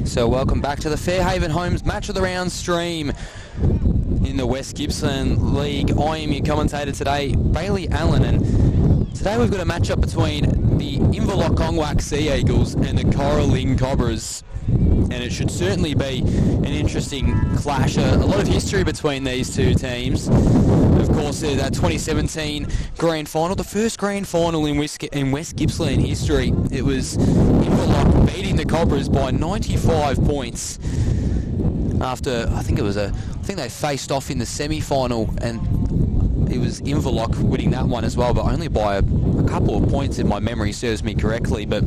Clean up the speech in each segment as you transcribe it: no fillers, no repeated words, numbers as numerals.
So welcome back to the Fairhaven Homes Match of the Round stream in the West Gippsland League. I am your commentator today, Bailey Allen, and today we've got a matchup between the Inverloch+V+Cora+Lynn Sea Eagles and the Cora+Lynn Cobras. And it should certainly be an interesting clash. A lot of history between these two teams. Of course, that 2017 Grand Final, the first Grand Final in West Gippsland history. It was Inverloch beating the Cobras by 95 points after, I think they faced off in the semi-final, and it was Inverloch winning that one as well, but only by a couple of points if my memory serves me correctly. But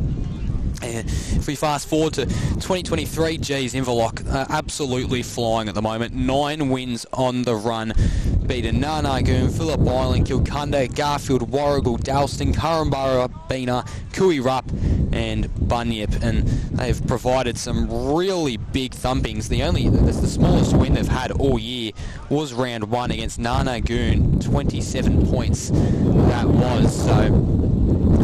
if we fast forward to 2023, geez, Inverloch absolutely flying at the moment. 9 wins on the run, beating Narnagoon, Phillip Island, Kilcunda, Garfield, Warrigal, Dalston, Korumburra, Beena, Cooey-Rup and Bunyip, and they've provided some really big thumpings. The smallest win they've had all year was round 1 against Narnagoon, 27 points that was. So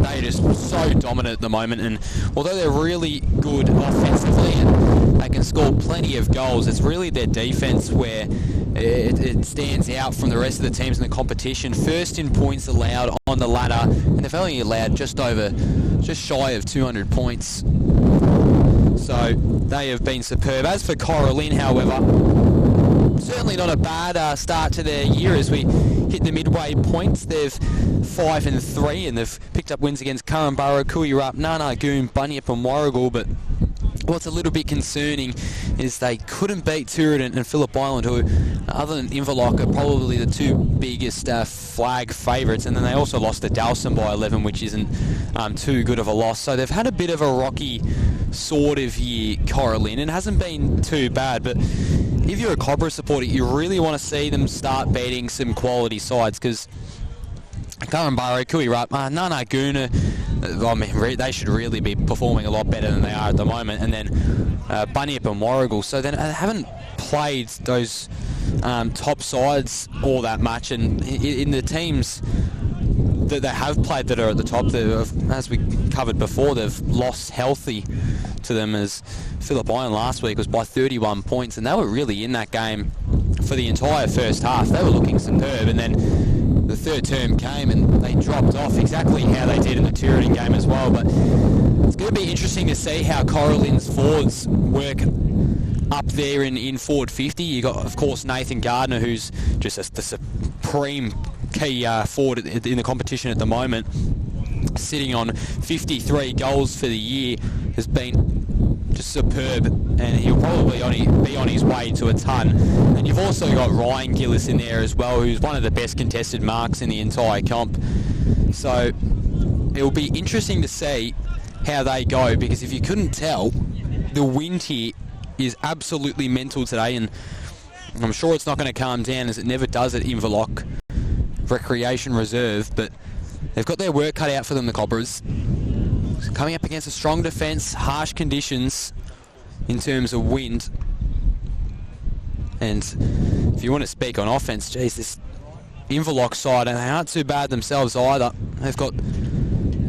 they're just so dominant at the moment, and although they're really good offensively and they can score plenty of goals, it's really their defence where it stands out from the rest of the teams in the competition. First in points allowed on the ladder, and they've only allowed just shy of 200 points. So they have been superb. As for Cora+Lynn, however, certainly not a bad start to their year as we hit the midway points. They've 5-3 and they've picked up wins against Korumburra, Cooey-Rup, Narnagoon, Bunyip and Warrigal. But what's a little bit concerning is they couldn't beat Tooradin and Phillip Island, who, other than Inverloch, are probably the two biggest flag favourites. And then they also lost to Dalston by 11, which isn't too good of a loss. So they've had a bit of a rocky sort of year, Cora+Lynn. It hasn't been too bad, but if you're a Cobra supporter, you really want to see them start beating some quality sides, because Korumburra, Cooey-Rup, Narnagoon, they should really be performing a lot better than they are at the moment. And then Bunyip and Warrigal. So then they haven't played those top sides all that much. And in the teams that they have played that are at the top, as we covered before, they've lost healthy to them, as Phillip Island last week was by 31 points, and they were really in that game for the entire first half. They were looking superb, and then the third term came and they dropped off exactly how they did in the Tooradin game as well. But it's going to be interesting to see how Cora+Lynn's forwards work up there in forward 50. You got, of course, Nathan Gardner, who's just the supreme key forward in the competition at the moment, sitting on 53 goals for the year, has been just superb, and he'll probably only be on his way to a ton. And you've also got Ryan Gillis in there as well, who's one of the best contested marks in the entire comp. So it'll be interesting to see how they go, because if you couldn't tell, the wind here is absolutely mental today, and I'm sure it's not going to calm down, as it never does at Inverloch Recreation Reserve. But they've got their work cut out for them, the Cobras. Coming up against a strong defence, harsh conditions in terms of wind. And if you want to speak on offence, geez, this Inverloch side, and they aren't too bad themselves either. They've got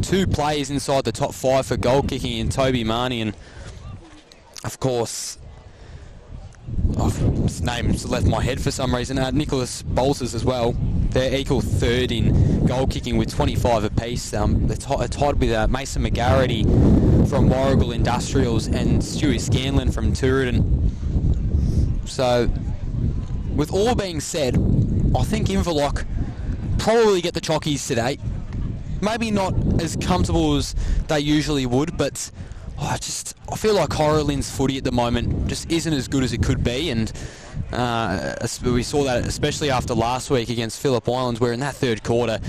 2 players inside the top 5 for goal kicking in Toby Marnie, and of course, his name's left my head for some reason, Nicholas Bolters as well. They're equal third in goal kicking with 25 apiece. They're tied with Mason McGarity from Warrigal Industrials and Stewie Scanlon from Tooradin. So, with all being said, I think Inverloch probably get the chockies today. Maybe not as comfortable as they usually would, but I feel like Cora+Lynn's footy at the moment just isn't as good as it could be, and we saw that especially after last week against Phillip Island, where in that third quarter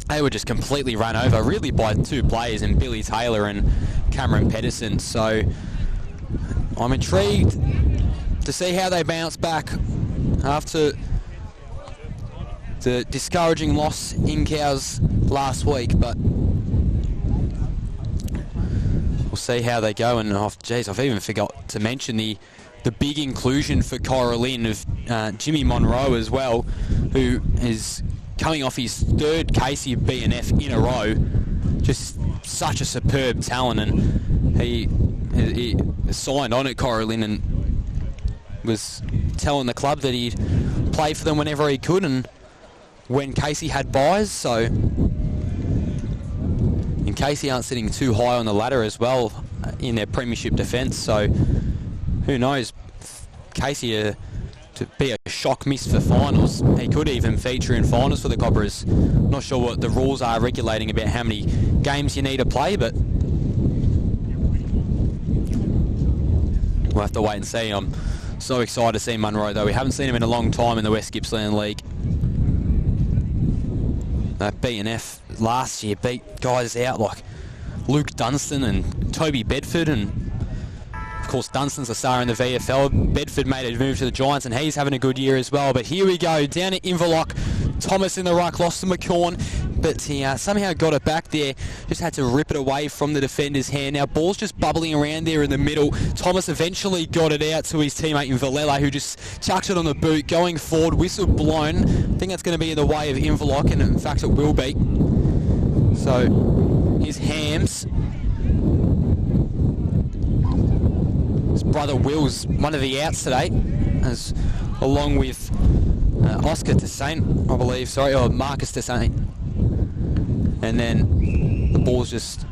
they were just completely run over, really, by 2 players, in Billy Taylor and Cameron Pedersen. So I'm intrigued to see how they bounce back after the discouraging loss in Cows last week, but we'll see how they go. And I've even forgot to mention the big inclusion for Cora+Lynn of Jimmy Monroe as well, who is coming off his 3rd KC BNF in a row. Just such a superb talent, and he signed on at Cora+Lynn and was telling the club that he'd play for them whenever he could and when Casey had buys. So, and Casey aren't sitting too high on the ladder as well in their premiership defence. So, who knows? Casey to be a shock miss for finals. He could even feature in finals for the Cobras. Not sure what the rules are regulating about how many games you need to play, but we'll have to wait and see. I'm so excited to see Munro, though. We haven't seen him in a long time in the West Gippsland League. B&F last year beat guys out like Luke Dunstan and Toby Bedford, and of course Dunstan's a star in the VFL. Bedford made a move to the Giants and he's having a good year as well. But here we go, down at Inverloch. Thomas in the ruck, lost to McCorn, but he somehow got it back there. Just had to rip it away from the defender's hand. Now ball's just bubbling around there in the middle. Thomas eventually got it out to his teammate Inverloch, who just chucked it on the boot, going forward, whistle blown. I think that's going to be in the way of Inverloch, and in fact it will be. So his Hams, his brother Will's one of the outs today, as along with Oscar Toussaint, I believe, or Marcus Toussaint. And then the ball's just,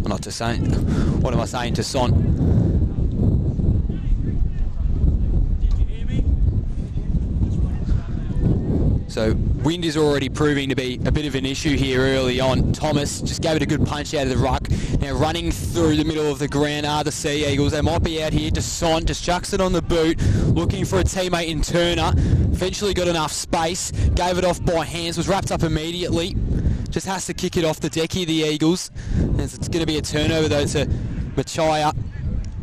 not Toussaint, what am I saying, Toussaint. So wind is already proving to be a bit of an issue here early on. Thomas just gave it a good punch out of the ruck. Now running through the middle of the ground are the Sea Eagles. They might be out here. Toussaint just chucks it on the boot, looking for a teammate in Turner. Eventually got enough space, gave it off by hands, was wrapped up immediately. Just has to kick it off the deck here, the Eagles. And it's going to be a turnover though to Machaya.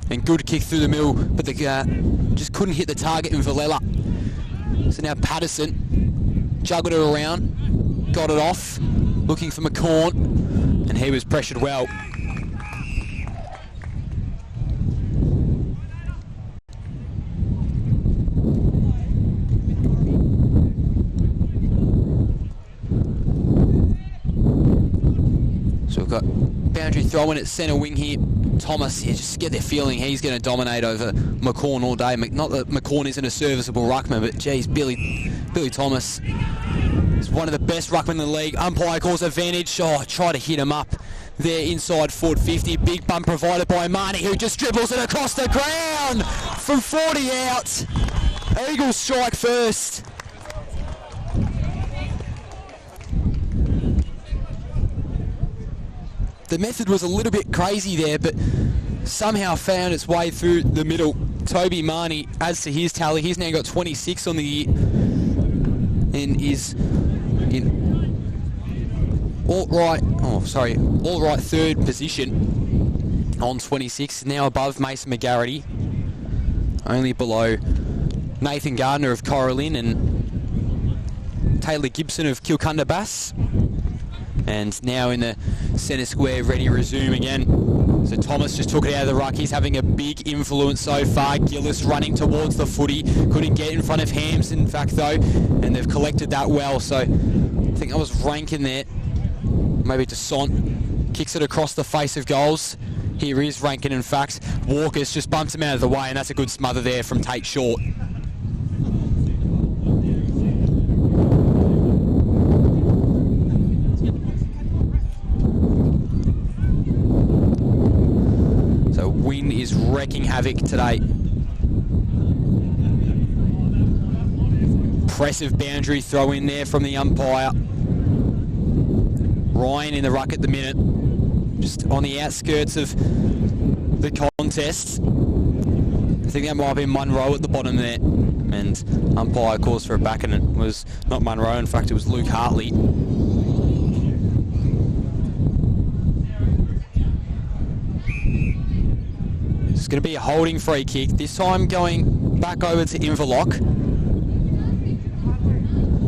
And good kick through the middle, but they just couldn't hit the target in Villela. So now Patterson juggled it around, got it off, looking for McCorn, and he was pressured well. So we've got boundary throw-in at centre wing here. Thomas, yeah, just get the feeling he's going to dominate over McCorn all day. Not that McCorn isn't a serviceable ruckman, but geez, Billy Thomas is one of the best ruckmen in the league. Umpire calls advantage. Oh, try to hit him up there inside forward 50. Big bump provided by Marnie, who just dribbles it across the ground from 40 out. Eagles strike first. The method was a little bit crazy there, but somehow found its way through the middle. Toby Marnie adds to his tally. He's now got 26 on the year and is in all right third position on 26. Now above Mason McGarity, only below Nathan Gardner of Cora+Lynn and Taylor Gibson of Kilcunda Bass. And now in the centre square, ready to resume again. So Thomas just took it out of the ruck. He's having a big influence so far. Gillis running towards the footy. Couldn't get in front of Hams, in fact, though. And they've collected that well. So I think that was Rankin there. Maybe Toussaint kicks it across the face of goals. Here is Rankin, in fact. Walker's just bumps him out of the way, and that's a good smother there from Tate Short. Wind is wreaking havoc today. Impressive boundary throw in there from the umpire. Ryan in the ruck at the minute, just on the outskirts of the contest. I think that might have been Munro at the bottom there. And umpire calls for a back, and it was not Munro, in fact it was Luke Hartley. It's going to be a holding free kick, this time going back over to Inverloch.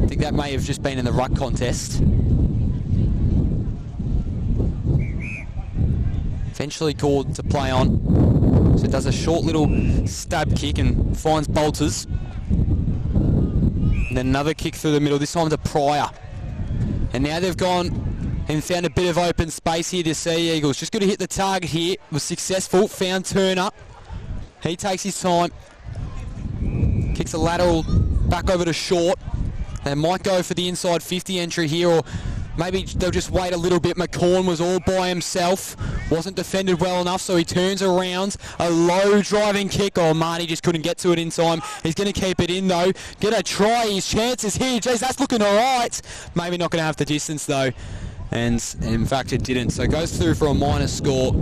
I think that may have just been in the ruck contest. Eventually called to play on. So it does a short little stab kick and finds Bolters. And then another kick through the middle, this time to Pryor. And now they've gone and found a bit of open space here, the Sea Eagles. Just got to hit the target here. Was successful, found Turner. He takes his time. Kicks a lateral back over to short. They might go for the inside 50 entry here, or maybe they'll just wait a little bit. McCorn was all by himself. Wasn't defended well enough, so he turns around. A low driving kick. Oh, Marty just couldn't get to it in time. He's going to keep it in, though. Going to try his chances here. Jeez, that's looking all right. Maybe not going to have the distance, though. And in fact, it didn't. So it goes through for a minus score.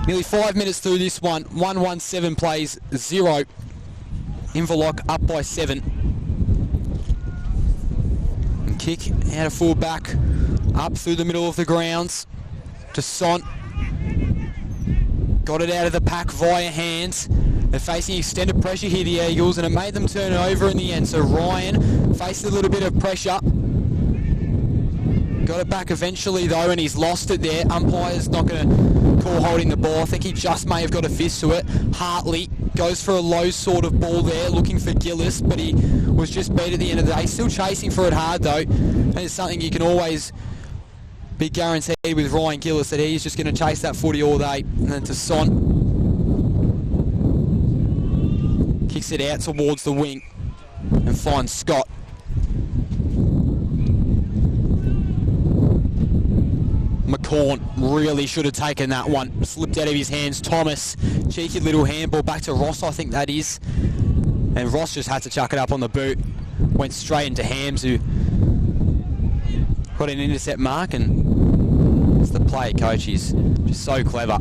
Nearly 5 minutes through this one. 1-1-7 plays 0. Inverloch up by 7. And kick out of full back. Up through the middle of the grounds to Sont. Got it out of the pack via hands. They're facing extended pressure here, the Eagles, and it made them turn it over in the end. So Ryan faced a little bit of pressure. Got it back eventually, though, and he's lost it there. Umpire's not going to call holding the ball. I think he just may have got a fist to it. Hartley goes for a low sort of ball there, looking for Gillis, but he was just beat at the end of the day. Still chasing for it hard, though. And it's something you can always be guaranteed with Ryan Gillis, that he's just going to chase that footy all day. And then to Sont. Kicks it out towards the wing and finds Scott. McCorn really should have taken that one. Slipped out of his hands. Thomas, cheeky little handball back to Ross, I think that is. And Ross just had to chuck it up on the boot. Went straight into Hams, who got an intercept mark, and it's the player coach. He's just so clever.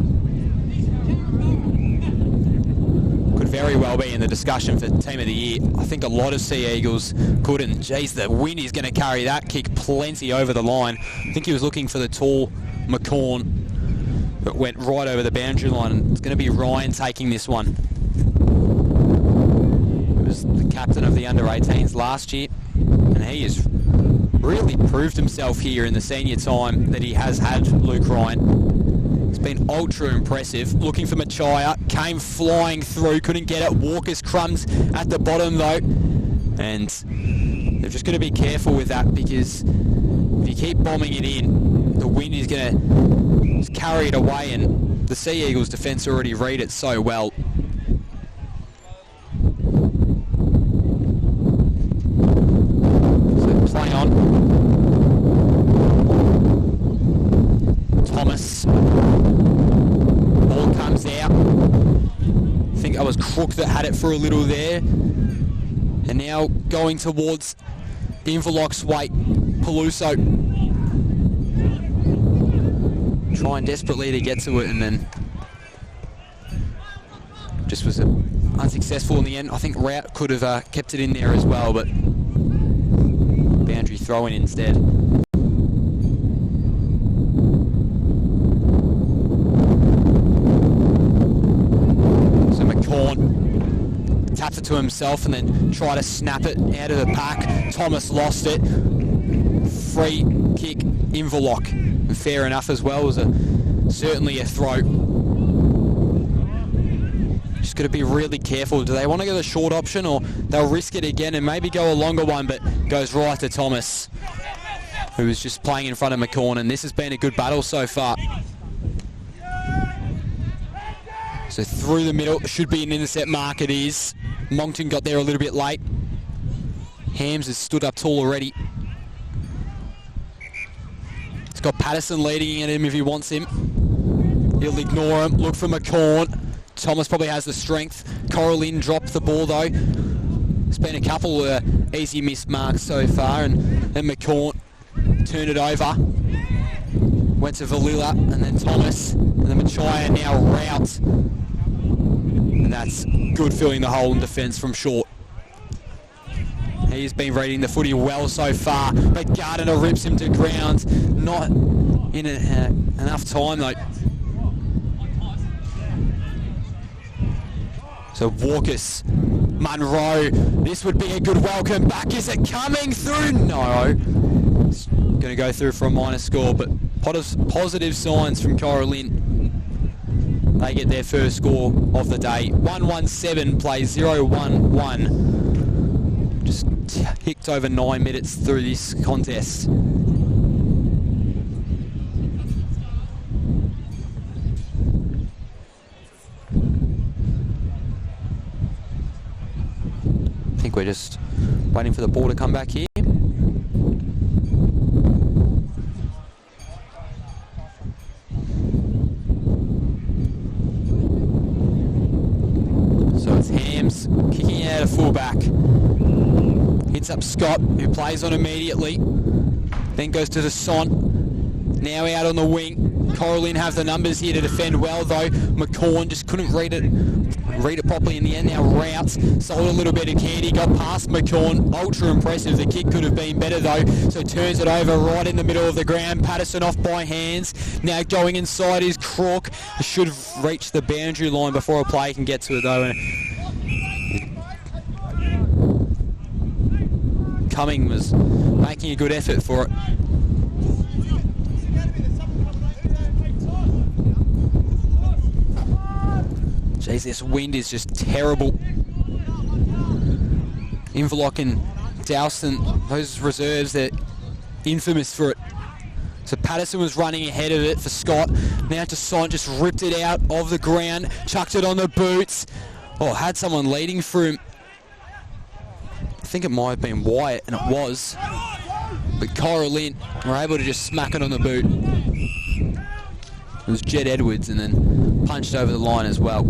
Could very well be in the discussion for Team of the Year. I think a lot of Sea Eagles couldn't. Geez, the wind is going to carry that kick plenty over the line. I think he was looking for the tall McCorn, but went right over the boundary line. It's going to be Ryan taking this one. He was the captain of the under-18s last year, and he has really proved himself here in the senior time that he has had, Luke Ryan. It's been ultra impressive. Looking for Machaya, came flying through, couldn't get it. Walker's crumbs at the bottom, though, and they're just going to be careful with that, because if you keep bombing it in, the wind is going to carry it away, and the Sea Eagles defence already read it so well. So play on. Thomas. Ball comes out. I think that was Crook that had it for a little there. And now going towards Inverloch's weight, Peluso. Trying desperately to get to it, and then just was unsuccessful in the end. I think Rout could have kept it in there as well, but boundary throw-in instead. So McCorn taps it to himself and then try to snap it out of the pack. Thomas lost it. Free kick, Inverloch. And fair enough as well. It was certainly a throw. Just got to be really careful. Do they want to go the short option, or they'll risk it again and maybe go a longer one, but goes right to Thomas, who was just playing in front of McCorn, and this has been a good battle so far. So through the middle, should be an intercept mark, it is. Moncton got there a little bit late. Hams has stood up tall already. It's got Patterson leading at him if he wants him. He'll ignore him, look for McCorn. Thomas probably has the strength. Cora+Lynn dropped the ball though. There's been a couple of easy missed marks so far, and then McCorn turned it over. Went to Valilla, and then Thomas, and then Machaya now Rout. And that's good filling the hole in defence from short. He's been reading the footy well so far, but Gardiner rips him to ground. Not in enough time though. So Walkus, Munro, this would be a good welcome back. Is it coming through? No. It's going to go through for a minor score, but positive signs from Cora+Lynn. They get their first score of the day. 1-1-7 plays 0-1-1. Just hicked over 9 minutes through this contest. we're just waiting for the ball to come back here. So it's Hams kicking out of fullback. Hits up Scott, who plays on immediately. Then goes to the Son. Now out on the wing. Cora+Lynn have the numbers here to defend well, though. McCorn just couldn't read it properly in the end. Now Routes sold a little bit of candy, got past McCorn. Ultra impressive. The kick could have been better, though. So turns it over right in the middle of the ground. Patterson off by hands. Now going inside is Crook. Should have reached the boundary line before a play can get to it, though. Cumming was making a good effort for it. Jeez, this wind is just terrible. Inverloch and Dowson, those reserves, they're infamous for it. So Patterson was running ahead of it for Scott. Now Toussaint just ripped it out of the ground, chucked it on the boots. Oh, had someone leading for him. I think it might have been Wyatt, and it was. But Cora+Lynn were able to just smack it on the boot. It was Jed Edwards, and then punched over the line as well.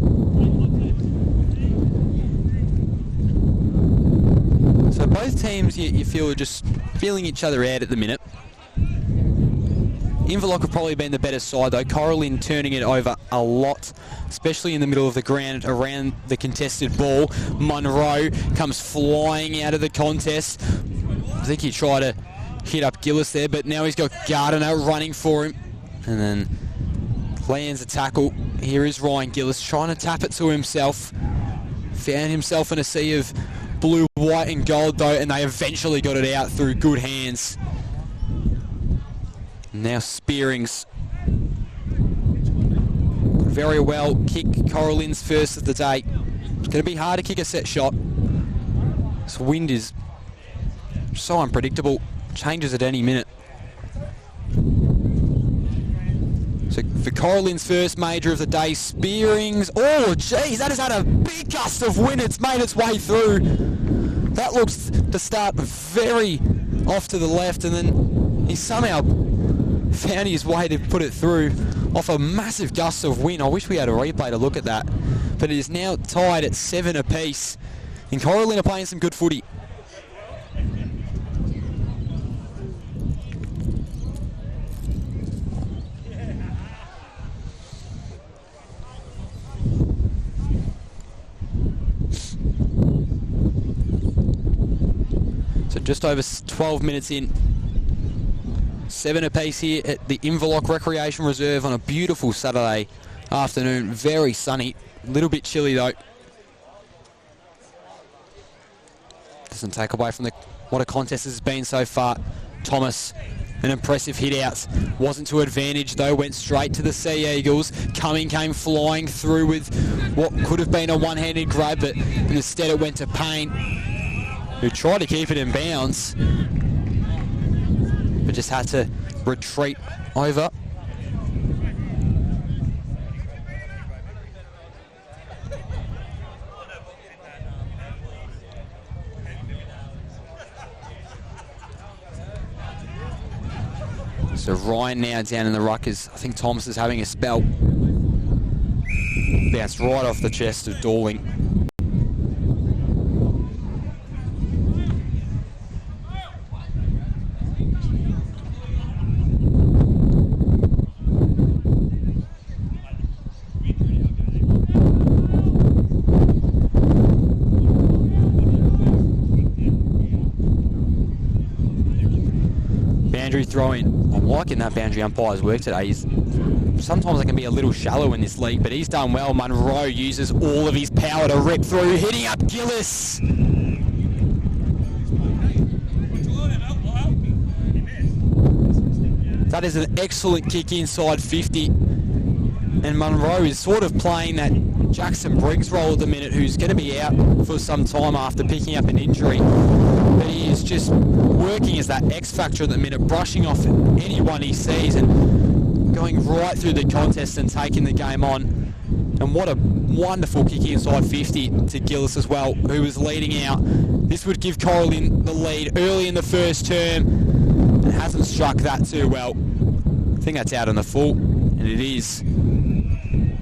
So both teams, you feel, are just feeling each other out at the minute. Inverloch have probably been the better side, though. Cora+Lynn turning it over a lot, especially in the middle of the ground around the contested ball. Munro comes flying out of the contest. I think he tried to hit up Gillis there, but now he's got Gardiner running for him. And then lands a tackle. Here is Ryan Gillis trying to tap it to himself. Found himself in a sea of blue, white and gold, though, and they eventually got it out through good hands. Now Spearings. Very well kick. Cora+Lynn's first of the day. It's going to be hard to kick a set shot. This wind is so unpredictable. Changes at any minute. So for Cora+Lynn's first major of the day, Spearings. Oh, geez, that has had a big gust of wind. It's made its way through. That looks to start very off to the left, and then he somehow found his way to put it through off a massive gust of wind. I wish we had a replay to look at that. But it is now tied at 7 apiece. And Cora+Lynn are playing some good footy. So just over 12 minutes in. 7 apiece here at the Inverloch Recreation Reserve on a beautiful Saturday afternoon. Very sunny, a little bit chilly though. Doesn't take away from what a contest has been so far. Thomas, an impressive hit out. Wasn't to advantage though, went straight to the Sea Eagles. Cumming came flying through with what could have been a one-handed grab, but instead it went to Payne, who tried to keep it in bounds, but just had to retreat over. So Ryan now down in the ruck is, I think Thomas is having a spell. Bounced right off the chest of Dorling. Boundary throw-in. I'm liking that boundary umpire's work today. Sometimes it can be a little shallow in this league, but he's done well. Munro uses all of his power to rip through, hitting up Gillis. That is an excellent kick inside 50. And Munro is sort of playing that Jackson Briggs role at the minute, who's going to be out for some time after picking up an injury. But he is just working as that X factor at the minute, brushing off anyone he sees and going right through the contest and taking the game on. And what a wonderful kick inside 50 to Gillis as well, who was leading out. This would give Cora+Lynn the lead early in the first term, and hasn't struck that too well. I think that's out on the full, and it is.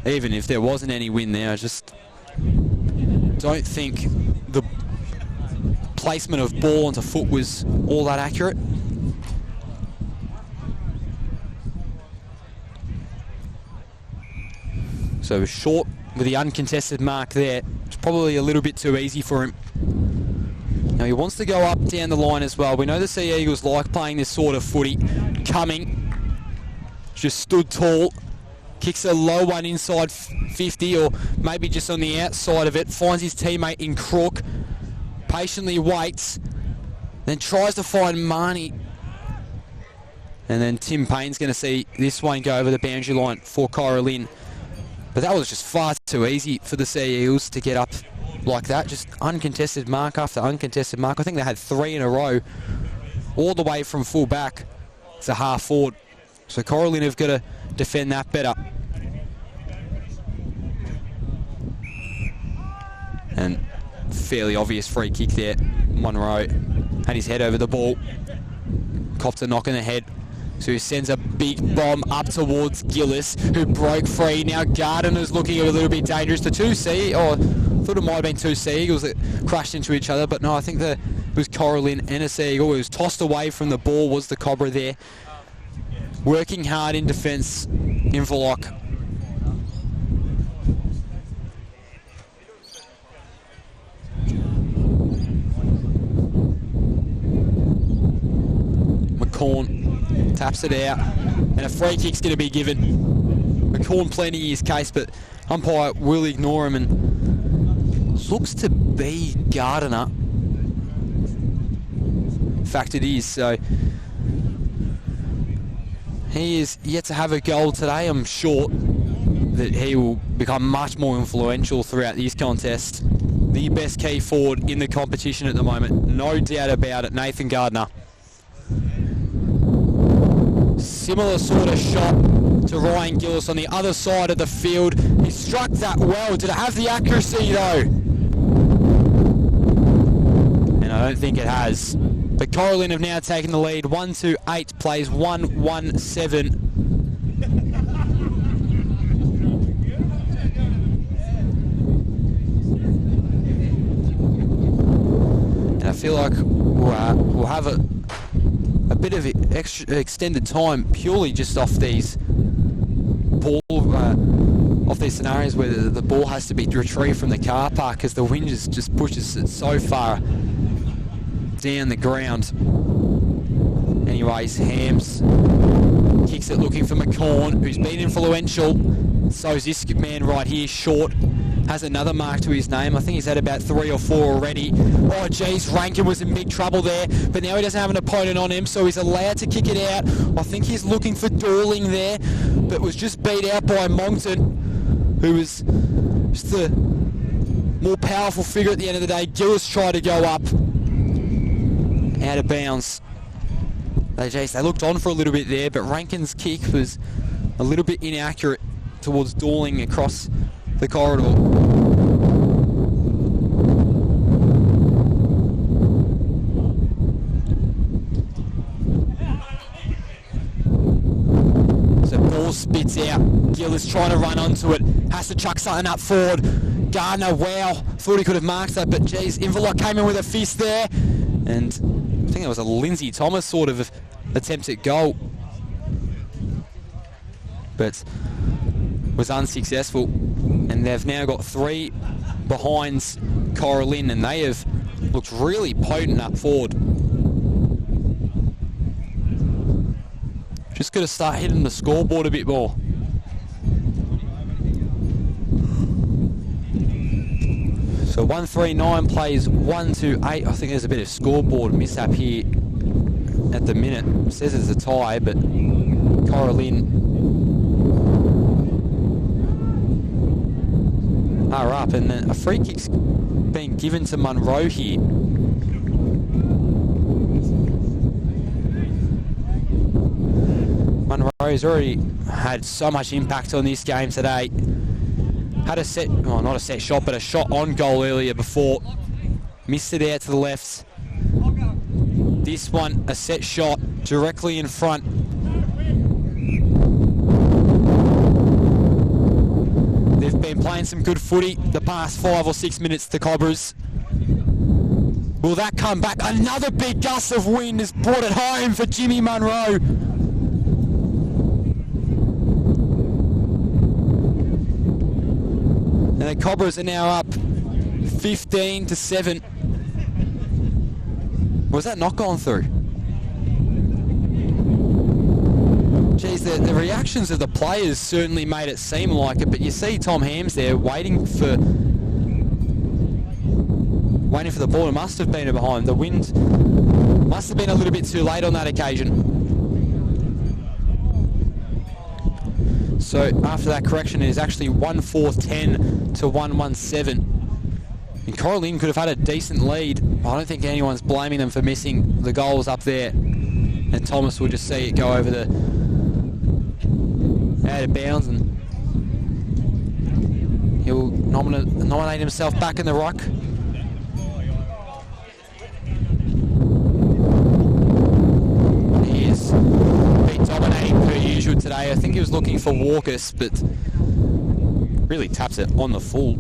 Even if there wasn't any wind there, I just don't think the placement of ball onto foot was all that accurate. So short with the uncontested mark there. It's probably a little bit too easy for him. Now he wants to go up down the line as well. We know the Sea Eagles like playing this sort of footy. Coming, just stood tall, kicks a low one inside 50 or maybe just on the outside of it, finds his teammate in crook, patiently waits, then tries to find Marnie. And then Tim Payne's going to see this one go over the boundary line for Cora+Lynn. But that was just far too easy for the Sea Eagles to get up like that. Just uncontested mark after uncontested mark. I think they had 3 in a row, all the way from full back to half forward. So Cora+Lynn have got to defend that better. And fairly obvious free kick there. Monroe had his head over the ball. Copped a knock in the head. So he sends a big bomb up towards Gillis, who broke free. Now Gardner's looking a little bit dangerous. The two Sea, I thought it might have been two Sea Eagles that crashed into each other, but no, I think it was Cora+Lynn and a Sea Eagle. It was tossed away from the ball, was the Cobra there. Working hard in defence, Inverloch. McCorn taps it out, and a free kick's going to be given. McCorn plenty in his case, but umpire will ignore him, and looks to be Gardner. In fact, it is. So he is yet to have a goal today. I'm sure that he will become much more influential throughout this contest. The best key forward in the competition at the moment, no doubt about it, Nathan Gardner. Similar sort of shot to Ryan Gillis on the other side of the field. He struck that well. Did it have the accuracy though? And I don't think it has. But Cora+Lynn have now taken the lead. 1-2-8 plays 1-1-7. And I feel like we'll have a bit of extra extended time purely just off these ball, off these scenarios where the ball has to be retrieved from the car park because the wind just pushes it so far down the ground. Anyways, Hams kicks it looking for McCorn, who's been influential. So's this man right here, Short. Has another mark to his name. I think he's had about 3 or 4 already. Oh, geez, Rankin was in big trouble there, but now he doesn't have an opponent on him, so he's allowed to kick it out. I think he's looking for Dorling there, but was just beat out by Moncton, who was just the more powerful figure at the end of the day. Gillis tried to go up. Out of bounds. They looked on for a little bit there, but Rankin's kick was a little bit inaccurate towards Dorling across the corridor. So ball spits out. Gillis trying to run onto it. Has to chuck something up forward. Gardner, wow. Thought he could have marked that, but geez, Inverloch came in with a fist there. And I think it was a Lindsay Thomas sort of attempt at goal. But was unsuccessful. And they've now got 3 behinds Cora+Lynn, and they have looked really potent up forward. Just got to start hitting the scoreboard a bit more. So 1-3-9 plays 1-2-8. I think there's a bit of scoreboard mishap here at the minute. It says it's a tie, but Cora+Lynn are up, and then a free kick's being given to Monroe here. Monroe's already had so much impact on this game today. Had a set, well, not a set shot, but a shot on goal earlier before. Missed it out to the left. This one, a set shot directly in front. They've been playing some good footy the past 5 or 6 minutes, the Cobras. Will that come back? Another big gust of wind has brought it home for Jimmy Munro. And the Cobras are now up 15-7. Was that not gone through? Geez, the reactions of the players certainly made it seem like it, but you see Tom Hams there waiting for the ball. It must have been behind. The wind must have been a little bit too late on that occasion. So after that correction, it is actually 1-4-10 to 1-1-7. And Cora+Lynn could have had a decent lead. I don't think anyone's blaming them for missing the goals up there. And Thomas will just see it go over the out of bounds, and he'll nominate himself back in the ruck. He has been dominating per usual today. I think he was looking for Walkus, but really taps it on the full.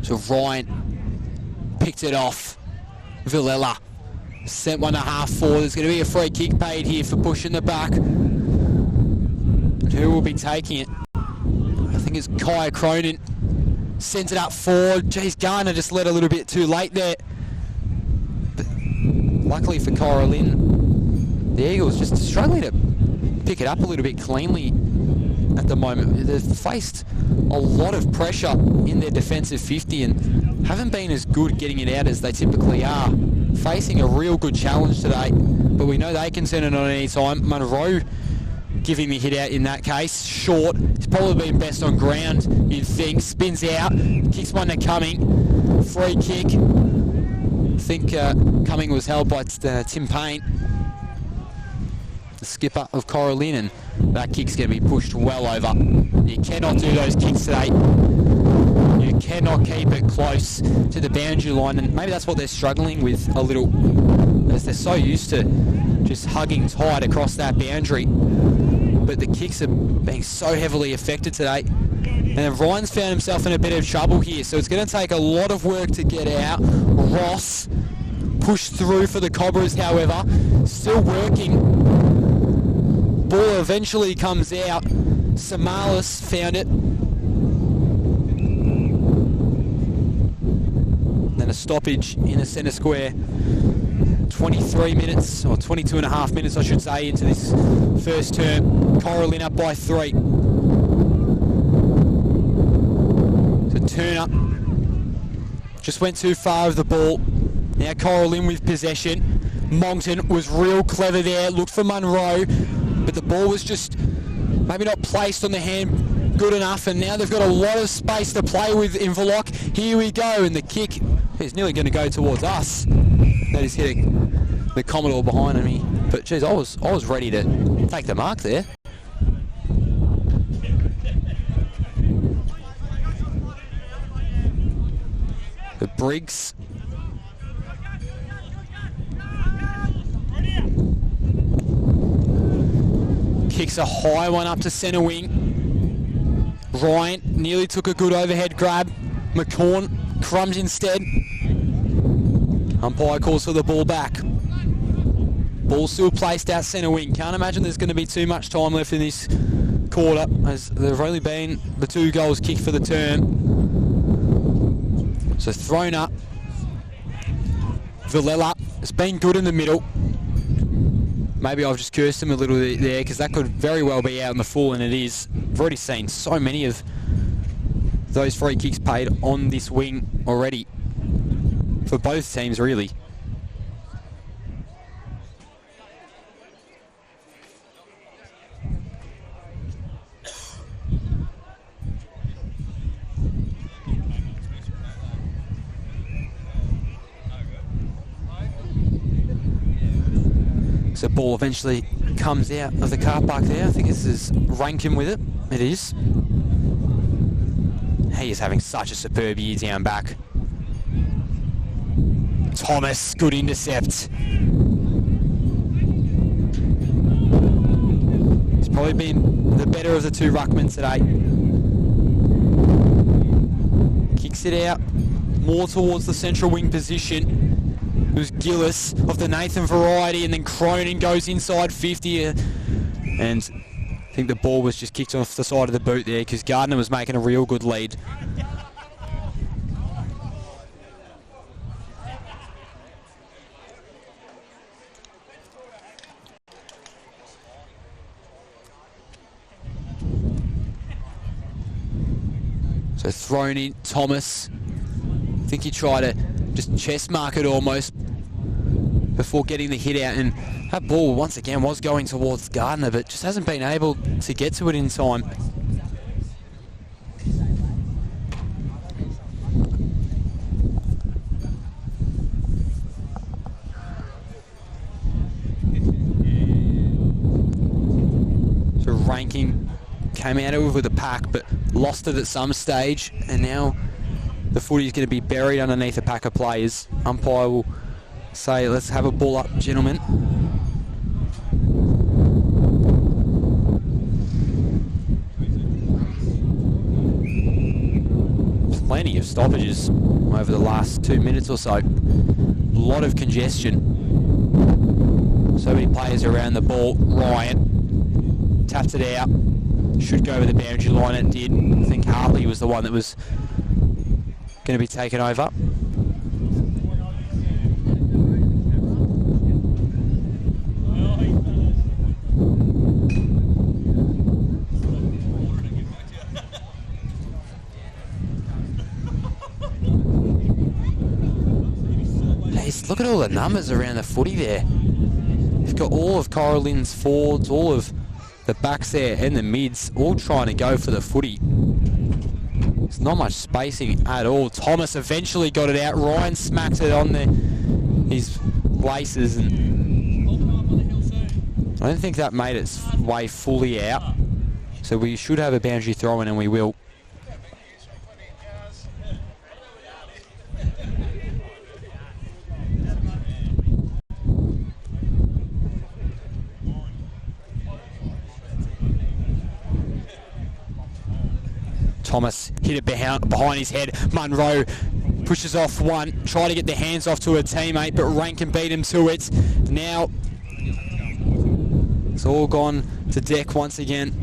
So Ryan picked it off. Villela sent 1.5 forward. There's going to be a free kick paid here for pushing the back. And who will be taking it? I think it's Kaya Cronin. Sends it up forward. Geez, Garner just led a little bit too late there. But luckily for Cora+Lynn, the Eagles just struggling to pick it up a little bit cleanly at the moment. They've faced a lot of pressure in their defensive 50 and haven't been as good getting it out as they typically are. Facing a real good challenge today, but we know they can turn it on any time. Munro giving the hit out in that case. Short. He's probably been best on ground, you'd think. Spins out. Kicks one to Cumming. Free kick. I think Cumming was held by Tim Payne, the skipper of Cora+Lynn, and that kick's going to be pushed well over. You cannot do those kicks today. You cannot keep it close to the boundary line, and maybe that's what they're struggling with a little, as they're so used to just hugging tight across that boundary. But the kicks are being so heavily affected today. And then Ryan's found himself in a bit of trouble here, so it's going to take a lot of work to get out. Ross pushed through for the Cobras, however, still working. Ball eventually comes out. Samalis found it. Then a stoppage in the centre square. 23 minutes, or 22 and a half minutes I should say, into this first term. Cora+Lynn up by 3. So Turner just went too far of the ball. Now Cora+Lynn with possession. Monckton was real clever there, looked for Munro, but the ball was just maybe not placed on the hand good enough, and now they've got a lot of space to play with. Inverloch, here we go, and the kick is nearly going to go towards us. That is hitting the Commodore behind me, but geez, I was ready to take the mark there. The Briggs. Kicks a high one up to centre wing. Ryan nearly took a good overhead grab. McCorn crumbs instead. Umpire calls for the ball back. Ball still placed out centre wing. Can't imagine there's going to be too much time left in this quarter, as there have only been the 2 goals kicked for the term. So thrown up. Villela has been good in the middle. Maybe I've just cursed him a little bit there, because that could very well be out in the full, and it is. I've already seen so many of those free kicks paid on this wing already, for both teams really. So ball eventually comes out of the car park there. I think this is Rankin with it. It is. He is having such a superb year down back. Thomas, good intercept. He's probably been the better of the two ruckmen today. Kicks it out more towards the central wing position. It was Gillis of the Nathan variety, and then Cronin goes inside 50. And I think the ball was just kicked off the side of the boot there because Gardner was making a real good lead. So thrown in, Thomas. I think he tried to just chest mark it almost before getting the hit out, and that ball once again was going towards Gardner, but just hasn't been able to get to it in time. So Ranking came out of it with a pack, but lost it at some stage, and now the footy is going to be buried underneath a pack of players. Umpire will say, let's have a ball up, gentlemen. Plenty of stoppages over the last 2 minutes or so. A lot of congestion. So many players around the ball. Ryan tapped it out. Should go over the boundary line. It did. I think Hartley was the one that was going to be taken over. Look at all the numbers around the footy there. You've got all of Cora+Lynn's forwards, all of the backs there and the mids, all trying to go for the footy. There's not much spacing at all. Thomas eventually got it out. Ryan smacked it on his laces, and I don't think that made its way fully out. So we should have a boundary throw in, and we will. Thomas hit it behind his head. Munro pushes off one, try to get the hands off to a teammate, but Rankin beat him to it. Now it's all gone to deck once again.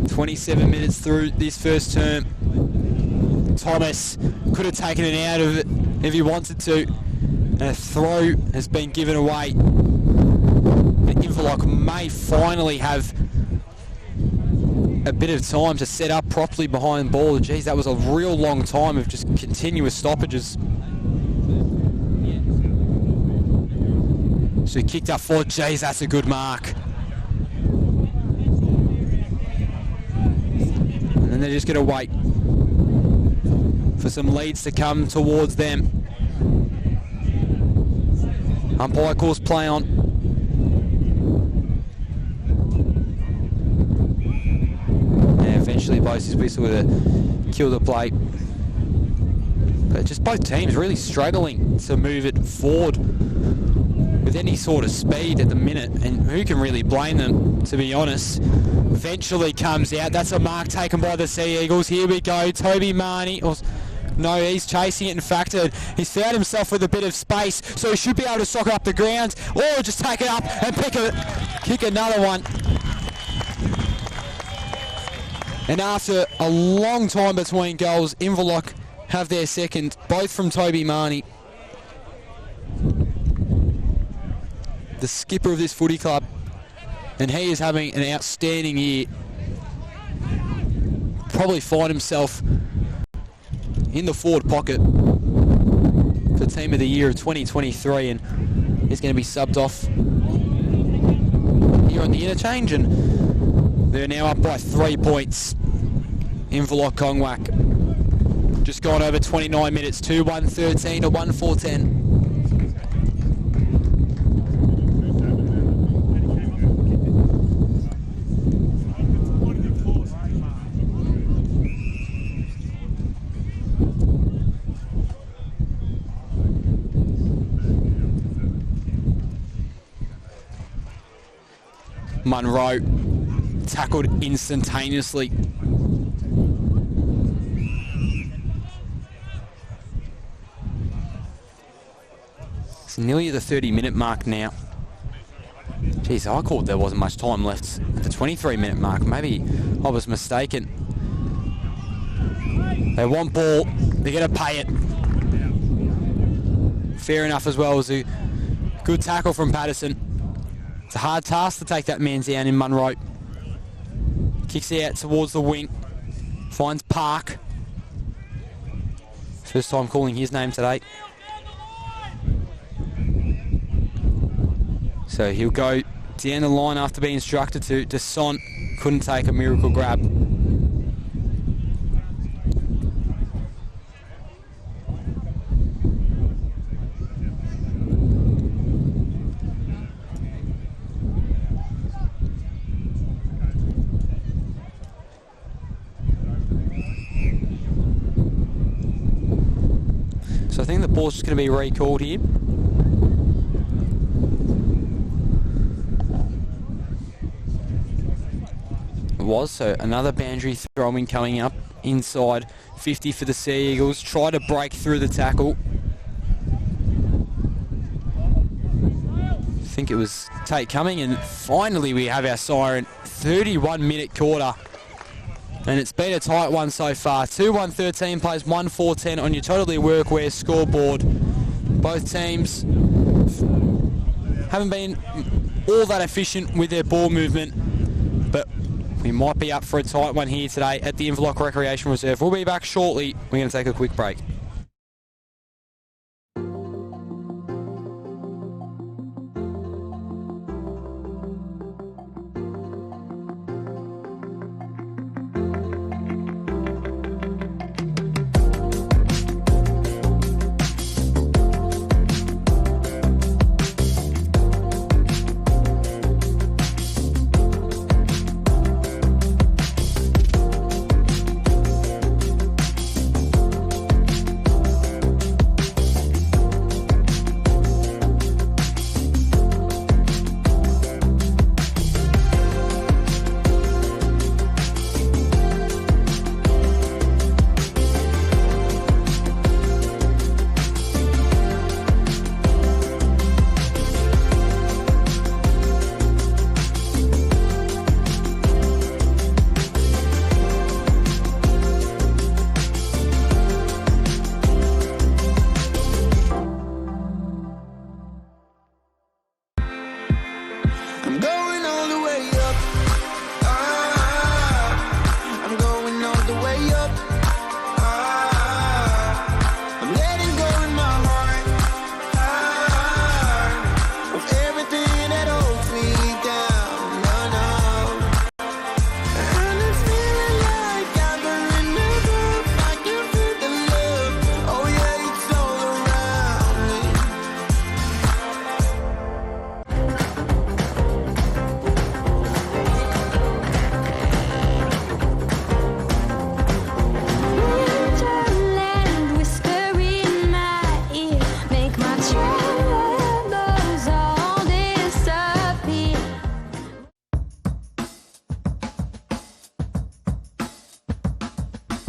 27 minutes through this first term. Thomas could have taken it out of it if he wanted to. And a throw has been given away. Inverloch may finally have a bit of time to set up properly behind the ball. Geez, that was a real long time of just continuous stoppages. So he kicked up forward. Geez, that's a good mark. And then they're just going to wait for some leads to come towards them. Umpire calls play on. Eventually blows his whistle to kill the play. But just both teams really struggling to move it forward with any sort of speed at the minute, and who can really blame them, to be honest. Eventually comes out. That's a mark taken by the Sea Eagles. Here we go. Toby Marnie. No, he's chasing it. In fact, he's found himself with a bit of space, so he should be able to sock it up the ground, or just take it up and kick another one. And after a long time between goals, Inverloch have their second, both from Toby Marnie. The skipper of this footy club, and he is having an outstanding year. Probably find himself in the forward pocket for Team of the Year of 2023, and he's going to be subbed off here on the interchange, and they're now up by 3 points. Inverloch Kongwak. Just gone over 29 minutes, 2-1-13 to 1-4-10. Munro tackled instantaneously. It's nearly at the 30-minute mark now. Jeez, I called there wasn't much time left at the 23-minute mark. Maybe I was mistaken. They want ball. They're going to pay it. Fair enough as well. It was a good tackle from Patterson. It's a hard task to take that man down in Munro. Kicks out towards the wing. Finds Park. First time calling his name today. So he'll go down the line after being instructed to. Desont couldn't take a miracle grab. So I think the ball's just going to be recalled here. Was so another boundary throw-in coming up inside 50 for the Sea Eagles. Try to break through the tackle. I think it was Tate coming, and finally we have our siren. 31-minute quarter, and it's been a tight one so far. 2-1-13 plays 1-4-10 on your Totally Workwear scoreboard. Both teams haven't been all that efficient with their ball movement, but we might be up for a tight one here today at the Inverloch Recreation Reserve. We'll be back shortly. We're going to take a quick break.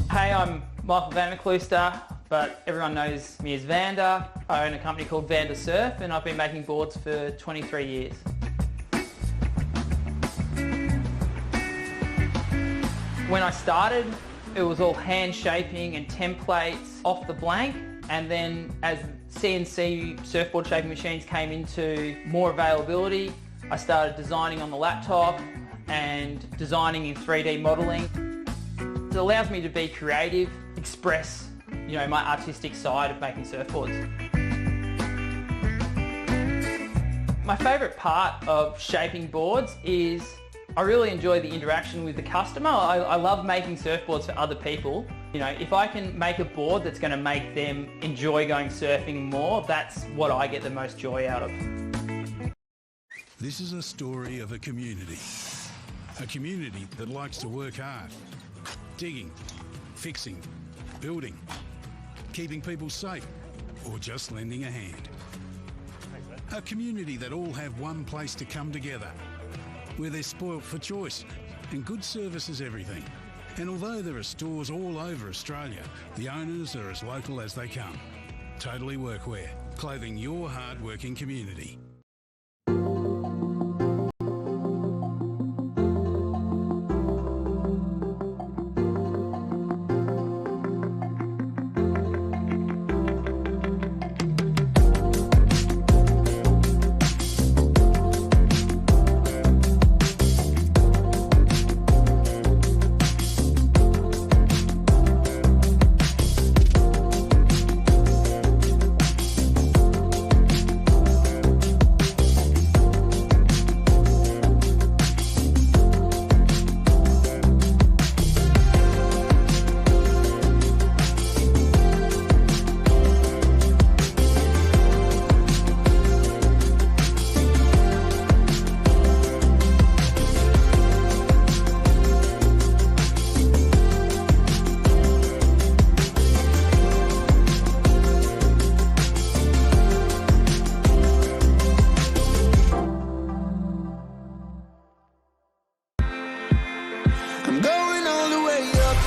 Hey, I'm Michael Van der Klooster, but everyone knows me as Vander. I own a company called Vander Surf, and I've been making boards for 23 years. When I started, it was all hand shaping and templates off the blank, and then as CNC surfboard shaping machines came into more availability, I started designing on the laptop and designing in 3D modeling. It allows me to be creative, express, my artistic side of making surfboards. My favourite part of shaping boards is I really enjoy the interaction with the customer. I love making surfboards for other people. If I can make a board that's going to make them enjoy going surfing more, that's what I get the most joy out of. This is a story of a community that likes to work hard. Digging, fixing, building, keeping people safe, or just lending a hand. A community that all have one place to come together where they're spoilt for choice, and good service is everything. And although there are stores all over Australia, the owners are as local as they come. Totally Workwear, clothing your hard-working community. I'm going all the way up.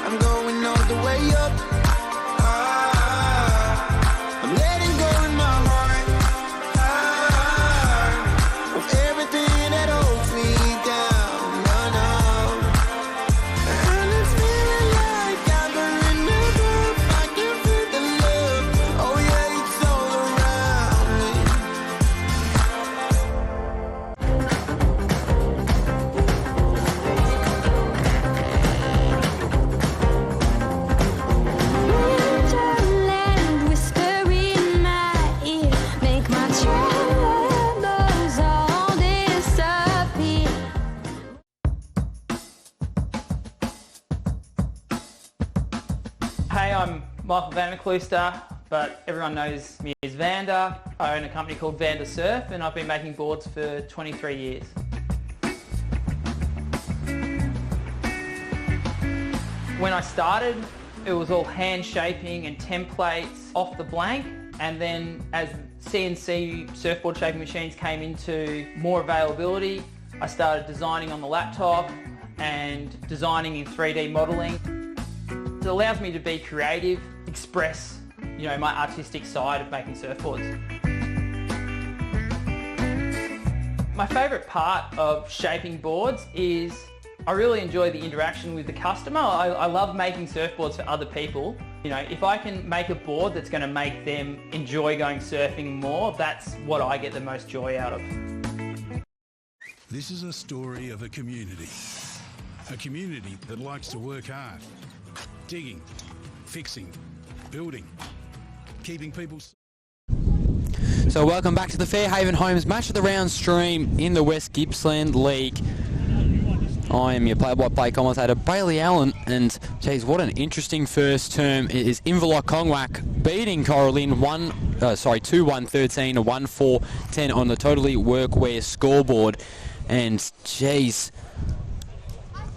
I'm going all the way up. I'm letting go in my heart of everything that holds me down. And it's feeling like I'm in the groove. I can feel the love. Oh yeah, it's all around me. Hey, I'm Michael Vanderklooster, but everyone knows me as Vander. I own a company called Vander Surf, and I've been making boards for 23 years. When I started, it was all hand shaping and templates off the blank, and then as CNC surfboard shaping machines came into more availability, I started designing on the laptop and designing in 3D modelling. It allows me to be creative, express, my artistic side of making surfboards. My favourite part of shaping boards is I really enjoy the interaction with the customer. I love making surfboards for other people. If I can make a board that's going to make them enjoy going surfing more, that's what I get the most joy out of. This is a story of a community that likes to work hard, digging, fixing, building, keeping people... So welcome back to the Fairhaven Homes Match of the Round stream in the West Gippsland League. I am your play-by-play commentator, Bailey Allen, and geez, what an interesting first term. It is Inverloch+V+Cora+Lynn beating Cora+Lynn 2-1-13 to 1-4-10 on the Totally Workwear scoreboard. And geez,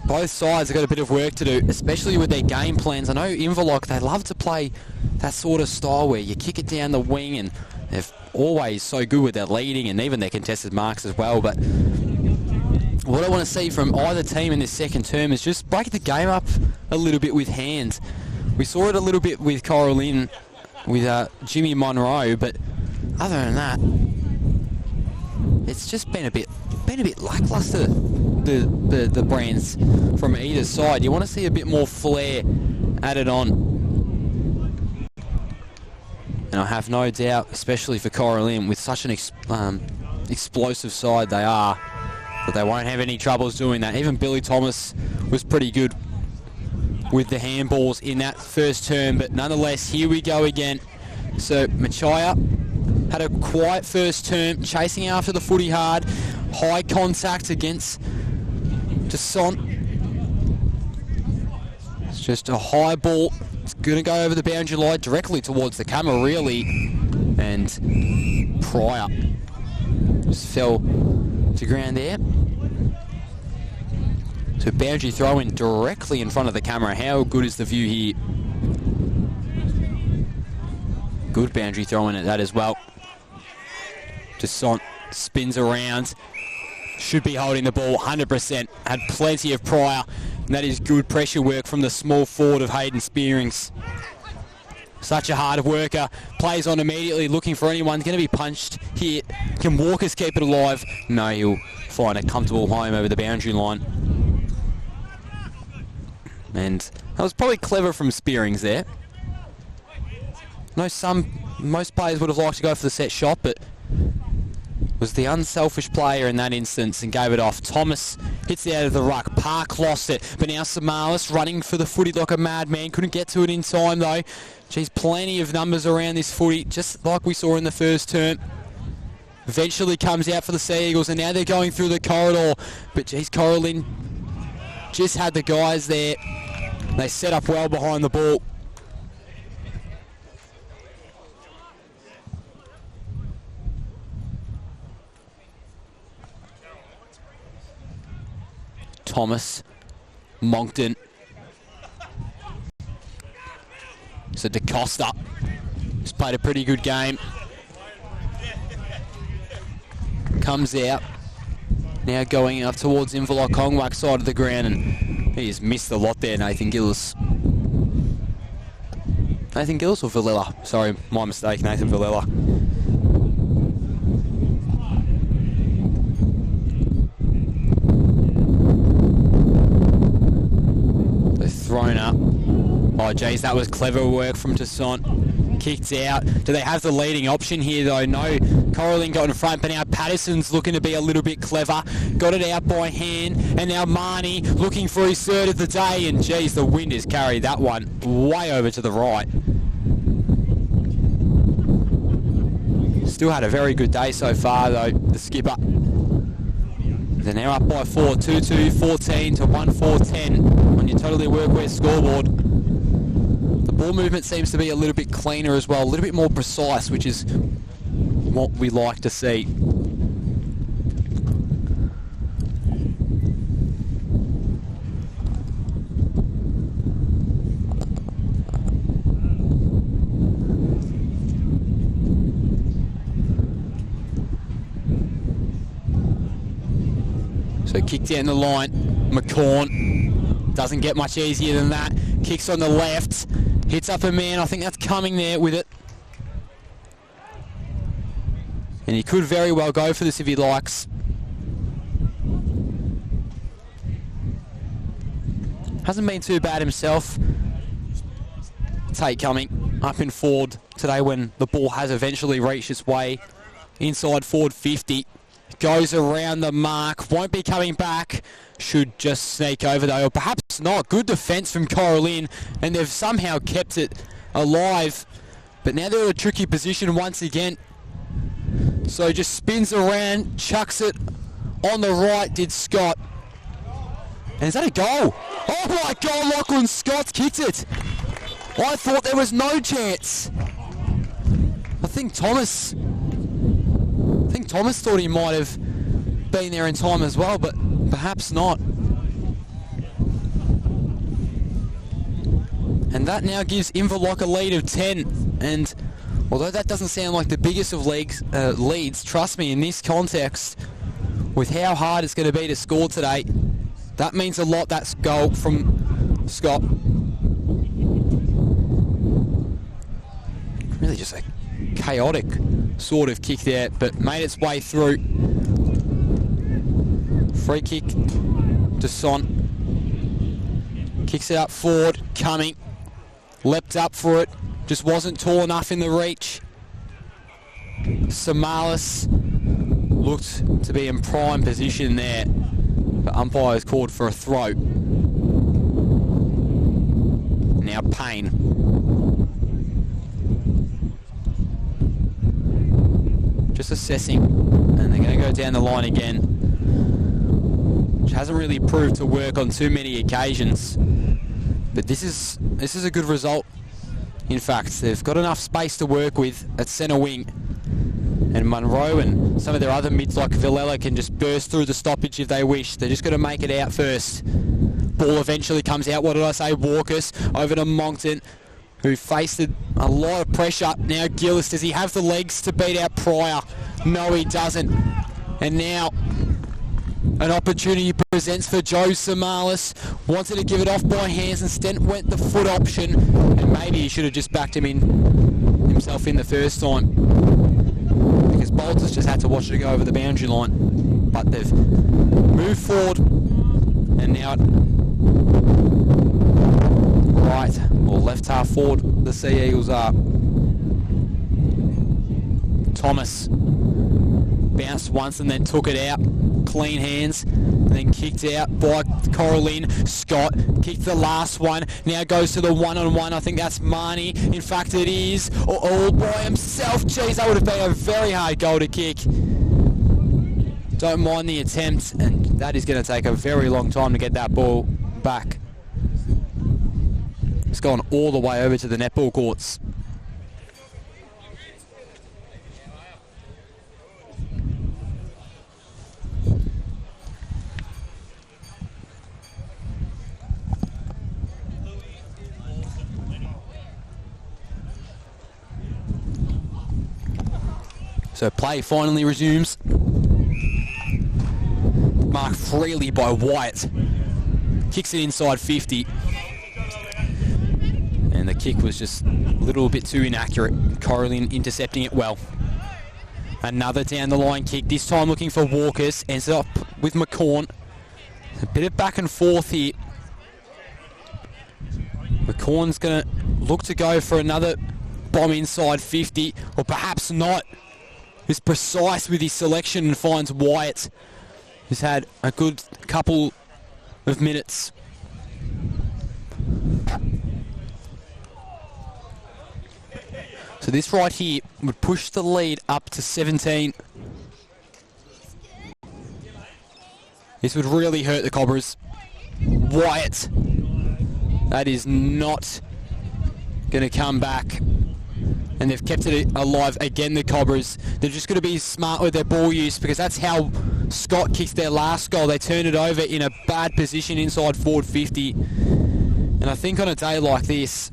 both sides have got a bit of work to do, especially with their game plans. I know Inverloch, they love to play that sort of style where you kick it down the wing, and they're always so good with their leading and even their contested marks as well. But what I want to see from either team in this second term is just break the game up a little bit with hands. We saw it a little bit with Cora+Lynn, with Jimmy Monroe, but other than that, it's just been a bit lackluster, the brands from either side. You want to see a bit more flair added on. And I have no doubt, especially for Cora+Lynn, with such an explosive side they are, that they won't have any troubles doing that. Even Billy Thomas was pretty good with the handballs in that first term, but nonetheless, here we go again. So Machaya had a quiet first term, chasing after the footy hard, high contact against Descent. It's just a high ball. It's going to go over the boundary line directly towards the camera, really. And Pryor just fell to ground there. So boundary throw in directly in front of the camera. How good is the view here? Good boundary throw in at that as well. Descent spins around. Should be holding the ball 100%. Had plenty of prior, and that is good pressure work from the small forward of Hayden Spearings. Such a hard worker. Plays on immediately, looking for anyone. Going to be punched here. Can Walkers keep it alive? No, he'll find a comfortable home over the boundary line. And that was probably clever from Spearings there. Most players would have liked to go for the set shot, but was the unselfish player in that instance and gave it off. Thomas hits it out of the ruck. Park lost it, but now Samalis running for the footy like a madman. Couldn't get to it in time though. Geez, plenty of numbers around this footy, just like we saw in the first term. Eventually comes out for the Sea Eagles, and now they're going through the corridor. But geez, Cora+Lynn just had the guys there. They set up well behind the ball. Thomas, Moncton. So DeCosta has played a pretty good game. Comes out. Now going up towards Inverloch+V+Cora+Lynn side of the ground, and he has missed a lot there, Nathan Gillis. Nathan Gillis or Villela? Sorry, my mistake, Nathan Villela. Thrown up. Oh, geez, that was clever work from Toussaint. Kicked out. Do they have the leading option here, though? No. Cora+Lynn got in front, but now Patterson's looking to be a little bit clever. Got it out by hand, and now Marnie looking for his third of the day, and geez, the wind has carried that one way over to the right. Still had a very good day so far, though, the skipper. They're now up by 4, 2-2, 14 to 1-4-10 on your Totally Workwear scoreboard. The ball movement seems to be a little bit cleaner as well, a little bit more precise, which is what we like to see. So kick down the line, McCorn doesn't get much easier than that. Kicks on the left, hits up a man. I think that's coming there with it. And he could very well go for this if he likes. Hasn't been too bad himself. Tate coming up in forward today when the ball has eventually reached its way inside forward 50. Goes around the mark, won't be coming back. Should just sneak over though, or perhaps not. Good defence from Cora+Lynn, and they've somehow kept it alive. But now they're in a tricky position once again. So just spins around, chucks it on the right, did Scott. And is that a goal? Oh my God, Lachlan Scott's kicked it. I thought there was no chance. I think Thomas thought he might have been there in time as well, but perhaps not. And that now gives Inverloch a lead of 10. And although that doesn't sound like the biggest of leads, trust me, in this context, with how hard it's going to be to score today, that means a lot. That's goal from Scott. Really just a chaotic sort of kick there, but made its way through. Free kick, Toussaint. Kicks it up forward, coming. Leapt up for it, just wasn't tall enough in the reach. Samalis looked to be in prime position there, but umpires called for a throw. Now Payne. Just assessing, and they're going to go down the line again, which hasn't really proved to work on too many occasions. But this is a good result. In fact, they've got enough space to work with at centre wing, and Munro and some of their other mids like Villela can just burst through the stoppage if they wish. They're just going to make it out first. Ball eventually comes out. What did I say? Walkers over to Moncton, who faced a lot of pressure. Now Gillis, does he have the legs to beat out Pryor? No, he doesn't. And now an opportunity presents for Joe Samalis. Wanted to give it off by hands, instead went the foot option, and maybe he should have just backed himself in the first time, because Bolters just had to watch it go over the boundary line. But they've moved forward, and now right or left half forward the Sea Eagles are. Thomas bounced once and then took it out. Clean hands, and then kicked out by Cora+Lynn. Scott kicked the last one, now goes to the one-on-one. I think that's Marnie. In fact, it is all by himself. Jeez, that would have been a very hard goal to kick. Don't mind the attempt, and that is going to take a very long time to get that ball back. It's gone all the way over to the netball courts. So play finally resumes. Marked freely by Wyatt. Kicks it inside 50. And the kick was just a little bit too inaccurate. Cora+Lynn intercepting it well. Another down the line kick, this time looking for Walkers. Ends up with McCorn. A bit of back and forth here. McCorn's going to look to go for another bomb inside 50, or perhaps not. He's precise with his selection and finds Wyatt, who's had a good couple of minutes. So this right here would push the lead up to 17. This would really hurt the Cobras. Wyatt. That is not going to come back. And they've kept it alive again, the Cobras. They're just going to be smart with their ball use, because that's how Scott kicked their last goal. They turned it over in a bad position inside forward 50. And I think on a day like this,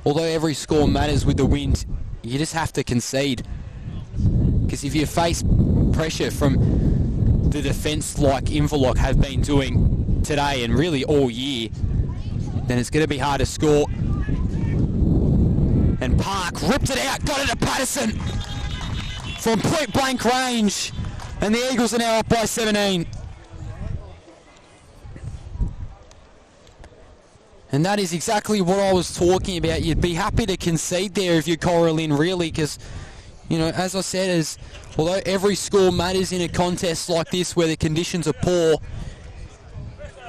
although every score matters with the wind, you just have to concede. Because if you face pressure from the defence like Inverloch have been doing today and really all year, then it's going to be hard to score. And Park ripped it out, got it to Patterson from point blank range. And the Eagles are now up by 17. And that is exactly what I was talking about. You'd be happy to concede there if you're Cora+Lynn, really, because, you know, as I said, although every score matters in a contest like this where the conditions are poor,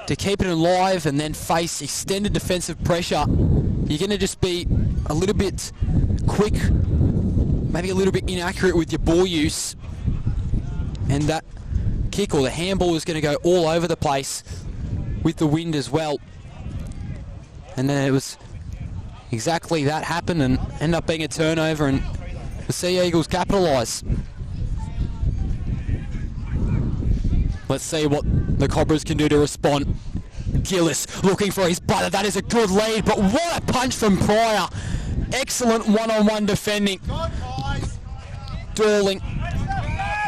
to keep it alive and then face extended defensive pressure, you're going to just be a little bit quick, maybe a little bit inaccurate with your ball use, and that kick or the handball is going to go all over the place with the wind as well. And then it was exactly that happened and ended up being a turnover, and the Sea Eagles capitalise. Let's see what the Cobras can do to respond. Gillis looking for his brother. That is a good lead, but what a punch from Pryor. Excellent one-on-one defending. Dorling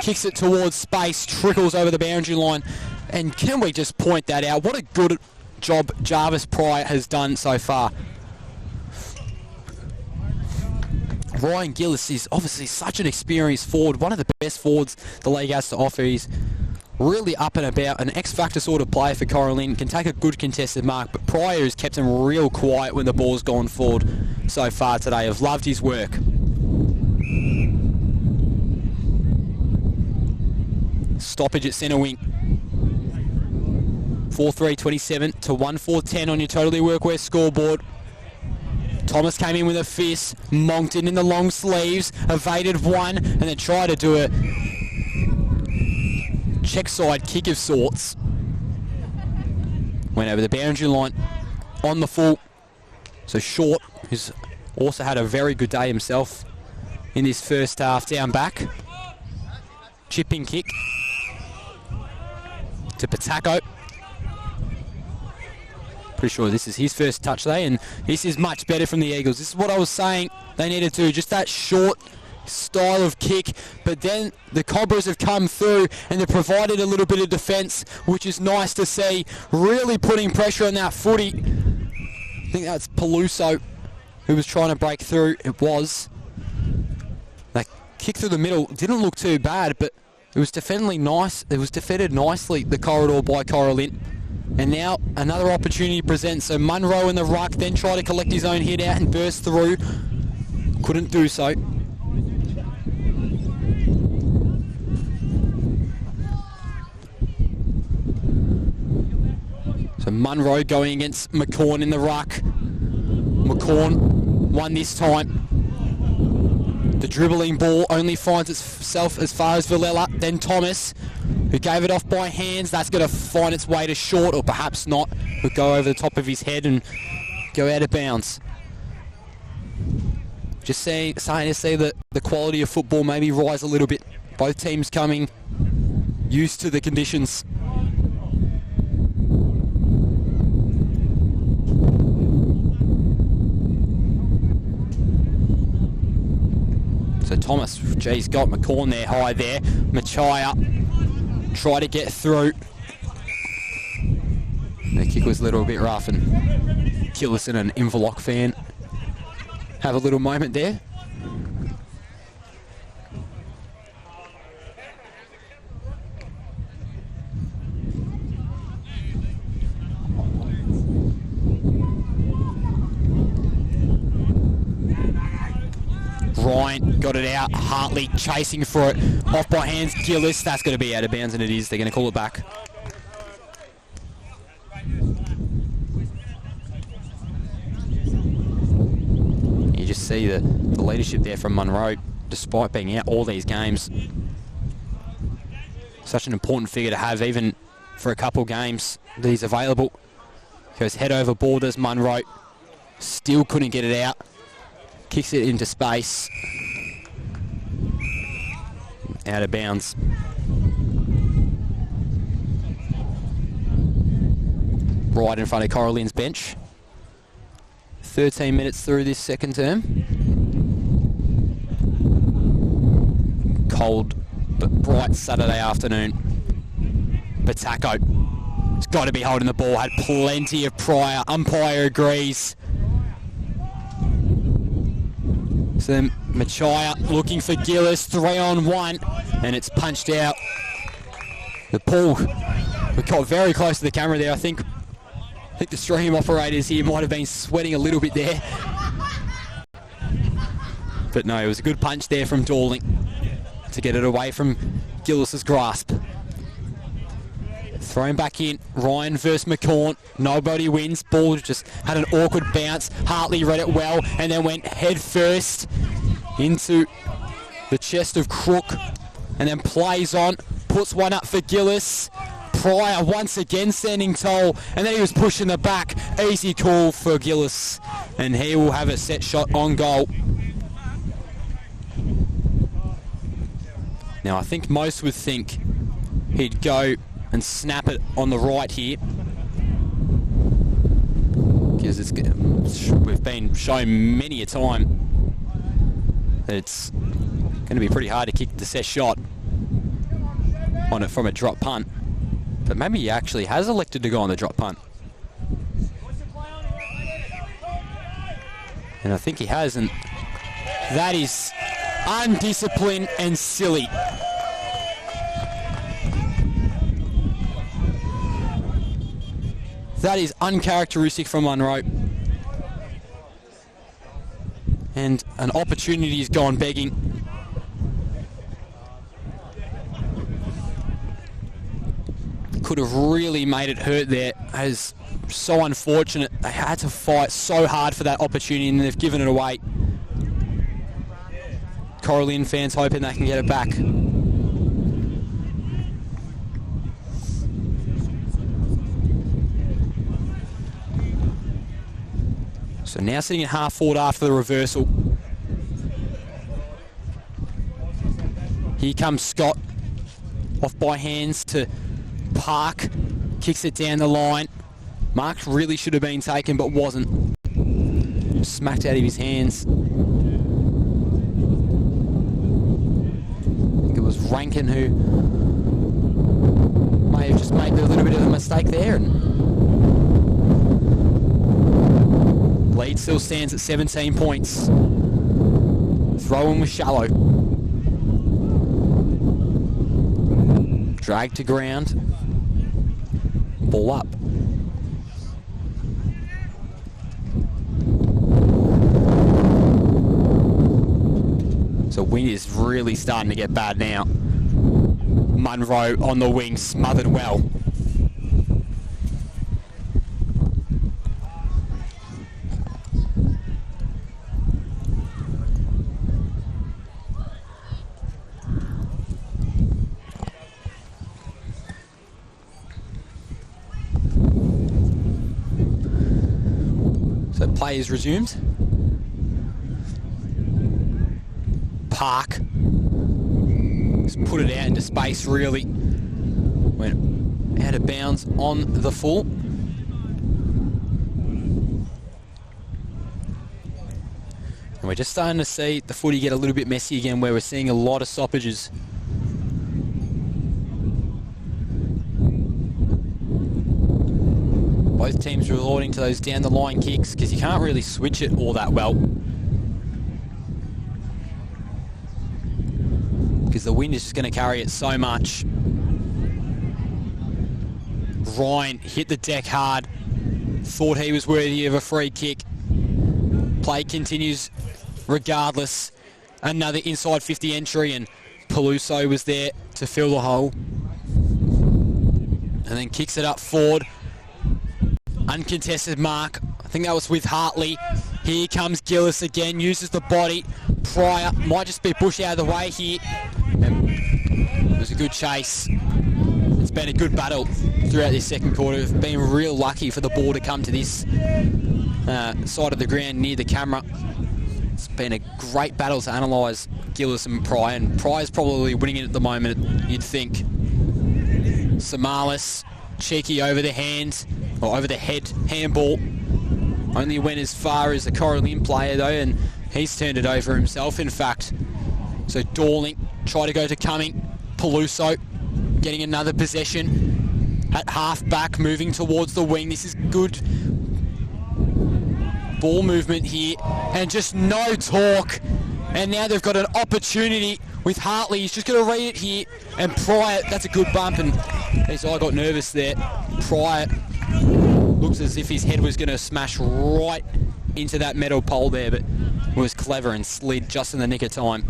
kicks it towards space, trickles over the boundary line. And can we just point that out? What a good job Jarvis Pryor has done so far. Ryan Gillis is obviously such an experienced forward, one of the best forwards the league has to offer. He's really up and about, an X-factor sort of player for Cora+Lynn, can take a good contested mark, but Pryor has kept him real quiet when the ball's gone forward so far today. I've loved his work. Stoppage at centre wing. 4-3-27 to 1-4-10 on your Totally Workwear scoreboard. Thomas came in with a fist, Monkton in the long sleeves, evaded one, and then tried to do a check side kick of sorts. Went over the boundary line on the full. So Short, who's also had a very good day himself in this first half, down back. Chipping kick to Patako. Pretty sure this is his first touch today, and this is much better from the Eagles. This is what I was saying they needed to do, just that short style of kick, but then the Cobras have come through and they've provided a little bit of defence, which is nice to see. Really putting pressure on that footy. I think that's Peluso who was trying to break through. It was. That kick through the middle didn't look too bad, but it was defended nicely, the corridor by Cora+Lynn. And now another opportunity presents. So Munro in the ruck, then try to collect his own hit out and burst through. Couldn't do so. So Munro going against McCorn in the ruck. McCorn won this time. The dribbling ball only finds itself as far as Villela, then Thomas, who gave it off by hands. That's going to find its way to short, or perhaps not. Will go over the top of his head and go out of bounds. Just starting to see the quality of football maybe rise a little bit. Both teams coming used to the conditions. So Thomas, geez, got McCorn there, high there. Machaya try to get through. The kick was a little bit rough, and Gillison, an Inverloch fan, have a little moment there. Ryan got it out. Hartley chasing for it. Off by hands. Gillis. That's going to be out of bounds, and it is. They're going to call it back. You just see the leadership there from Munro, despite being out all these games. Such an important figure to have, even for a couple games that he's available. Goes head over borders. Munro still couldn't get it out. Kicks it into space. Out of bounds. Right in front of Cora+Lynn's bench. 13 minutes through this second term. Cold but bright Saturday afternoon. Batako. It's got to be holding the ball. Had plenty of prior. Umpire agrees. So then Machaya looking for Gillis, 3-on-1, and it's punched out. The ball, we got very close to the camera there. I think the stream operators here might have been sweating a little bit there. But no, it was a good punch there from Dorling to get it away from Gillis's grasp. Thrown back in, Ryan versus McCorn. Nobody wins. Ball just had an awkward bounce. Hartley read it well and then went head first into the chest of Crook and then plays on. Puts one up for Gillis. Pryor once again standing tall, and then he was pushing the back. Easy call for Gillis, and he will have a set shot on goal. Now I think most would think he'd go and snap it on the right here, because we've been shown many a time that it's going to be pretty hard to kick the set shot on it from a drop punt. But maybe he actually has elected to go on the drop punt. And I think he has, and that is undisciplined and silly. That is uncharacteristic from Munro. And an opportunity has gone begging. Could have really made it hurt there. As so unfortunate. They had to fight so hard for that opportunity and they've given it away. Cora+Lynn fans hoping they can get it back. So now sitting at half forward after the reversal. Here comes Scott. Off by hands to Park. Kicks it down the line. Mark really should have been taken but wasn't. Smacked out of his hands. Rankin, who may have just made a little bit of a mistake there. And lead still stands at 17 points. Throw-in was shallow. Drag to ground. Ball up. So wind is really starting to get bad now. Munro on the wing, smothered well. So play is resumed. Park. Just put it out into space, really. Went out of bounds on the full. And we're just starting to see the footy get a little bit messy again, where we're seeing a lot of stoppages. Both teams resorting to those down the line kicks because you can't really switch it all that well. Because the wind is just going to carry it so much. Ryan hit the deck hard. Thought he was worthy of a free kick. Play continues regardless. Another inside 50 entry, and Peluso was there to fill the hole. And then kicks it up forward. Uncontested mark. I think that was with Hartley. Here comes Gillis again. Uses the body. Pryor might just be pushed out of the way here. And it was a good chase. It's been a good battle throughout this second quarter. We've been real lucky for the ball to come to this side of the ground near the camera. It's been a great battle to analyse Gillis and Pryor, and Pryor's probably winning it at the moment, you'd think. Samalis, cheeky over the hand, or over the head, handball. Only went as far as the Cora+Lynn player though, and he's turned it over himself, in fact. So Dorling try to go to Cumming. Peluso getting another possession at half back, moving towards the wing. This is good ball movement here, and just no talk. And now they've got an opportunity with Hartley. He's just going to read it here, and Pryor, that's a good bump, and I got nervous there. Pryor looks as if his head was going to smash right into that metal pole there, but was clever and slid just in the nick of time.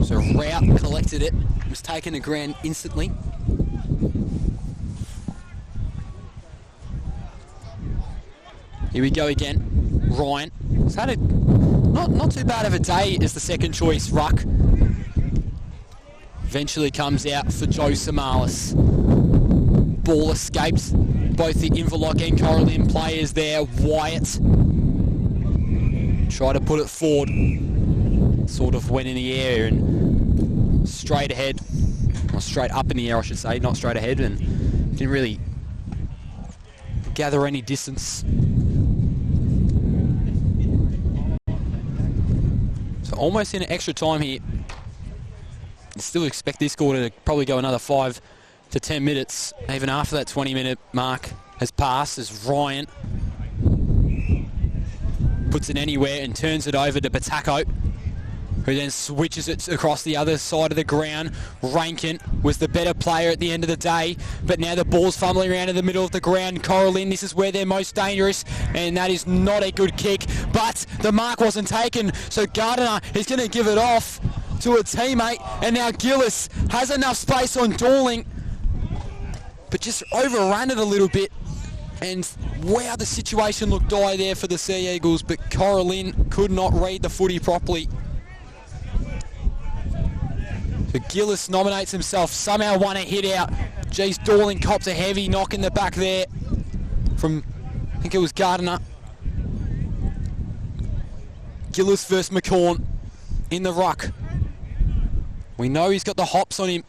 So Rout collected it, was taken to ground instantly. Here we go again. Ryan. He's had a not too bad of a day as the second choice ruck. Eventually comes out for Joe Samalis. Ball escaped both the Inverloch and Cora+Lynn players there. Wyatt tried to put it forward. Sort of went in the air and straight ahead. Or straight up in the air, I should say, not straight ahead, and didn't really gather any distance. So almost in extra time here. Still expect this quarter to probably go another 5 to 10 minutes, even after that 20-minute mark has passed, as Ryan puts it anywhere and turns it over to Batako, who then switches it across the other side of the ground. Rankin was the better player at the end of the day, but now the ball's fumbling around in the middle of the ground. Cora+Lynn, this is where they're most dangerous, and that is not a good kick, but the mark wasn't taken, so Gardiner is going to give it off to a teammate, and now Gillis has enough space on Dorling, but just overran it a little bit, and wow, the situation looked dire there for the Sea Eagles, but Cora+Lynn could not read the footy properly. So Gillis nominates himself, somehow won a hit out. Geez, Dorling cops a heavy knock in the back there from, I think it was Gardiner. Gillis versus McCorn in the ruck. We know he's got the hops on him,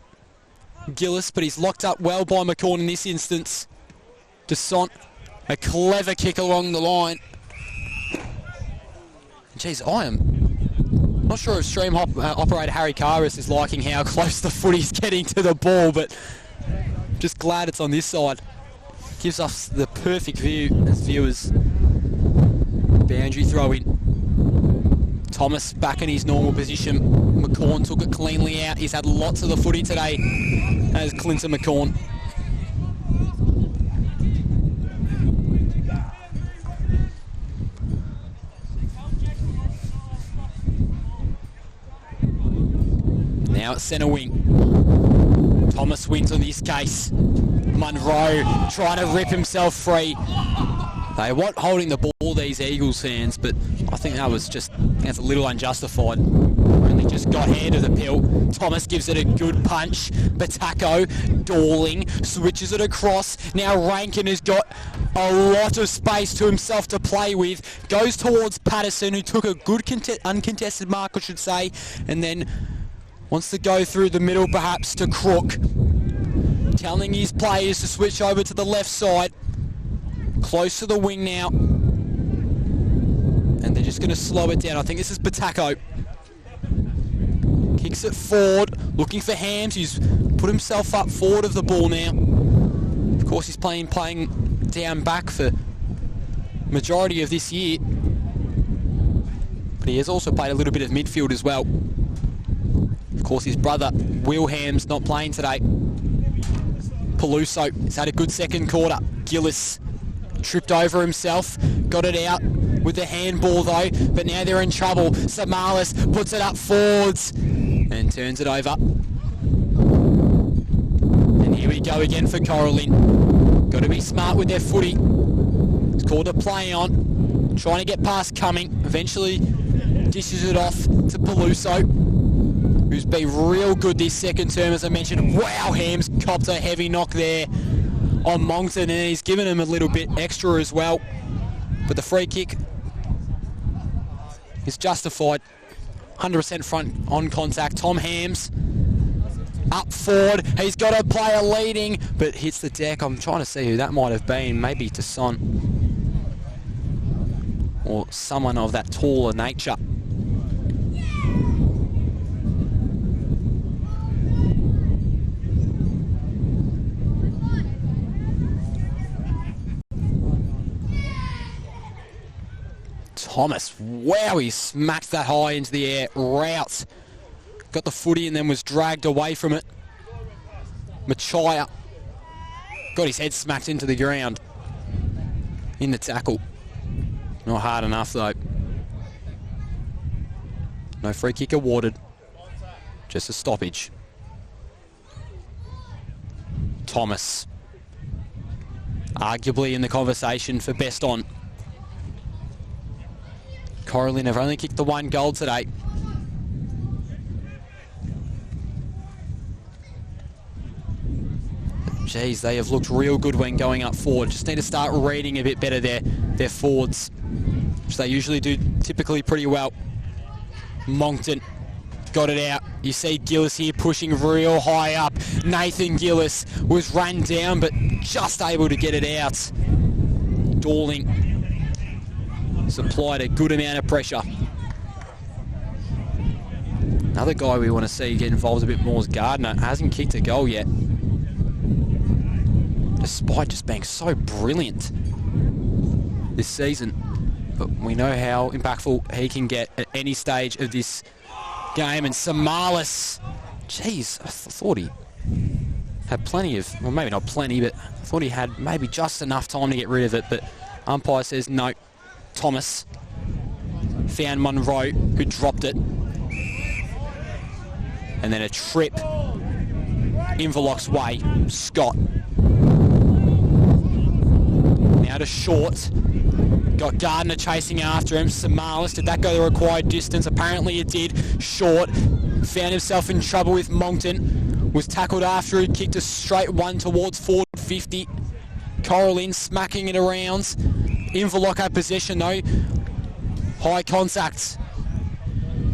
Gillis, but he's locked up well by McCorn in this instance. Desant A clever kick along the line. Jeez, I am not sure if stream operator Harry Carus is liking how close the footy's getting to the ball, but just glad it's on this side. Gives us the perfect view as viewers. Boundary throw in. Thomas back in his normal position. McCorn took it cleanly out. He's had lots of the footy today as Clinton McCorn. Now at centre wing. Thomas wins on this case. Munro trying to rip himself free. They weren't holding the ball, these Eagles fans, but I think that's a little unjustified. Only just got hand of the pill. Thomas gives it a good punch. Batako, Dorling, switches it across. Now Rankin has got a lot of space to himself to play with. Goes towards Patterson, who took a good uncontested mark, I should say, and then wants to go through the middle perhaps to Crook. Telling his players to switch over to the left side. Close to the wing now. And they're just going to slow it down. I think this is Batako. Kicks it forward. Looking for Hams. He's put himself up forward of the ball now. Of course, he's playing down back for majority of this year. But he has also played a little bit of midfield as well. Of course, his brother, Will Hams, not playing today. Peluso has had a good second quarter. Gillis tripped over himself, got it out with the handball though, but now they're in trouble. Samalis puts it up forwards and turns it over. And here we go again for Cora+Lynn. Got to be smart with their footy. It's called a play on. Trying to get past Cumming. Eventually dishes it off to Peluso, who's been real good this second term, as I mentioned. Wow, Hams copped a heavy knock there on Moncton, and he's given him a little bit extra as well. But the free kick is justified. 100% front on contact. Tom Hams up forward. He's got a player leading, but hits the deck. I'm trying to see who that might have been. Maybe Tasson, or someone of that taller nature. Thomas, wow, he smacked that high into the air. Rout got the footy and then was dragged away from it. Machaya got his head smacked into the ground in the tackle. Not hard enough though. No free kick awarded, just a stoppage. Thomas, arguably in the conversation for best on. Cora+Lynn have only kicked the one goal today. Geez, they have looked real good when going up forward. Just need to start reading a bit better their forwards, which they usually do typically pretty well. Moncton got it out. You see Gillis here pushing real high up. Nathan Gillis was run down, but just able to get it out. Dorling supplied a good amount of pressure. Another guy we want to see get involved a bit more is Gardner. Hasn't kicked a goal yet, despite just being so brilliant this season. But we know how impactful he can get at any stage of this game. And Samalis, jeez, I thought he had plenty of, well, maybe not plenty, but I thought he had maybe just enough time to get rid of it. But umpire says no. Thomas found Munro, who dropped it. And then a trip Inverloch's way. Scott. Now to Short. Got Gardner chasing after him. Samalis, did that go the required distance? Apparently it did. Short found himself in trouble with Moncton. Was tackled after he kicked a straight one towards forward 50. Cora+Lynn smacking it around. Inverloch had possession though. High contact.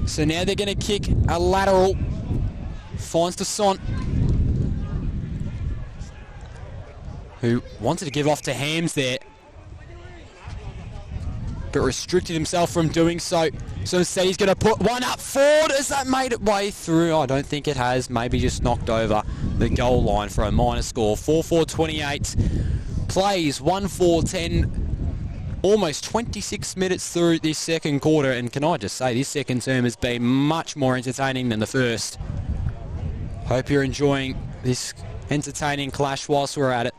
So now they're going to kick a lateral. Finds Tasson, who wanted to give off to Hams there. but restricted himself from doing so. So instead he's going to put one up forward. Has that made it way through? I don't think it has. Maybe just knocked over the goal line for a minor score. 4-4-28. Plays 1-4-10. Almost 26 minutes through this second quarter. And can I just say, this second term has been much more entertaining than the first. Hope you're enjoying this entertaining clash whilst we're at it.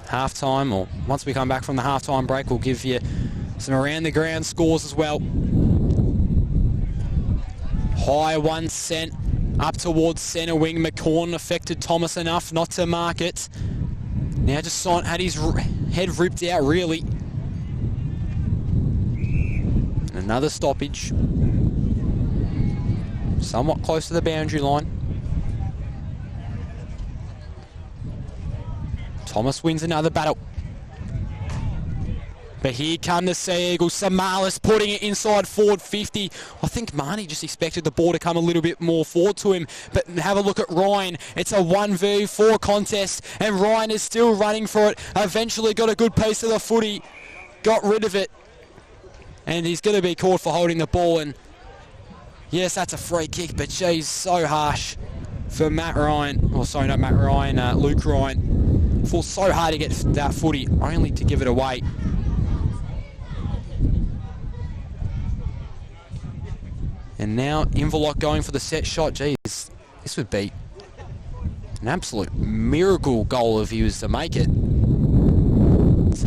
Half-time, or once we come back from the half-time break, we'll give you some around-the-ground scores as well. High 1 cent, up towards centre wing. McCorn affected Thomas enough not to mark it. Now just had his head ripped out, really. Another stoppage. Somewhat close to the boundary line. Thomas wins another battle. But here come the Sea Eagles. Samalis putting it inside forward 50. I think Marnie just expected the ball to come a little bit more forward to him. But have a look at Ryan. It's a 1v4 contest. And Ryan is still running for it. Eventually got a good piece of the footy. Got rid of it. And he's going to be called for holding the ball. And yes, that's a free kick. But geez, so harsh for Matt Ryan. Or sorry, not Matt Ryan. Luke Ryan. Fought so hard to get that footy, only to give it away. And now Inverloch going for the set shot. Geez, this would be an absolute miracle goal if he was to make it.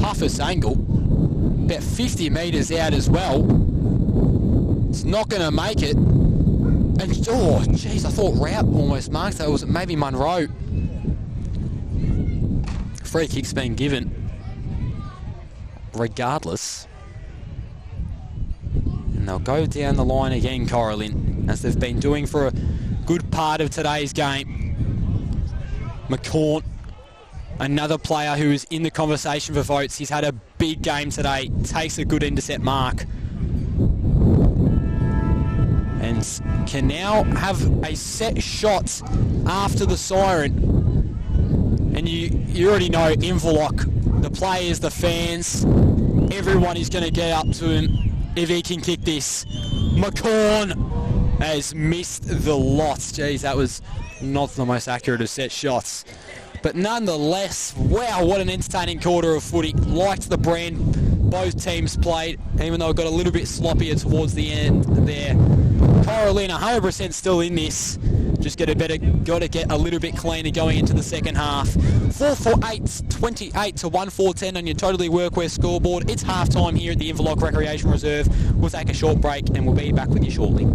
Toughest angle. About 50 metres out as well. It's not going to make it. And, oh, geez, I thought Rout almost marked that. Was it maybe Munro? Free kick's been given. Regardless. And they'll go down the line again, Cora+Lynn, as they've been doing for a good part of today's game. McCorn, another player who is in the conversation for votes. He's had a big game today. Takes a good intercept mark. And can now have a set shot after the siren. And you already know Inverloch, the players, the fans, everyone is going to get up to him if he can kick this. McCorn has missed the lot. Jeez, that was not the most accurate of set shots. But nonetheless, wow, what an entertaining quarter of footy. Liked the brand both teams played, even though it got a little bit sloppier towards the end there. Cora+Lynn 100% still in this. Just got to get a little bit cleaner going into the second half. 4-4-8, 28 to 1-4-10 on your Totally Workwear scoreboard. It's half-time here at the Inverloch Recreation Reserve. We'll take a short break and we'll be back with you shortly.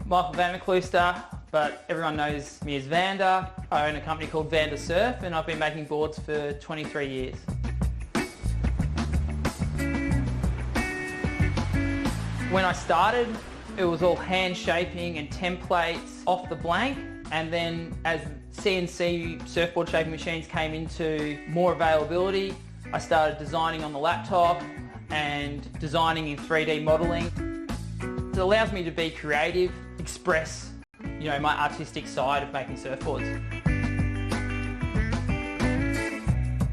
Michael Vanderklooster, but everyone knows me as Vander. I own a company called Vander Surf and I've been making boards for 23 years. When I started, it was all hand shaping and templates off the blank, and then as CNC surfboard shaping machines came into more availability, I started designing on the laptop and designing in 3D modelling. It allows me to be creative, express, my artistic side of making surfboards.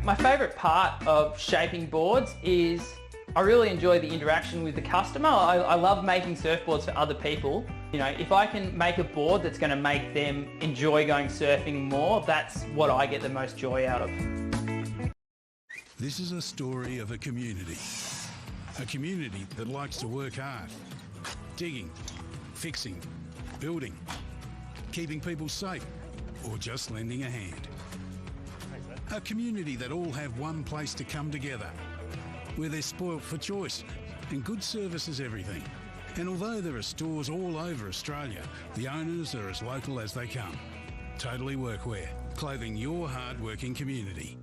My favourite part of shaping boards is I really enjoy the interaction with the customer. I love making surfboards for other people. If I can make a board that's going to make them enjoy going surfing more, that's what I get the most joy out of. This is a story of a community that likes to work hard, digging, fixing, building, keeping people safe, or just lending a hand. A community that all have one place to come together, where they're spoilt for choice and good service is everything. And although there are stores all over Australia, the owners are as local as they come. Totally Workwear, clothing your hard-working community.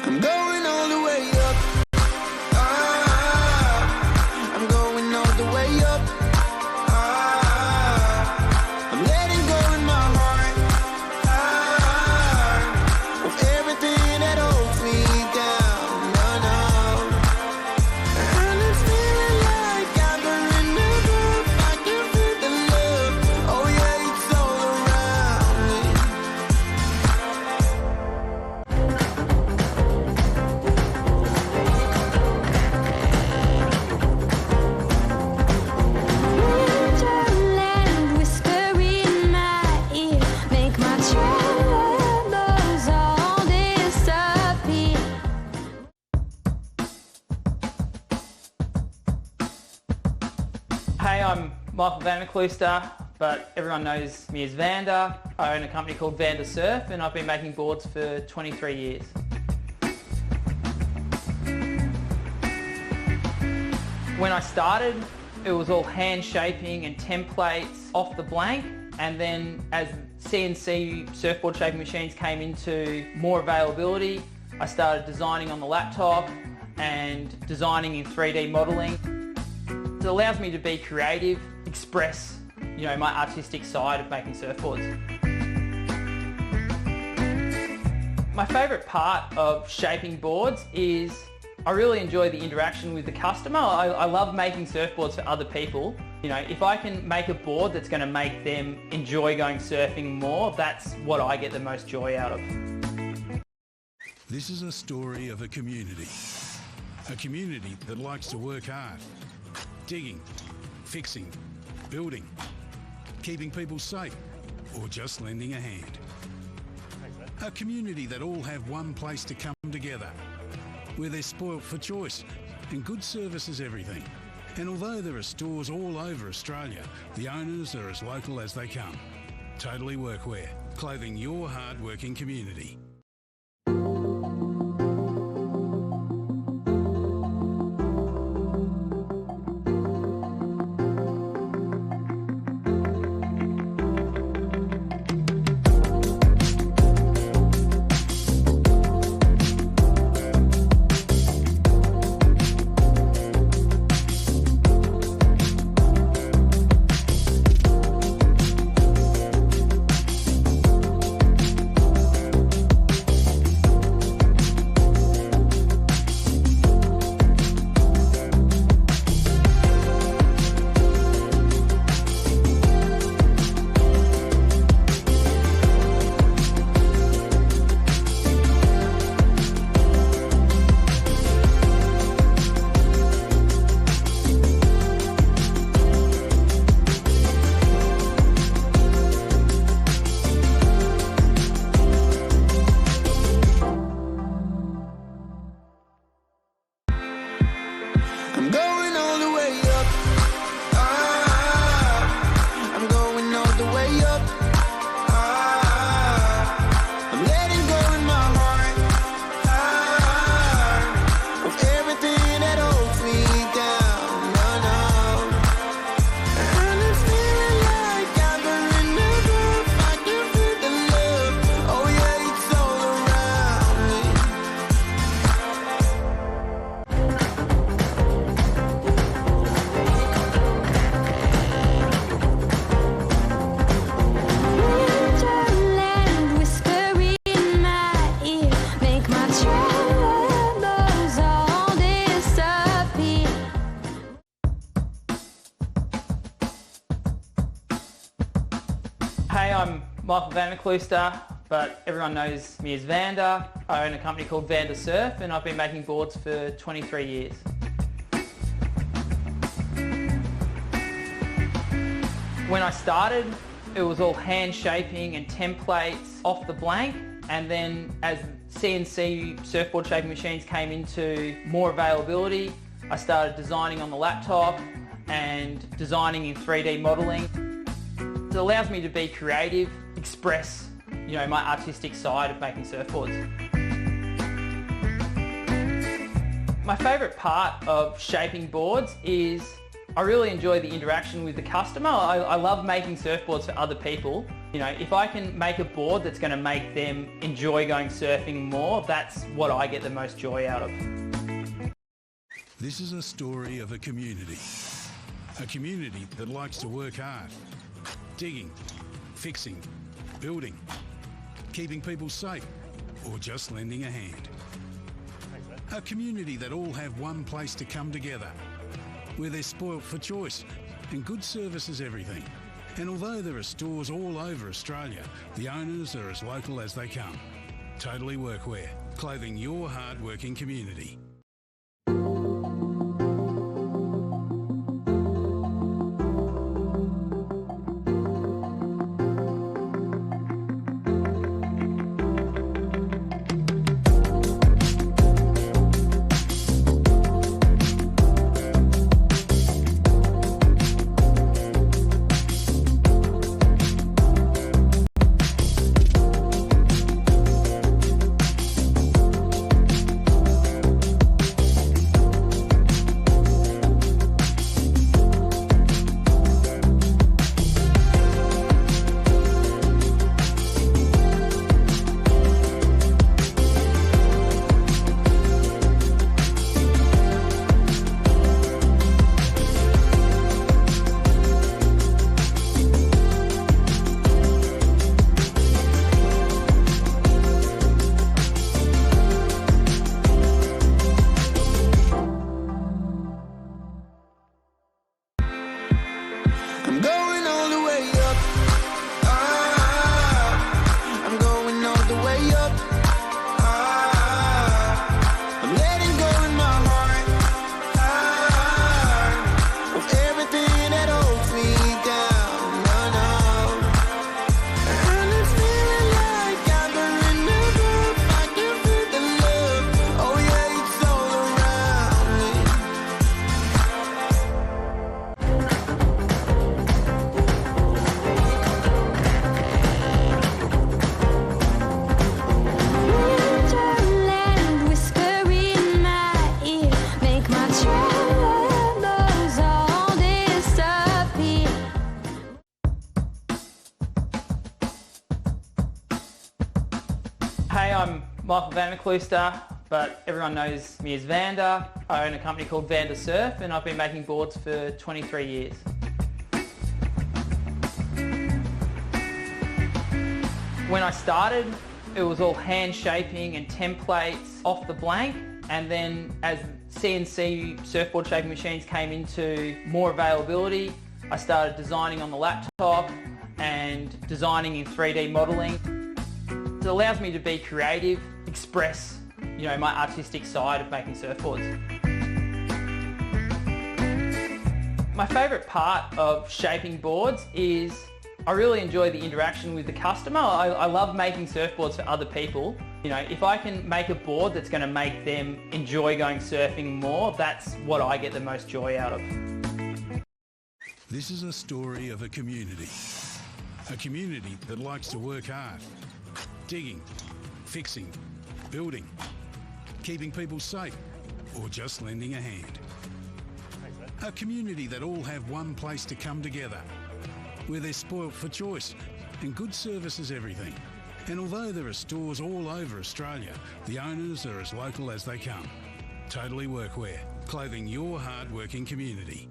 I'm going all the way up. Ah, I'm going all the way up. Ah, I'm letting go in my heart. Ah, of everything that holds me down. No, no. And it's feeling like I'm in the groove. I can feel the love. Oh yeah, it's all around me. Wonderland whisper in my ear, make my troubles all disappear. Hey, I'm Michael Vanderklooster, but everyone knows me as Vander. I own a company called Vander Surf and I've been making boards for 23 years. When I started, it was all hand shaping and templates off the blank, and then as CNC surfboard shaping machines came into more availability, I started designing on the laptop and designing in 3D modelling. It allows me to be creative, express, my artistic side of making surfboards. My favourite part of shaping boards is I really enjoy the interaction with the customer. I love making surfboards for other people. If I can make a board that's going to make them enjoy going surfing more, that's what I get the most joy out of. This is a story of a community that likes to work hard, digging, fixing, building, keeping people safe, or just lending a hand. A community that all have one place to come together, where they're spoilt for choice and good service is everything. And although there are stores all over Australia, the owners are as local as they come. Totally Workwear, clothing your hard-working community. Michael Vanderkluster, but everyone knows me as Vander. I own a company called Vander Surf and I've been making boards for 23 years. When I started, it was all hand shaping and templates off the blank, and then as CNC surfboard shaping machines came into more availability, I started designing on the laptop and designing in 3D modelling. It allows me to be creative, express, my artistic side of making surfboards. My favourite part of shaping boards is I really enjoy the interaction with the customer. I love making surfboards for other people. If I can make a board that's going to make them enjoy going surfing more, that's what I get the most joy out of. This is a story of a community that likes to work hard, digging, fixing, building, keeping people safe, or just lending a hand. A community that all have one place to come together, where they're spoilt for choice and good service is everything. And although there are stores all over Australia, the owners are as local as they come. Totally Workwear, clothing your hard-working community. I'm going all the way up. I'm going all the way up. I'm letting go in my heart of everything that holds me down. And it's feeling like I'm in the groove. I can feel the love. Oh yeah, it's all around me. Winterland whisper in my ear, make my troubles all disappear. Hey, I'm Michael Vanderkluster, but everyone knows me as Vander. I own a company called Vander Surf and I've been making boards for 23 years. When I started, it was all hand shaping and templates off the blank, and then as CNC surfboard shaping machines came into more availability, I started designing on the laptop and designing in 3D modelling. It allows me to be creative, express, my artistic side of making surfboards. My favourite part of shaping boards is I really enjoy the interaction with the customer. I love making surfboards for other people. If I can make a board that's going to make them enjoy going surfing more, that's what I get the most joy out of. This is a story of a community that likes to work hard, digging, fixing, building, keeping people safe, or just lending a hand. A community that all have one place to come together, where they're spoilt for choice and good service is everything. And although there are stores all over Australia, the owners are as local as they come. Totally Workwear, clothing your hard-working community.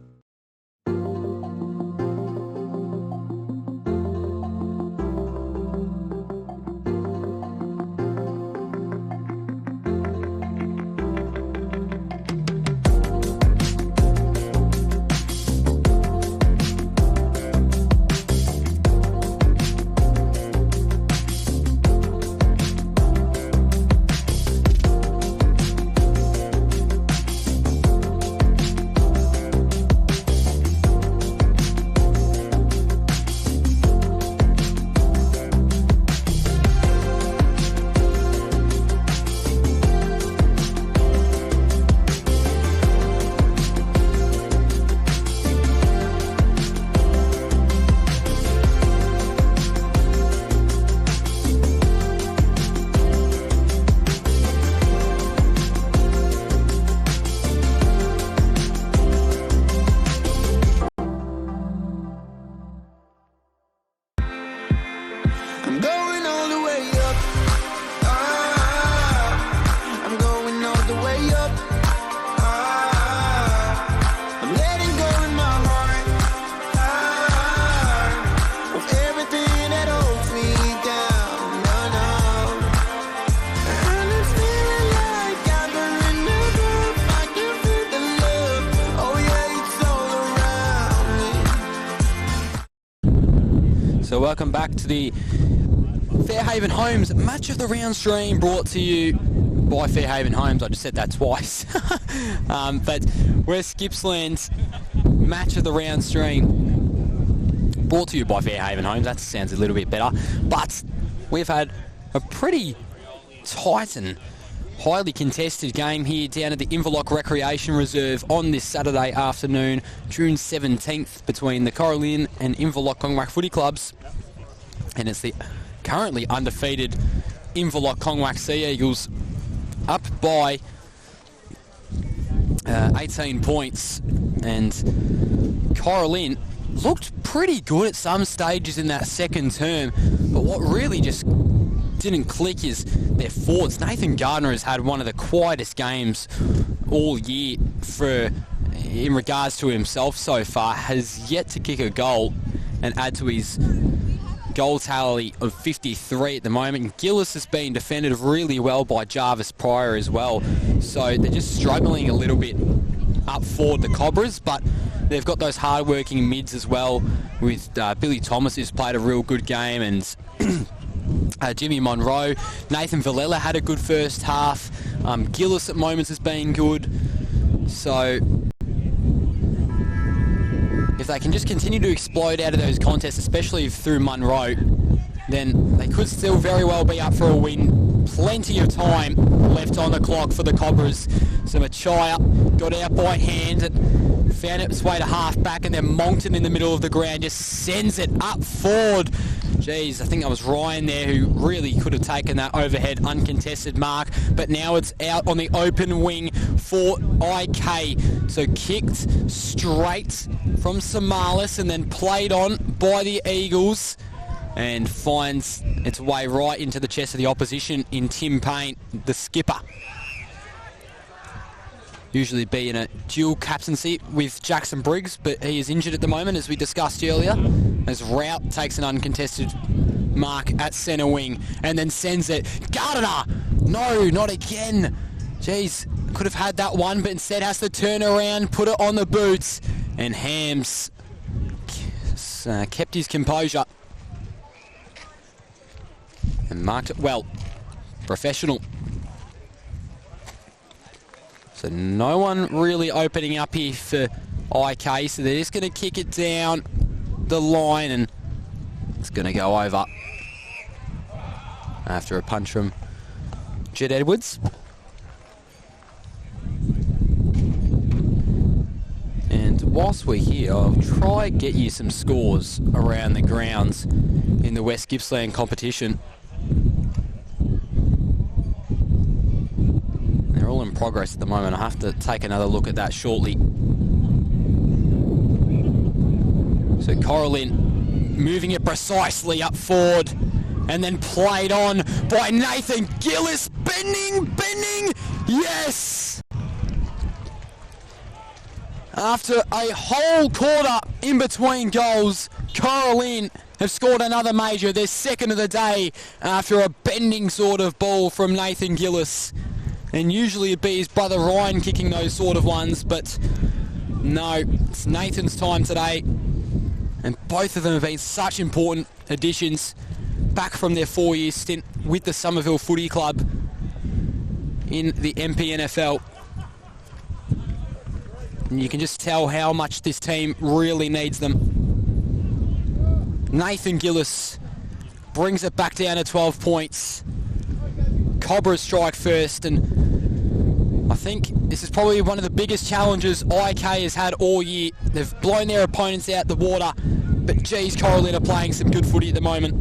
welcome back to the Fairhaven Homes Match of the Round stream, brought to you by Fairhaven Homes. I just said that twice. But West Gippsland's Match of the Round stream, brought to you by Fairhaven Homes. That sounds a little bit better. But we've had a pretty tight and highly contested game here down at the Inverloch Recreation Reserve on this Saturday afternoon, June 17th, between the Cora+Lynn and Inverloch Congwack footy clubs. And it's the currently undefeated Inverloch Congwack Sea Eagles up by 18 points. And Cora+Lynn looked pretty good at some stages in that second term, but what really just didn't click is their forwards. Nathan Gardner has had one of the quietest games all year in regards to himself so far, has yet to kick a goal and add to his goal tally of 53 at the moment. Gillis has been defended really well by Jarvis Pryor as well, so they're just struggling a little bit up forward, the Cobras, but they've got those hard-working mids as well with Billy Thomas, who's played a real good game, and Jimmy Monroe. Nathan Villela had a good first half. Gillis at moments has been good. So if they can just continue to explode out of those contests, especially through Monroe, then they could still very well be up for a win. Plenty of time left on the clock for the Cobras. So Machaya got out by hand and found its way to half back, and then Moncton in the middle of the ground just sends it up forward. Jeez, I think that was Ryan there who really could have taken that overhead uncontested mark, but now it's out on the open wing for IK. So kicked straight from Somalis and then played on by the Eagles, and finds its way right into the chest of the opposition in Tim Payne, the skipper. Usually be in a dual captaincy with Jackson Briggs, but he is injured at the moment, as we discussed earlier, as Rout takes an uncontested mark at centre wing and then sends it. Gardiner! No, not again. Jeez, could have had that one, but instead has to turn around, put it on the boots, and Hams kept his composure and marked it well. Professional. So no one really opening up here for IK, so they're just going to kick it down the line, and it's going to go over after a punch from Jed Edwards. And whilst we're here, I'll try and get you some scores around the grounds in the West Gippsland competition. They're all in progress at the moment. I'll have to take another look at that shortly. So Cora+Lynn moving it precisely up forward and then played on by Nathan Gillis. Bending, yes! After a whole quarter in between goals, Cora+Lynn have scored another major, their second of the day, after a bending sort of ball from Nathan Gillis. And usually it'd be his brother Ryan kicking those sort of ones, but no, it's Nathan's time today. And both of them have been such important additions back from their 4-year stint with the Somerville Footy Club in the MPNFL. And you can just tell how much this team really needs them. Nathan Gillis brings it back down to 12 points. Cobra strike first, and I think this is probably one of the biggest challenges IK has had all year. They've blown their opponents out the water, but geez, Cora+Lynn are playing some good footy at the moment.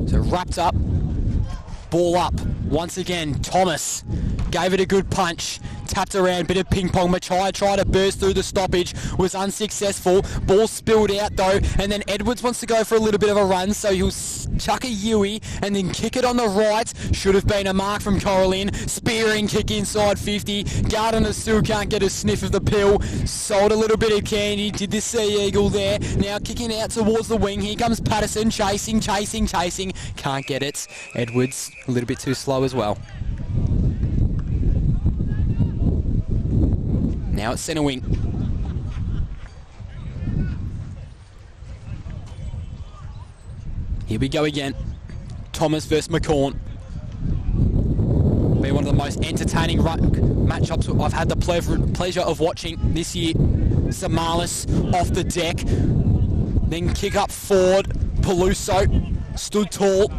So wrapped up, ball up, once again, Thomas gave it a good punch, tapped around, bit of ping pong. Machai tried to burst through the stoppage, was unsuccessful. Ball spilled out though, and then Edwards wants to go for a little bit of a run, so he'll chuck a Yui and then kick it on the right. Should have been a mark from Cora+Lynn. Spearing kick inside 50. Gardiner still can't get a sniff of the pill. Sold a little bit of candy. Did the Sea Eagle there. Now kicking out towards the wing. Here comes Patterson, chasing. Can't get it. Edwards a little bit too slow as well. Now it's centre wing. Here we go again. Thomas versus McCorn. Be one of the most entertaining matchups I've had the pleasure of watching this year. Samalis off the deck. Then kick up forward. Peluso stood tall.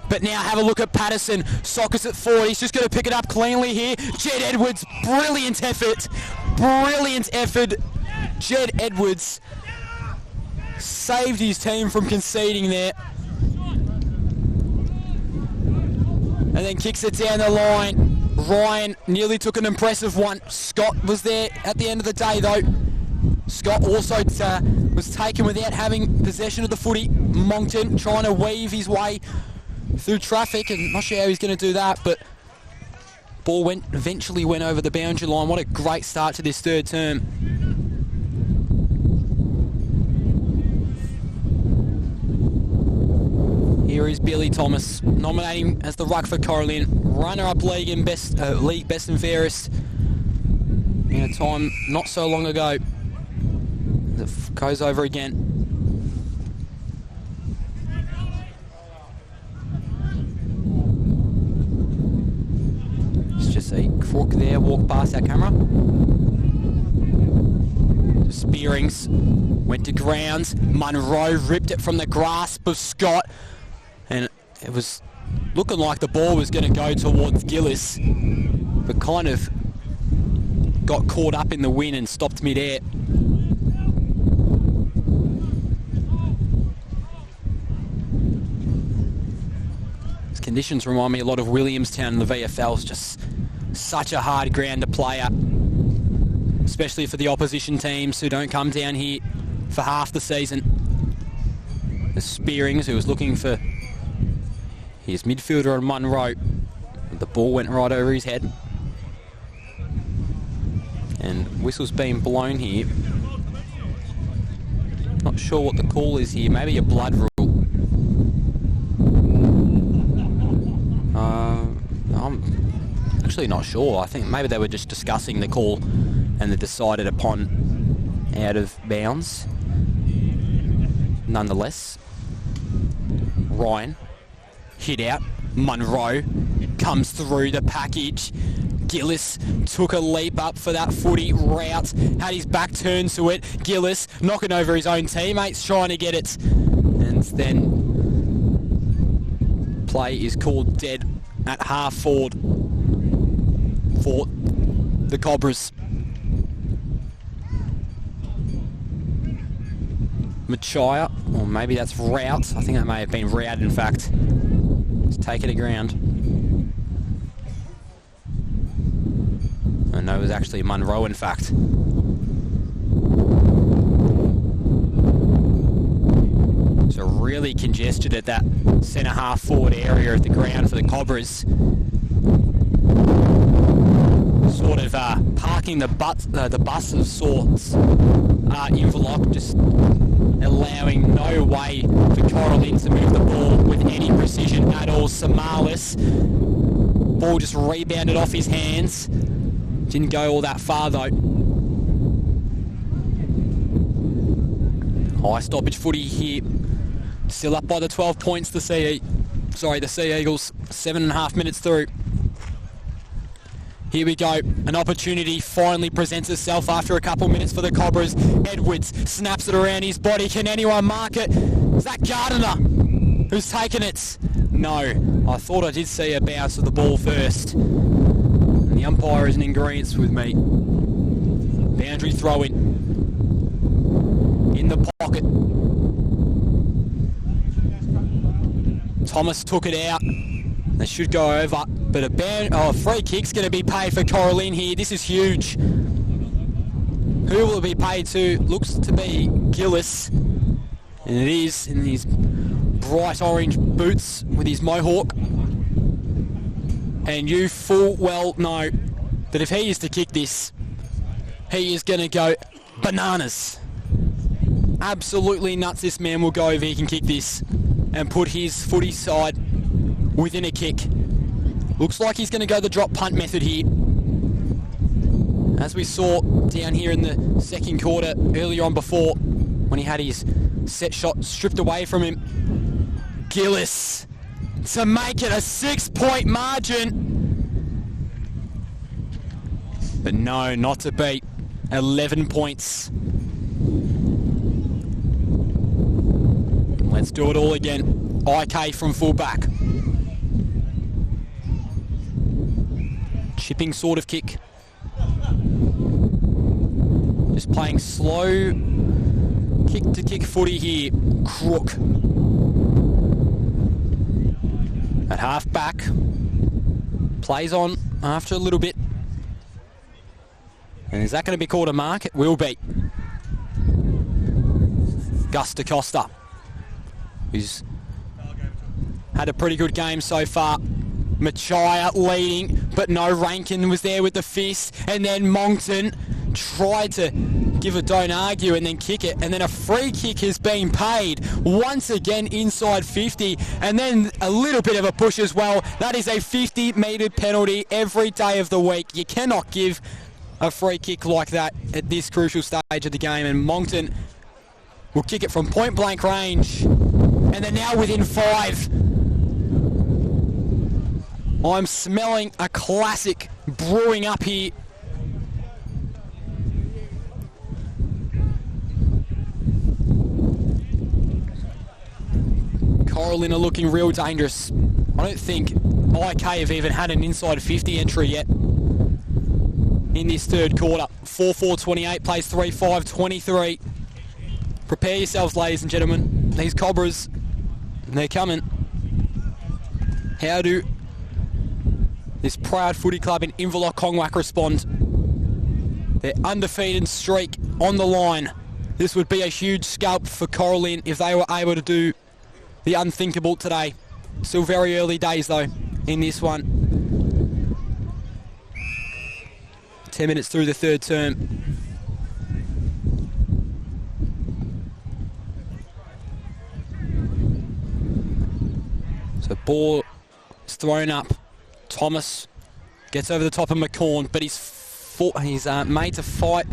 But now have a look at Patterson. Sockers at forward. He's just going to pick it up cleanly here. Jed Edwards, brilliant effort. Brilliant effort. Jed Edwards saved his team from conceding there. And then kicks it down the line. Ryan nearly took an impressive one. Scott was there at the end of the day though. Scott also was taken without having possession of the footy. Moncton trying to weave his way through traffic, and not sure how he's going to do that, but ball eventually went over the boundary line. What a great start to this third term. Here is Billy Thomas, nominating as the ruck for Cora+Lynn, runner-up league and league best and fairest in a time not so long ago. It goes over again. Let's just see Crook there walk past our camera. Spearings went to grounds. Munro ripped it from the grasp of Scott. And it was looking like the ball was going to go towards Gillis, but kind of got caught up in the wind and stopped mid-air. These conditions remind me a lot of Williamstown in the VFL. It's just such a hard ground to play at, especially for the opposition teams who don't come down here for half the season. The Spearings, who was looking for his midfielder on Munro. The ball went right over his head. And whistle's being blown here. Not sure what the call is here. Maybe a blood rule. I'm actually not sure. I think maybe they were just discussing the call and they decided upon out of bounds. Nonetheless, Ryan hit out. Munro comes through the package. Gillis took a leap up for that footy route, had his back turned to it. Gillis knocking over his own teammates, trying to get it. And then play is called dead at half forward for the Cobras. Machia, or maybe that's Rout. I think that may have been Rout, in fact. Let's take it to ground. Oh, no, it was actually Munro, in fact. So really congested at that centre half forward area of the ground for the Cobras. Sort of parking the bus of sorts. Inverloch just allowing no way for Cora+Lynn to move the ball with any precision at all. Samalis, ball just rebounded off his hands. Didn't go all that far though. High stoppage footy here. Still up by the 12 points, the Sea Eagles. 7.5 minutes through. Here we go. An opportunity finally presents itself after a couple minutes for the Cobras. Edwards snaps it around his body. Can anyone mark it? Is that Gardiner who's taken it? No. I thought I did see a bounce of the ball first. And the umpire is in agreement with me. Boundary throw in. In the pocket. Thomas took it out. They should go over, but a free kick's going to be paid for Cora+Lynn here. This is huge. Who will it be paid to? Looks to be Gillis, and it is in his bright orange boots with his mohawk. And you full well know that if he is to kick this, he is going to go bananas. Absolutely nuts. This man will go if he can kick this and put his footy side within a kick. Looks like he's going to go the drop punt method here. As we saw down here in the second quarter earlier on before, when he had his set shot stripped away from him. Gillis to make it a 6-point margin. But no, not to beat. 11 points. Let's do it all again. IK from fullback. Chipping sort of kick. Just playing slow kick-to-kick footy here. Crook. At half back. Plays on after a little bit. And is that going to be called a mark? It will be. Gus DaCosta, who's had a pretty good game so far. Machaya leading, but no, Rankin was there with the fist. And then Moncton tried to give a don't argue and then kick it. And then a free kick has been paid. Once again inside 50. And then a little bit of a push as well. That is a 50-metre penalty every day of the week. You cannot give a free kick like that at this crucial stage of the game. And Moncton will kick it from point blank range. And they're now within 5. I'm smelling a classic brewing up here. Cora+Lynn are looking real dangerous. I don't think IK have even had an inside 50 entry yet in this third quarter. 4-4-28, plays 3-5-23. Prepare yourselves, ladies and gentlemen. These Cobras, they're coming. How do this proud footy club in Inverloch respond? Their undefeated streak on the line. This would be a huge scalp for Cora+Lynn if they were able to do the unthinkable today. Still very early days though in this one. 10 minutes through the third term. So ball is thrown up. Thomas gets over the top of McCorn, but he's made to fight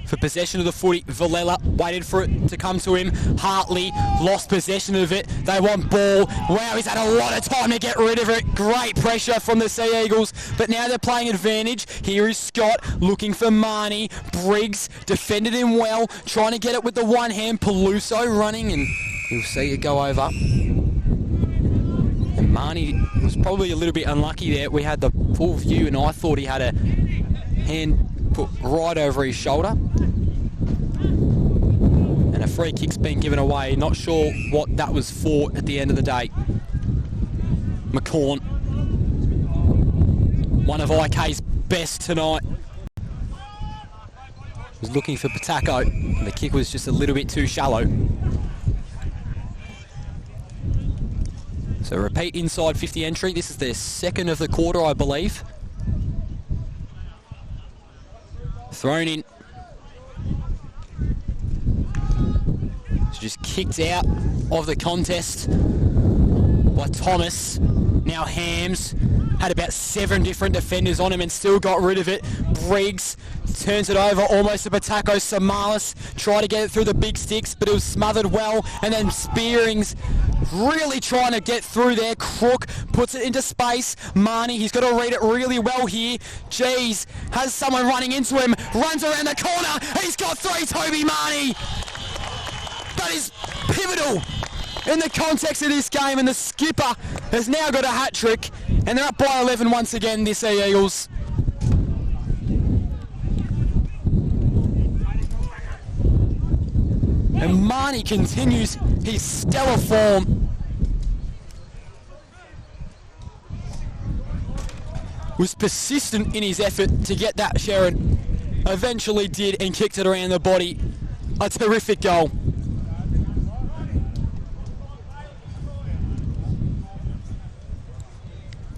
for possession of the footy. Villela waited for it to come to him. Hartley lost possession of it. They want ball. Wow, he's had a lot of time to get rid of it. Great pressure from the Sea Eagles, but now they're playing advantage. Here is Scott looking for Marnie. Briggs defended him well, trying to get it with the one hand. Peluso running, and you'll see it go over. And Marnie was probably a little bit unlucky there. We had the full view, and I thought he had a hand put right over his shoulder. And a free kick's been given away. Not sure what that was for at the end of the day. McCorn, one of IK's best tonight, was looking for Patako, and the kick was just a little bit too shallow. So repeat inside 50 entry. This is their second of the quarter, I believe. Thrown in. So just kicked out of the contest by Thomas. Now Hams had about 7 different defenders on him and still got rid of it. Briggs turns it over almost to Patako. Samalis tried to get it through the big sticks, but it was smothered well. And then Spearings really trying to get through there. Crook puts it into space. Marnie, he's got to read it really well here. Jeez, has someone running into him. Runs around the corner. He's got 3, Toby Marnie. That is pivotal in the context of this game, and the skipper has now got a hat-trick, and they're up by 11 once again, the Sea Eagles. And Marnie continues his stellar form. Was persistent in his effort to get that, Sharon. Eventually did, and kicked it around the body. A terrific goal.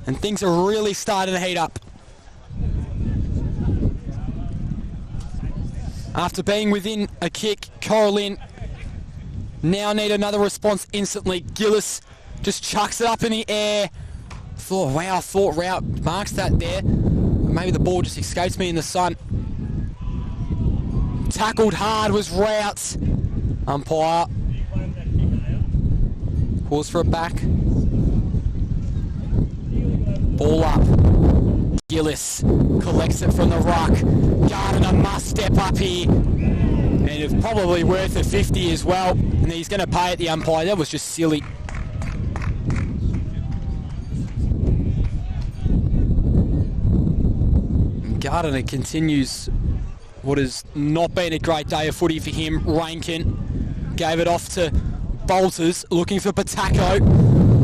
And things are really starting to heat up. After being within a kick, Cora+Lynn now need another response instantly. Gillis just chucks it up in the air. Thought Rout marks that there. Maybe the ball just escapes me in the sun. Tackled hard was Rout. Umpire Pause for a back. Ball up. Gillis collects it from the ruck. Gardiner must step up here. And it's probably worth a 50 as well. And he's going to pay it, the umpire. That was just silly. And Gardiner continues what has not been a great day of footy for him. Rankin gave it off to Bolters, looking for Patako.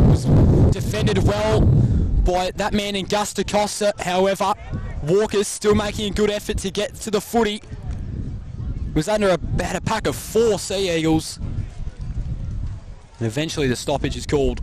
Was defended well by that man in Gus DaCosta. However, Walker's still making a good effort to get to the footy. Was under about a pack of 4 Sea Eagles. And eventually the stoppage is called.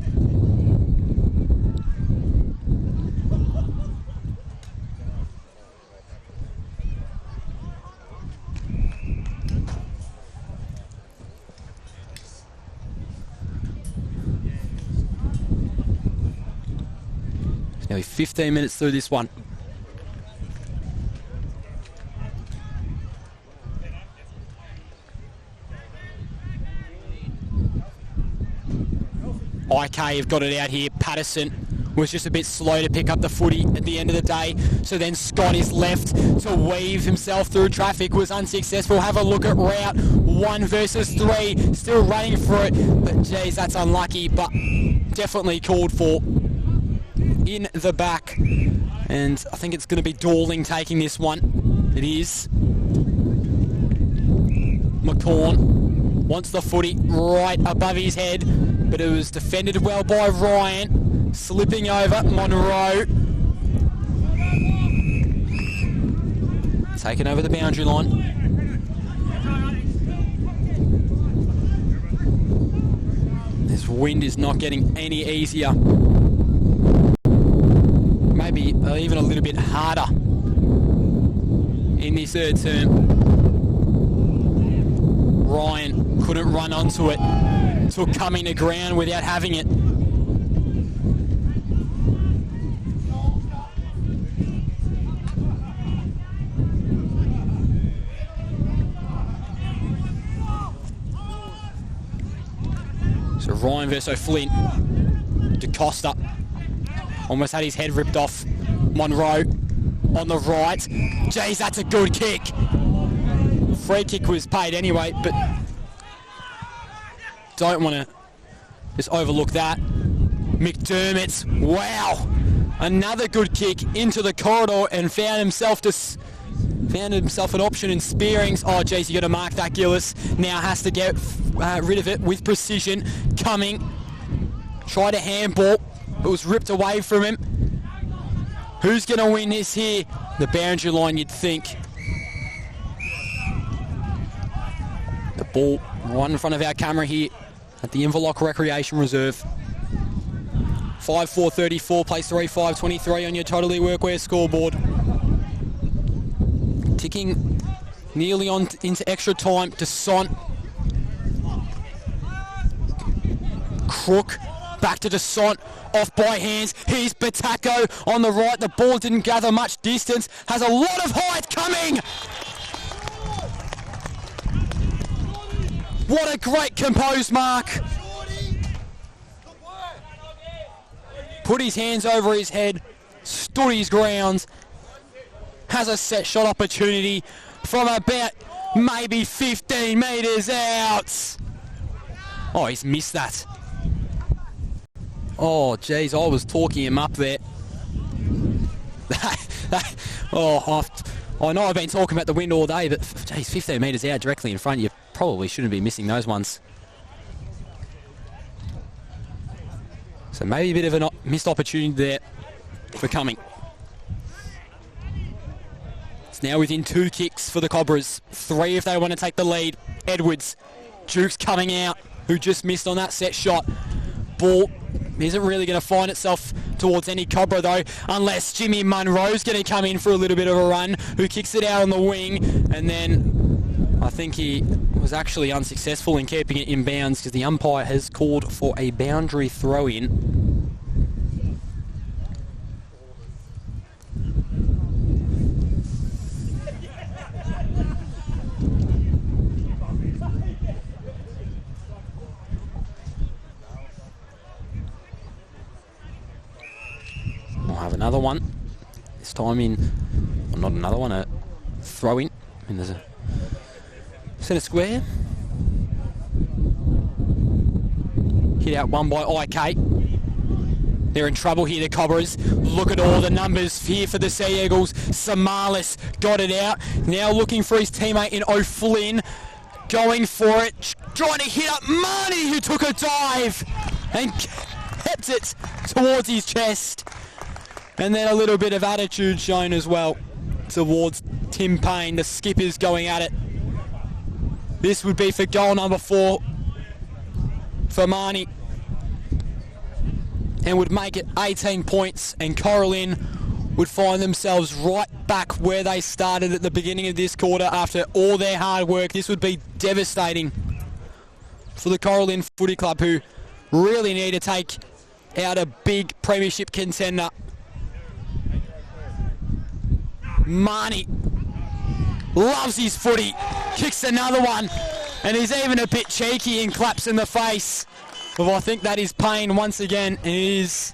Nearly 15 minutes through this one. IK have got it out here. Patterson was just a bit slow to pick up the footy at the end of the day. So then Scott is left to weave himself through traffic. Was unsuccessful. Have a look at route 1 versus 3. Still running for it. But geez, that's unlucky. But definitely called for in the back. And I think it's going to be Dorling taking this one. It is. McCorn wants the footy right above his head, but it was defended well by Ryan. Slipping over Monroe. Taken over the boundary line. This wind is not getting any easier. Maybe even a little bit harder in this third term. Ryan couldn't run onto it. Took coming to ground without having it. So Ryan versus O'Flynn. DaCosta almost had his head ripped off. Monroe on the right. Jeez, that's a good kick. Free kick was paid anyway, but don't want to just overlook that. McDermott, wow. Another good kick into the corridor and found himself an option in Spearings. Oh, geez, you got to mark that. Gillis now has to get rid of it with precision. Coming, tried a handball. It was ripped away from him. Who's going to win this here? The boundary line, you'd think. The ball right in front of our camera here at the Inverloch Recreation Reserve. 5-4-34, place 3-5-23 on your Totally Workwear scoreboard. Ticking nearly on into extra time. Desont. Crook. Back to Desont. Off by hands. Here's Batako on the right. The ball didn't gather much distance. Has a lot of height coming. What a great composed mark. Put his hands over his head. Stood his ground. Has a set shot opportunity from about maybe 15 metres out. Oh, he's missed that. Oh, geez, I was talking him up there. I know I've been talking about the wind all day, but geez, 15 metres out directly in front, you probably shouldn't be missing those ones. So maybe a bit of a missed opportunity there for Cumming. It's now within 2 kicks for the Cobras. 3 if they want to take the lead. Edwards, Duke's coming out, who just missed on that set shot. Ball isn't really going to find itself towards any Cobra though, unless Jimmy Munro's going to come in for a little bit of a run, who kicks it out on the wing, and then I think he was actually unsuccessful in keeping it in bounds because the umpire has called for a boundary throw-in. another one. This time in, well, not another one, a throw in. And there's a centre square. Hit out one by IK. They're in trouble here, the Cobras. Look at all the numbers here for the Sea Eagles. Samalis got it out. Now looking for his teammate in O'Flynn. Going for it. Trying to hit up Marnie, who took a dive and kept it towards his chest. And then a little bit of attitude shown as well towards Tim Payne. The skipper's going at it. This would be for goal number 4 for Marnie. And would make it 18 points, and Cora+Lynn would find themselves right back where they started at the beginning of this quarter after all their hard work. This would be devastating for the Cora+Lynn Footy Club, who really need to take out a big premiership contender. Marnie loves his footy, kicks another one, and he's even a bit cheeky and claps in the face. Well, I think that is Payne once again. It is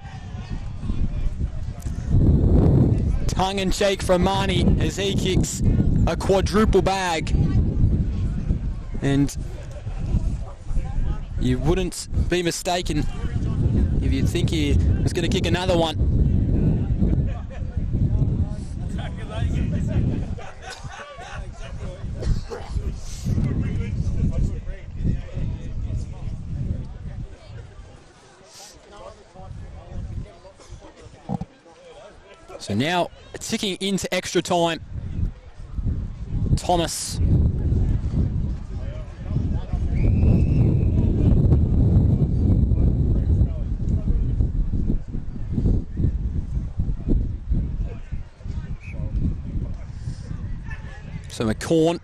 tongue-in-cheek from Marnie as he kicks a quadruple bag. And you wouldn't be mistaken if you'd think he was going to kick another one. So now ticking into extra time. Thomas. So McCorn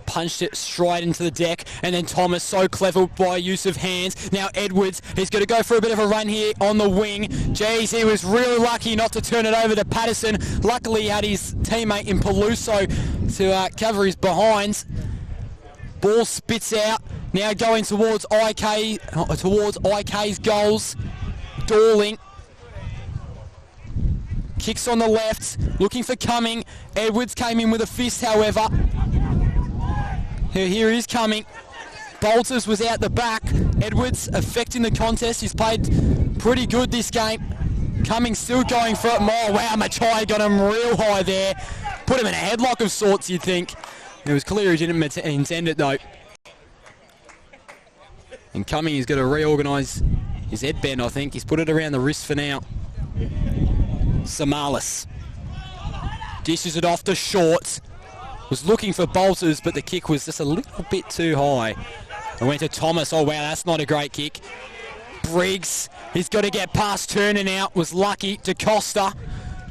punched it straight into the deck, and then Thomas, so clever by use of hands. Now Edwards, he's going to go for a bit of a run here on the wing. Jeez, he was really lucky not to turn it over to Patterson. Luckily he had his teammate in Peluso to cover his behinds. Ball spits out, now going towards IK's goals. Dorling kicks on the left, looking for Cumming. Edwards came in with a fist, however. Here he is coming. Bolters was out the back. Edwards affecting the contest. He's played pretty good this game. Cumming still going for it. Oh, wow, Machai got him real high there. Put him in a headlock of sorts, you'd think. It was clear he didn't intend it, though. And Cumming is going to reorganise his head bend, I think. He's put it around the wrist for now. Samalis dishes it off to Short. Was looking for Bolters, but the kick was just a little bit too high. It went to Thomas. Oh, wow, that's not a great kick. Briggs, he's got to get past Turner now. Was lucky. DeCosta,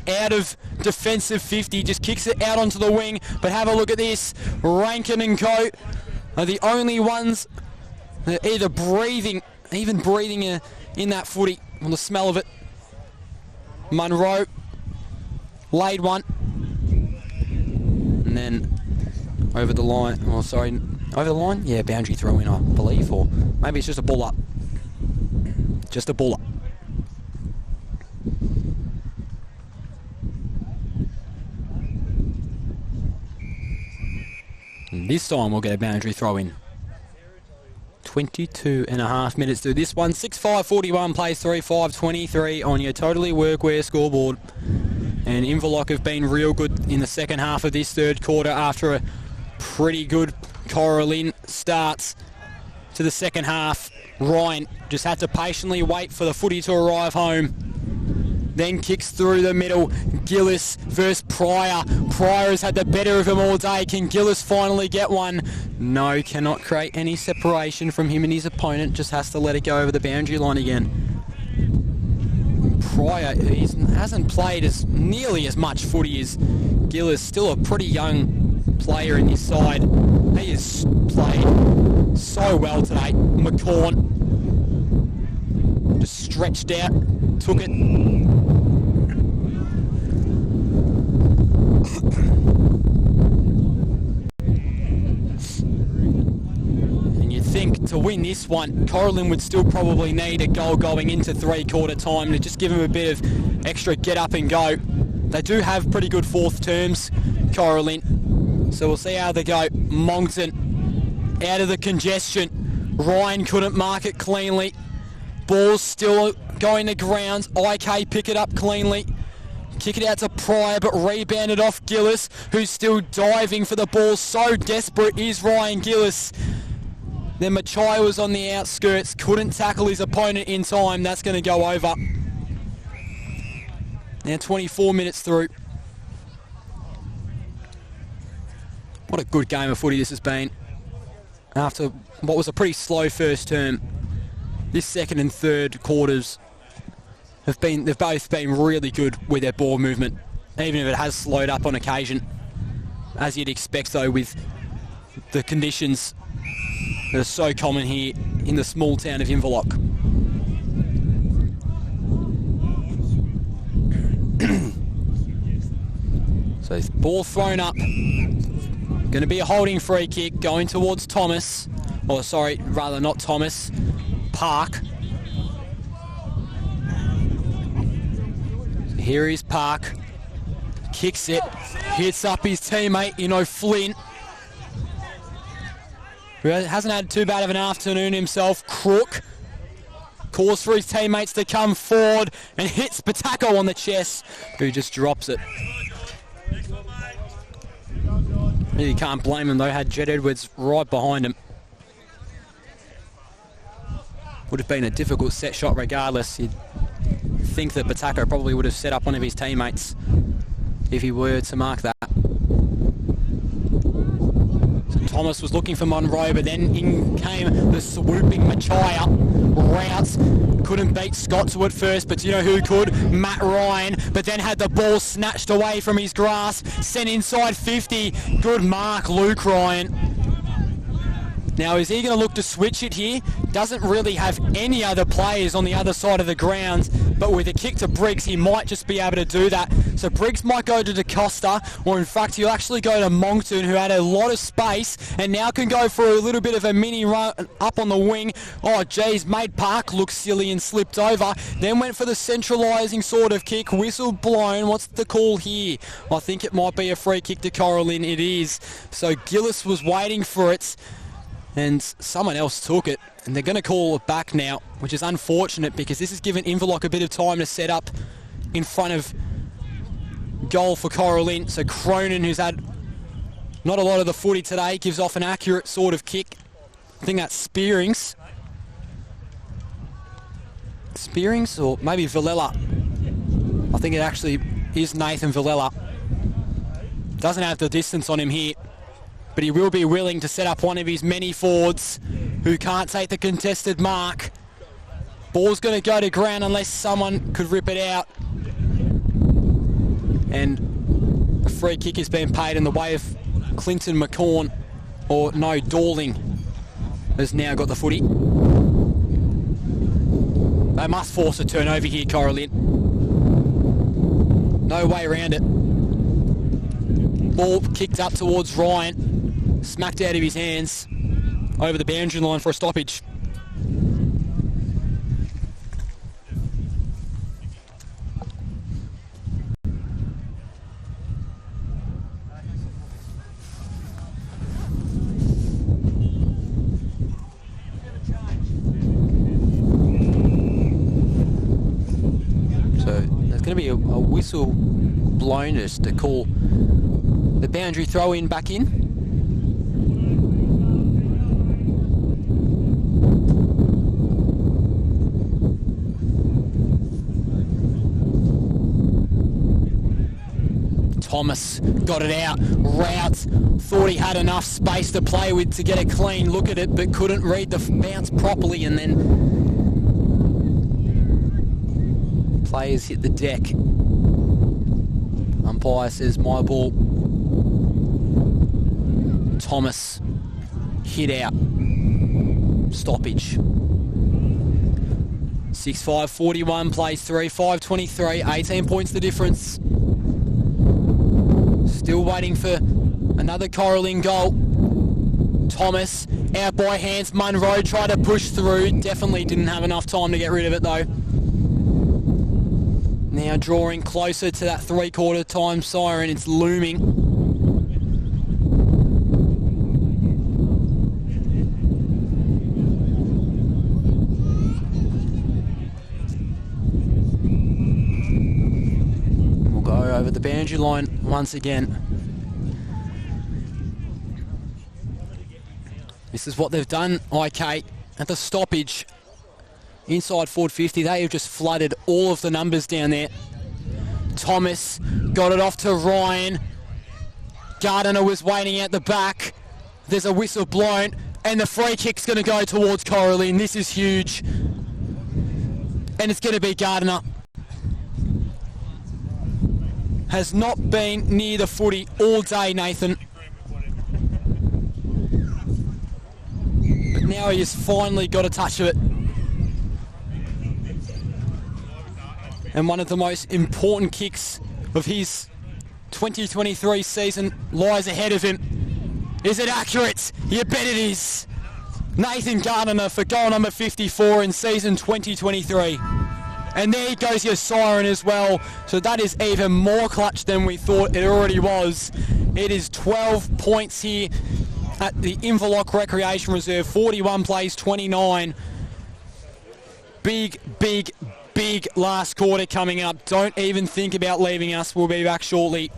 out of defensive 50, just kicks it out onto the wing. But have a look at this. Rankin and co are the only ones that are either breathing in that footy, on the smell of it. Munro laid one. And then over the line, over the line? Yeah, boundary throw in, I believe, or maybe it's just a ball up. Just a ball up. And this time we'll get a boundary throw in. 22.5 minutes to this one. 6:5:41 plays 3:5:23 on your Totally Workwear scoreboard. And Inverloch have been real good in the second half of this third quarter after a pretty good Cora+Lynn starts to the second half. Ryan just had to patiently wait for the footy to arrive home. Then kicks through the middle. Gillis versus Pryor. Pryor has had the better of him all day. Can Gillis finally get one? No, cannot create any separation from him and his opponent. Just has to let it go over the boundary line again. Pryor, he hasn't played nearly as much footy as Gillis. Still a pretty young player in this side. He has played so well today. McCorn just stretched out, took it. And you'd think to win this one, Cora+Lynn would still probably need a goal going into three-quarter time to just give them a bit of extra get up and go. They do have pretty good fourth terms, Cora+Lynn. So we'll see how they go. Moncton out of the congestion. Ryan couldn't mark it cleanly. Ball's still going to grounds. IK pick it up cleanly. Kick it out to Pryor, but rebounded off Gillis, who's still diving for the ball. So desperate is Ryan Gillis. Then Machai was on the outskirts, couldn't tackle his opponent in time. That's going to go over. Now 24 minutes through. What a good game of footy this has been. After what was a pretty slow first term, this second and third quarters they've both been really good with their ball movement, even if it has slowed up on occasion, as you'd expect though with the conditions that are so common here in the small town of Inverloch. So ball thrown up, going to be a holding free kick going towards Thomas, or sorry, rather not Thomas, Park. Here is Park, kicks it, hits up his teammate, Flynn, who hasn't had too bad of an afternoon himself. Crook calls for his teammates to come forward and hits Patako on the chest, who just drops it. Really can't blame him though, had Jed Edwards right behind him. Would have been a difficult set shot regardless. You'd think that Patako probably would have set up one of his teammates if he were to mark that. So Thomas was looking for Monroe, but then in came the swooping Machaya. Routes couldn't beat Scott to it first, but do you know who could? Matt Ryan, but then had the ball snatched away from his grasp, sent inside 50. Good mark, Luke Ryan. Now, is he going to look to switch it here? Doesn't really have any other players on the other side of the ground, but with a kick to Briggs, he might just be able to do that. So Briggs might go to DaCosta, or in fact, he'll actually go to Moncton, who had a lot of space, and now can go for a little bit of a mini run up on the wing. Oh, geez, made Park look silly and slipped over. Then went for the centralising sort of kick. Whistle blown. What's the call here? I think it might be a free kick to Cora+Lynn. It is. So Gillis was waiting for it, and someone else took it, and they're going to call it back now, which is unfortunate because this has given Inverloch a bit of time to set up in front of goal for Cora+Lynn. So Cronin, who's had not a lot of the footy today, gives off an accurate sort of kick. I think that's Spearings. Spearings, or maybe Villela. I think it actually is Nathan Villela. Doesn't have the distance on him here, but he will be willing to set up one of his many forwards who can't take the contested mark. Ball's going to go to ground unless someone could rip it out. And a free kick has been paid in the way of Clinton McCorn, or no, Dorling has now got the footy. They must force a turnover here, Cora+Lynn. No way around it. Ball kicked up towards Ryan, smacked out of his hands, over the boundary line for a stoppage. So there's going to be a whistle blown just to call the boundary throw in back in. Thomas got it out. Routes thought he had enough space to play with to get a clean look at it, but couldn't read the bounce properly, and then players hit the deck. Umpire says my ball. Thomas hit out. Stoppage. 6-5-41, plays 3, 5-23, 18 points the difference. Still waiting for another Cora+Lynn goal. Thomas out by hands. Munro tried to push through, definitely didn't have enough time to get rid of it though. Now drawing closer to that 3/4 time siren, it's looming. We'll go over the boundary line once again. This is what they've done, IK, at the stoppage. Inside forward 50, they have just flooded all of the numbers down there. Thomas got it off to Ryan. Gardiner was waiting at the back. There's a whistle blown, and the free kick's going to go towards Cora+Lynn. This is huge. And it's going to be Gardiner. Has not been near the footy all day, Nathan. But now he has finally got a touch of it. And one of the most important kicks of his 2023 season lies ahead of him. Is it accurate? You bet it is. Nathan Gardiner for goal number 54 in season 2023. And there goes your siren as well. So that is even more clutch than we thought it already was. It is 12 points here at the Inverloch Recreation Reserve. 41 plays 29. Big last quarter coming up. Don't even think about leaving us. We'll be back shortly.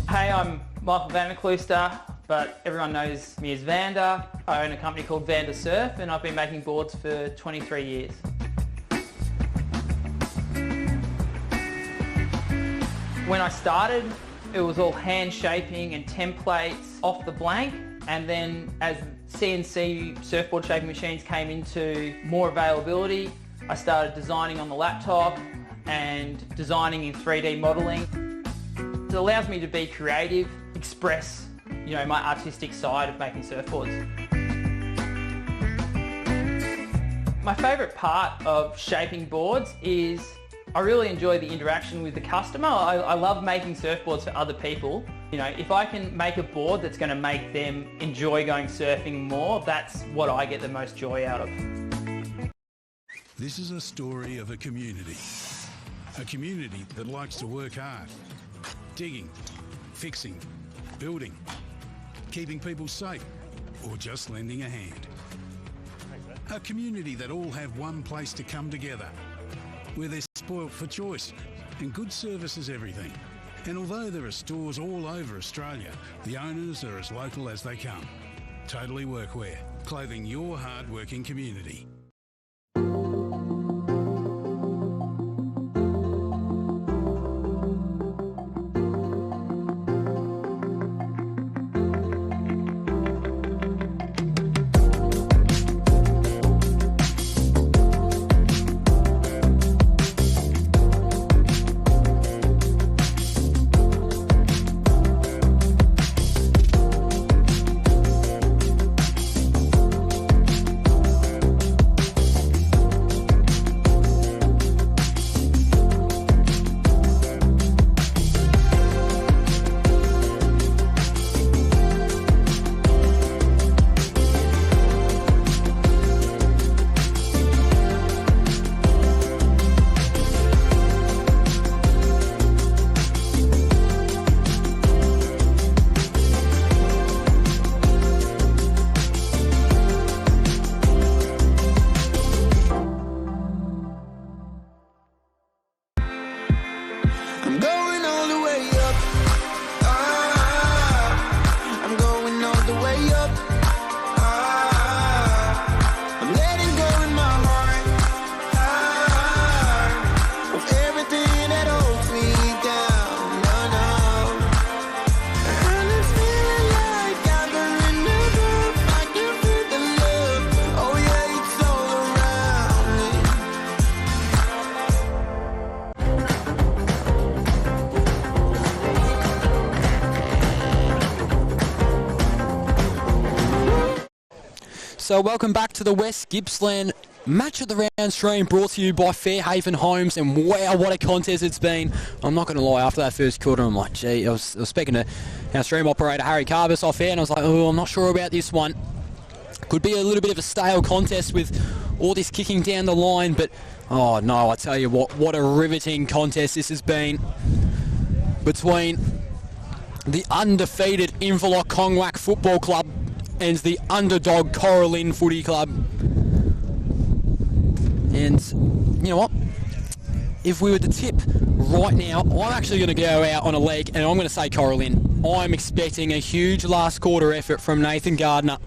Hey, I'm Michael Vanderklooster, but everyone knows me as Vander. I own a company called Vander Surf, and I've been making boards for 23 years. When I started, it was all hand shaping and templates off the blank, and then as CNC surfboard shaping machines came into more availability, I started designing on the laptop and designing in 3D modelling. It allows me to be creative, express, my artistic side of making surfboards. My favourite part of shaping boards is I really enjoy the interaction with the customer. I love making surfboards for other people. If I can make a board that's going to make them enjoy going surfing more, that's what I get the most joy out of. This is a story of a community that likes to work hard, digging, fixing, building, keeping people safe, or just lending a hand. A community that all have one place to come together, where they're spoilt for choice and good service is everything. And although there are stores all over Australia, the owners are as local as they come. Totally Workwear, clothing your hard-working community. So welcome back to the West Gippsland Match of the Round stream, brought to you by Fairhaven Homes, and wow, what a contest it's been. I'm not going to lie, after that first quarter, I'm like, gee, I was speaking to our stream operator, Harry Carbis, off air, and I was like, oh, I'm not sure about this one. Could be a little bit of a stale contest with all this kicking down the line, but oh no, I tell you what a riveting contest this has been between the undefeated Inverloch+V+Cora+Lynn Football Club and the underdog Cora+Lynn Footy Club. And you know what? If we were to tip right now, I'm actually going to go out on a leg and I'm going to say Cora+Lynn. I'm expecting a huge last quarter effort from Nathan Gardner.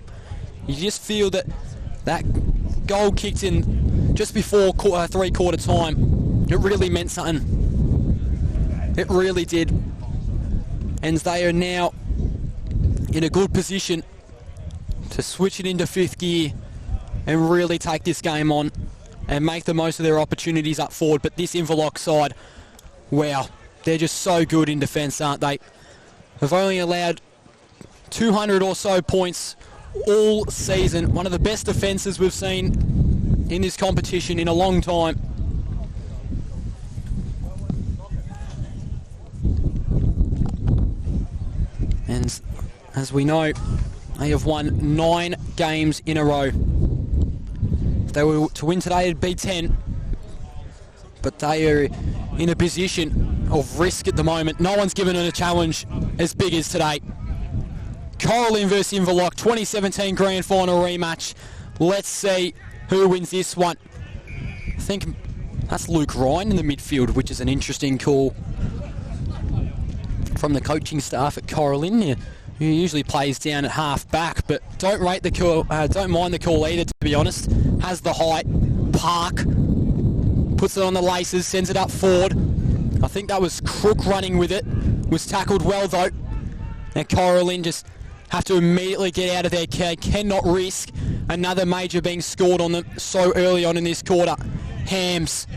You just feel that goal kicked in just before three-quarter time. It really meant something. It really did. And they are now in a good position to switch it into fifth gear and really take this game on and make the most of their opportunities up forward. But this Inverloch side, wow, they're just so good in defence, aren't they? They've only allowed 200 or so points all season. One of the best defences we've seen in this competition in a long time. And as we know, they have won 9 games in a row. If they were to win today, it'd be 10. But they are in a position of risk at the moment. No one's given it a challenge as big as today. Cora+Lynn versus Inverloch, 2017 Grand Final rematch. Let's see who wins this one. I think that's Luke Ryan in the midfield, which is an interesting call from the coaching staff at Cora+Lynn, who usually plays down at half back, but don't mind the call either, to be honest. Has the height, Park, puts it on the laces, sends it up forward. I think that was Crook running with it, was tackled well though. Now Cora+Lynn just have to immediately get out of there, cannot risk another major being scored on them so early on in this quarter. Hams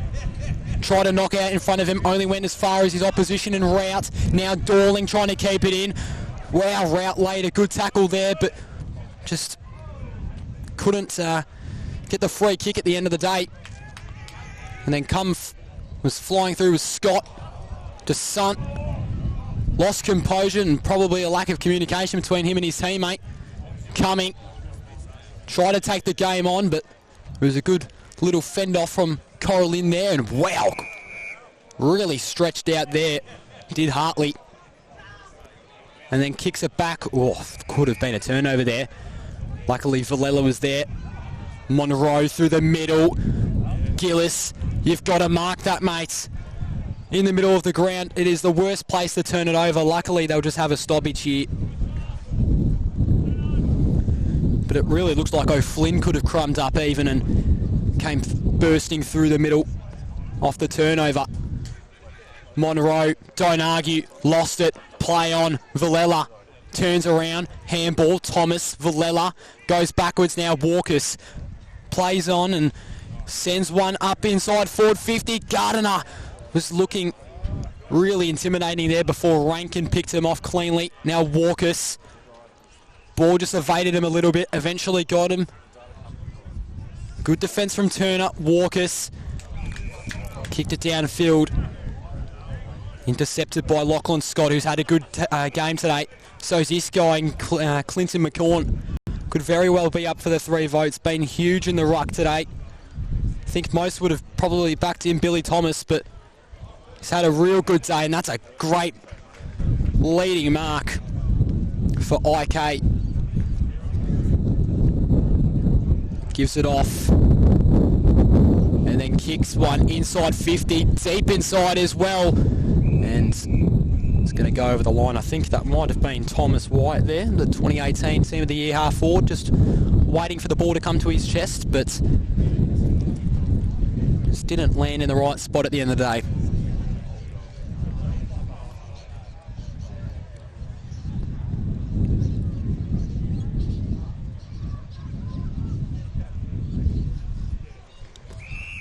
tried to knock out in front of him, only went as far as his opposition, and Rout now Dorling trying to keep it in. Wow, Rout laid a good tackle there, but just couldn't get the free kick at the end of the day. And then was flying through with Scott. DeSunt lost composure and probably a lack of communication between him and his teammate. Cumming tried to take the game on, but it was a good little fend off from Cora+Lynn there, and wow, really stretched out there, did Hartley. And then kicks it back. Oh, could have been a turnover there. Luckily Villela was there. Monroe through the middle. Gillis, you've got to mark that, mates. In the middle of the ground, it is the worst place to turn it over. Luckily they'll just have a stoppage here. But it really looks like O'Flynn could have crumbed up even and came bursting through the middle off the turnover. Monroe, don't argue, lost it, play on, Villela turns around, handball, Thomas, Villela goes backwards now, Walkers plays on and sends one up inside forward 50. Gardiner was looking really intimidating there before Rankin picked him off cleanly. Now Walkers, ball just evaded him a little bit, eventually got him. Good defence from Turner, Walkers kicked it downfield. Intercepted by Lachlan Scott, who's had a good game today. So's this guy, Clinton McCorn. Could very well be up for the 3 votes. Been huge in the ruck today. I think most would have probably backed in Billy Thomas, but he's had a real good day, and that's a great leading mark for IK. Gives it off. And then kicks one inside 50, deep inside as well. And it's going to go over the line. I think that might have been Thomas White there, the 2018 Team of the Year half forward, just waiting for the ball to come to his chest, but just didn't land in the right spot at the end of the day.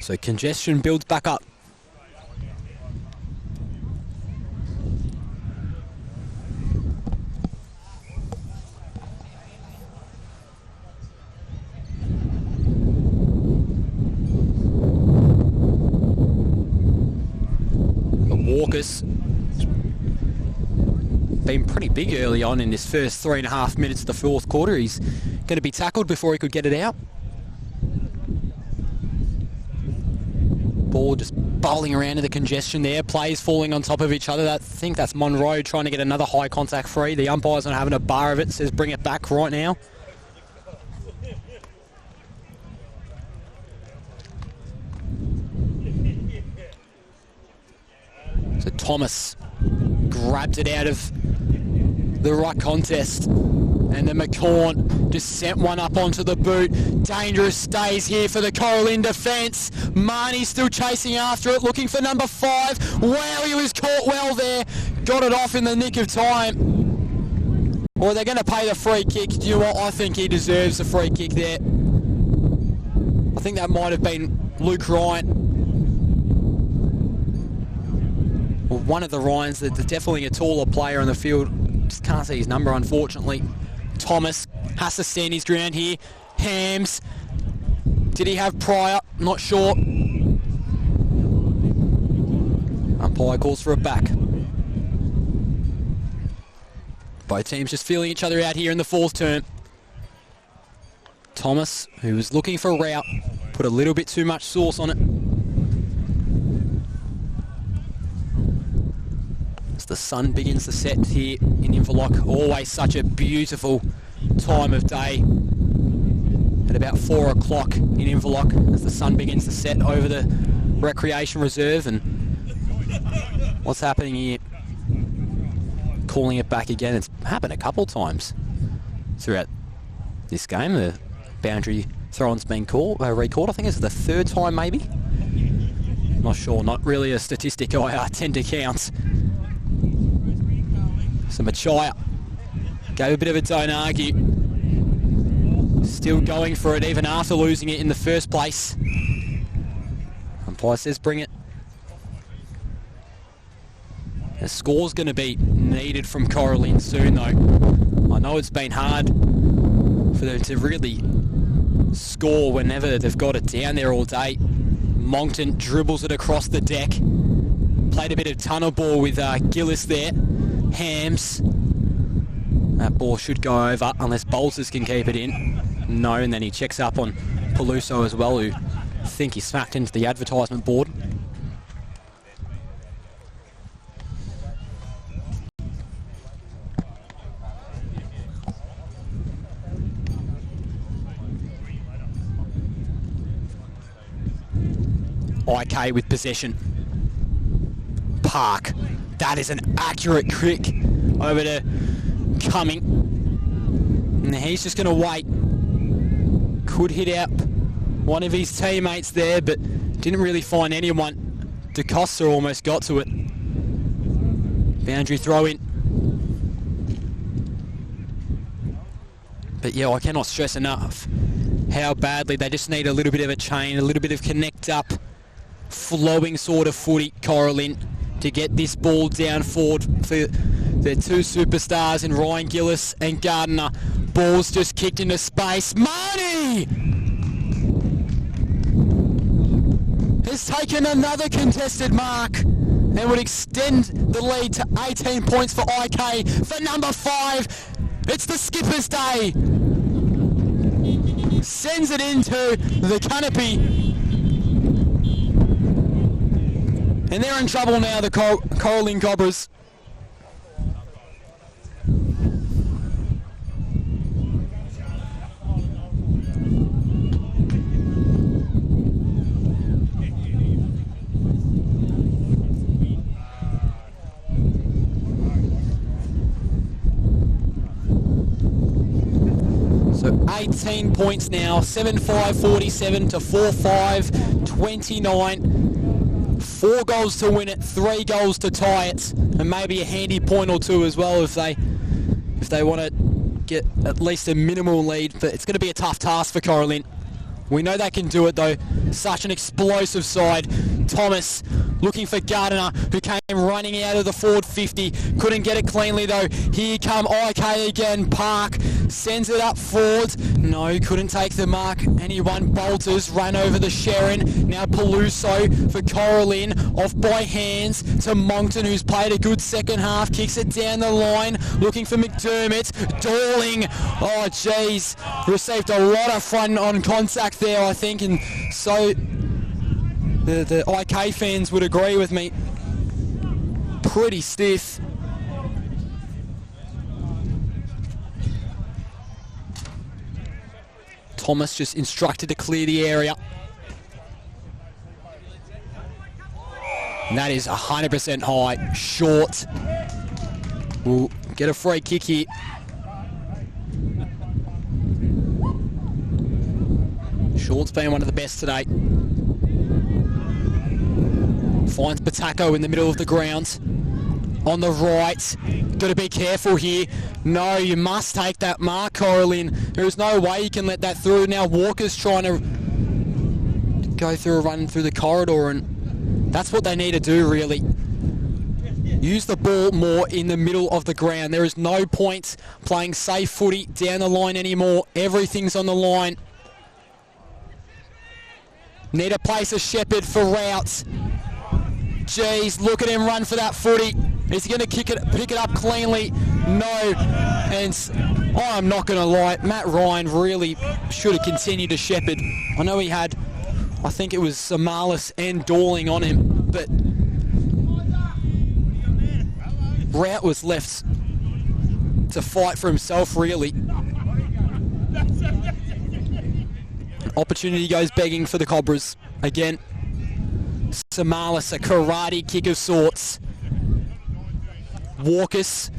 So congestion builds back up. Lucas. Been pretty big early on in this first 3.5 minutes of the fourth quarter. He's going to be tackled before he could get it out. Ball just bowling around in the congestion there. Players falling on top of each other. I think that's Monroe trying to get another high contact free. The umpire's not having a bar of it. Says bring it back right now. So Thomas grabbed it out of the right contest. And then McCorn just sent one up onto the boot. Dangerous stays here for the Cora+Lynn defence. Marnie still chasing after it, looking for number 5. Wow, he was caught well there. Got it off in the nick of time. Or they're going to pay the free kick. Do you know what? I think he deserves a free kick there. I think that might have been Luke Ryan. Well, one of the Ryans, that's definitely a taller player on the field. Just can't see his number, unfortunately. Thomas has to stand his ground here. Hams. Did he have Pryor? Not sure. Umpire calls for a back. Both teams just feeling each other out here in the fourth term. Thomas, who was looking for a route, put a little bit too much sauce on it. As the sun begins to set here in Inverloch, always such a beautiful time of day. At about 4 o'clock in Inverloch, as the sun begins to set over the recreation reserve. And what's happening here? Calling it back again. It's happened a couple times throughout this game. The boundary throw-on's been recalled. I think it's the third time maybe. Not sure, not really a statistic I tend to count. So Machaya gave a bit of a don't argue. Still going for it even after losing it in the first place. Umpire says bring it. The score's going to be needed from Cora+Lynn soon though. I know it's been hard for them to really score whenever they've got it down there all day. Moncton dribbles it across the deck. Played a bit of tunnel ball with Gillis there. Hams. That ball should go over unless Bolters can keep it in. No, and then he checks up on Peluso as well, who I think he smacked into the advertisement board. IK with possession. Park. That is an accurate kick over to Cumming. And he's just going to wait. Could hit out one of his teammates there, but didn't really find anyone. DeCosta almost got to it. Boundary throw in. But yeah, I cannot stress enough how badly they just need a little bit of a chain, a little bit of connect up, flowing sort of footy, Cora+Lynn, to get this ball down forward for their two superstars in Ryan Gillis and Gardner. Ball's just kicked into space. Marnie has taken another contested mark and would extend the lead to 18 points for IK. For number 5, it's the skipper's day. Sends it into the canopy. And they're in trouble now, the Cora+Lynn Cobras. So 18 points now, 7-5-47 to 4-5, 29. 4 goals to win it, 3 goals to tie it, and maybe a handy point or two as well if they want to get at least a minimal lead. But it's going to be a tough task for Cora+Lynn. We know they can do it though. Such an explosive side. Thomas looking for Gardiner, who came running out of the forward 50. Couldn't get it cleanly though. Here come IK again. Park sends it up forward. No, couldn't take the mark. And he won. Bolters ran over the Sharon. Now Peluso for Cora+Lynn. Off by hands to Moncton, who's played a good second half. Kicks it down the line. Looking for McDermott. Dorling. Oh, jeez. Received a lot of front on contact there, I think. And so the IK fans would agree with me. Pretty stiff. Thomas just instructed to clear the area. And that is 100% high. Short. We'll get a free kick here. Short's been one of the best today. Finds Patako in the middle of the ground. On the right. Got to be careful here. No, you must take that mark, Cora+Lynn. There's no way you can let that through. Now Walker's trying to go through a run through the corridor, and that's what they need to do, really. Use the ball more in the middle of the ground. There is no point playing safe footy down the line anymore. Everything's on the line. Need to place a Shepherd for routes. Jeez, look at him run for that footy. Is he going to pick it up cleanly? No. And I'm not going to lie, Matt Ryan really should have continued to Shepherd. I know he had, I think it was Samalis and Dorling on him, but Rout was left to fight for himself, really. An opportunity goes begging for the Cobras. Again, Samalis, a karate kick of sorts. Walkus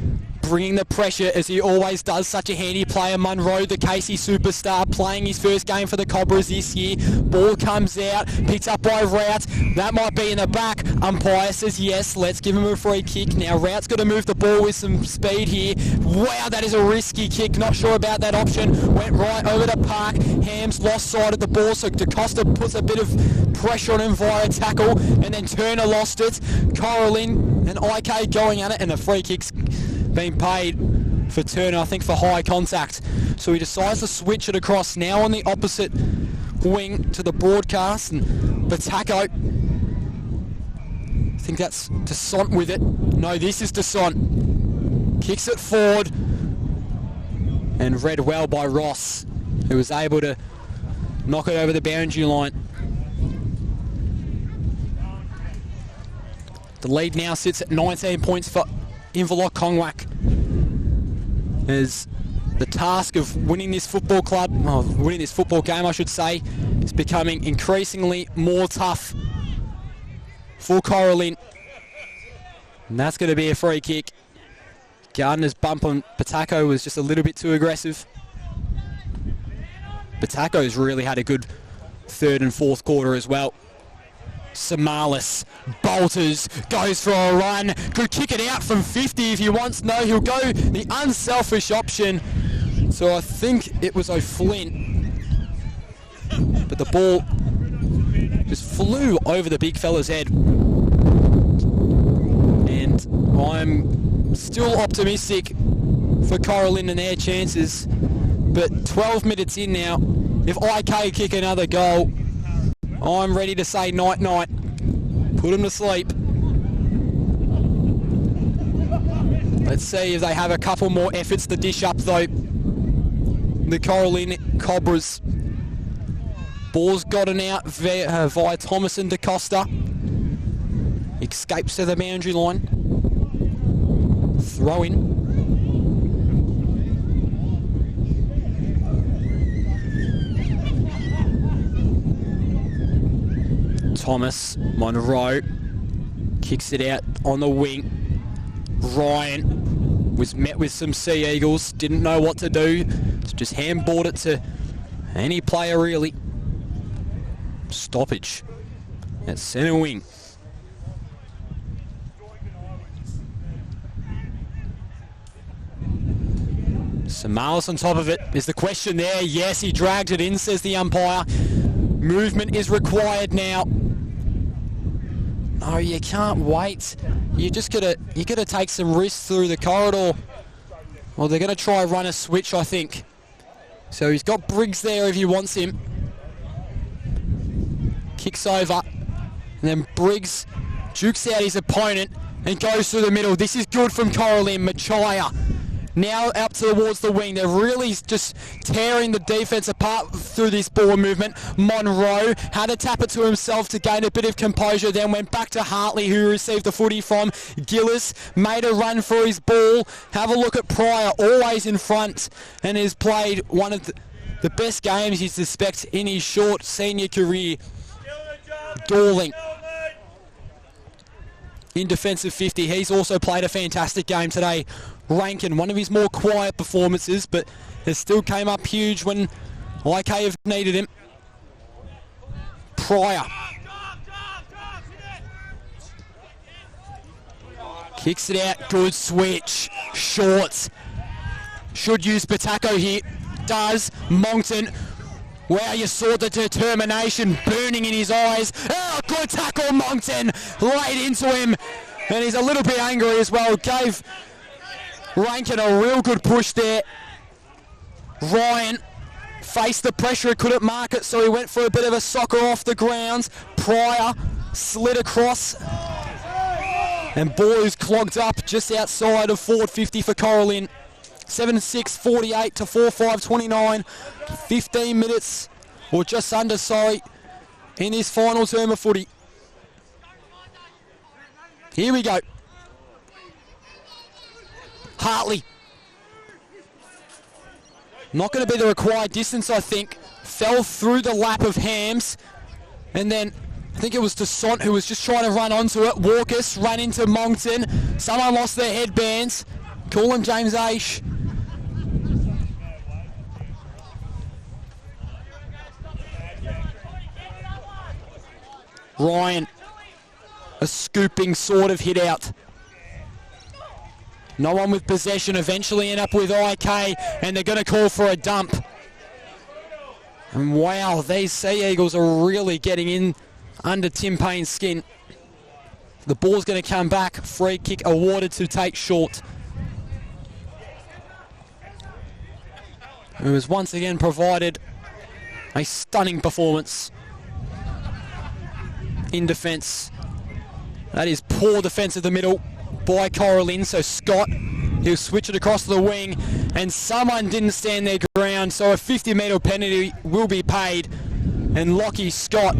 bringing the pressure as he always does. Such a handy player. Munro, the Casey superstar, playing his first game for the Cobras this year. Ball comes out, picked up by Rout. That might be in the back. Umpire says yes, let's give him a free kick. Now Rout's got to move the ball with some speed here. Wow, that is a risky kick. Not sure about that option. Went right over to Park. Hams lost sight of the ball, so DaCosta puts a bit of pressure on him via tackle, and then Turner lost it. Cora+Lynn and IK going at it, and the free kick's been paid for Turner, I think, for high contact. So he decides to switch it across now on the opposite wing to the broadcast, and Patako, I think that's Desont with it. No, this is Desont. Kicks it forward and read well by Ross, who was able to knock it over the boundary line. The lead now sits at 19 points for Inverloch+V+Cora+Lynn, as the task of winning this football game, I should say, is becoming increasingly more tough for Cora+Lynn. And that's going to be a free kick. Gardner's bump on Patako was just a little bit too aggressive. Patako's really had a good third and fourth quarter as well. Samalis, Bolters, goes for a run. Could kick it out from 50 if he wants. No, he'll go the unselfish option. So I think it was O'Flynn. But the ball just flew over the big fella's head. And I'm still optimistic for Cora+Lynn and their chances. But 12 minutes in now, if IK kick another goal, I'm ready to say night-night. Put them to sleep. Let's see if they have a couple more efforts to dish up, though. The Cora+Lynn Cobras. Ball's gotten out via Thomas and DaCosta. Escapes to the boundary line. Throw in. Thomas, Monroe, kicks it out on the wing. Ryan was met with some Sea Eagles, didn't know what to do, so just handballed it to any player really. Stoppage at centre wing. Samalis on top of it. Is the question there? Yes, he dragged it in, says the umpire. Movement is required now. No, you can't wait. You gotta take some risks through the corridor. Well, they're gonna try run a switch, I think. So he's got Briggs there if he wants him. Kicks over, and then Briggs jukes out his opponent and goes through the middle. This is good from Cora+Lynn. Machaya now up towards the wing. They're really just tearing the defence apart through this ball movement. Monroe had to tap it to himself to gain a bit of composure, then went back to Hartley, who received the footy from Gillis. Made a run for his ball. Have a look at Pryor, always in front, and has played one of the best games you suspect in his short senior career. Dorling in defensive 50. He's also played a fantastic game today. Rankin, one of his more quiet performances, but it still came up huge when IK have needed him. Pryor kicks it out. Good switch. Shorts. Should use Patako here. Does. Moncton. Wow, you saw the determination burning in his eyes. Oh, good tackle, Moncton. Laid into him. And he's a little bit angry as well. Gave Rankin a real good push there. Ryan faced the pressure, couldn't mark it, so he went for a bit of a soccer off the grounds. Pryor slid across. And ball is clogged up just outside of forward 50 for Cora+Lynn. 7-6, 48 to 4-5, 29. 15 minutes, or just under, sorry, in this final term of footy. Here we go. Hartley. Not going to be the required distance, I think. Fell through the lap of Hams. And then I think it was Toussaint who was just trying to run onto it. Walkus ran into Moncton. Someone lost their headbands. Call him James Aish. Ryan, a scooping sort of hit out. No one with possession, eventually end up with IK, and they're going to call for a dump. And wow, these Sea Eagles are really getting in under Tim Payne's skin. The ball's going to come back, free kick awarded to Tate Short, who has once again provided a stunning performance in defence. That is poor defence of the middle by Cora+Lynn. So Scott, he'll switch it across the wing, and someone didn't stand their ground, so a 50-metre penalty will be paid, and Lockie Scott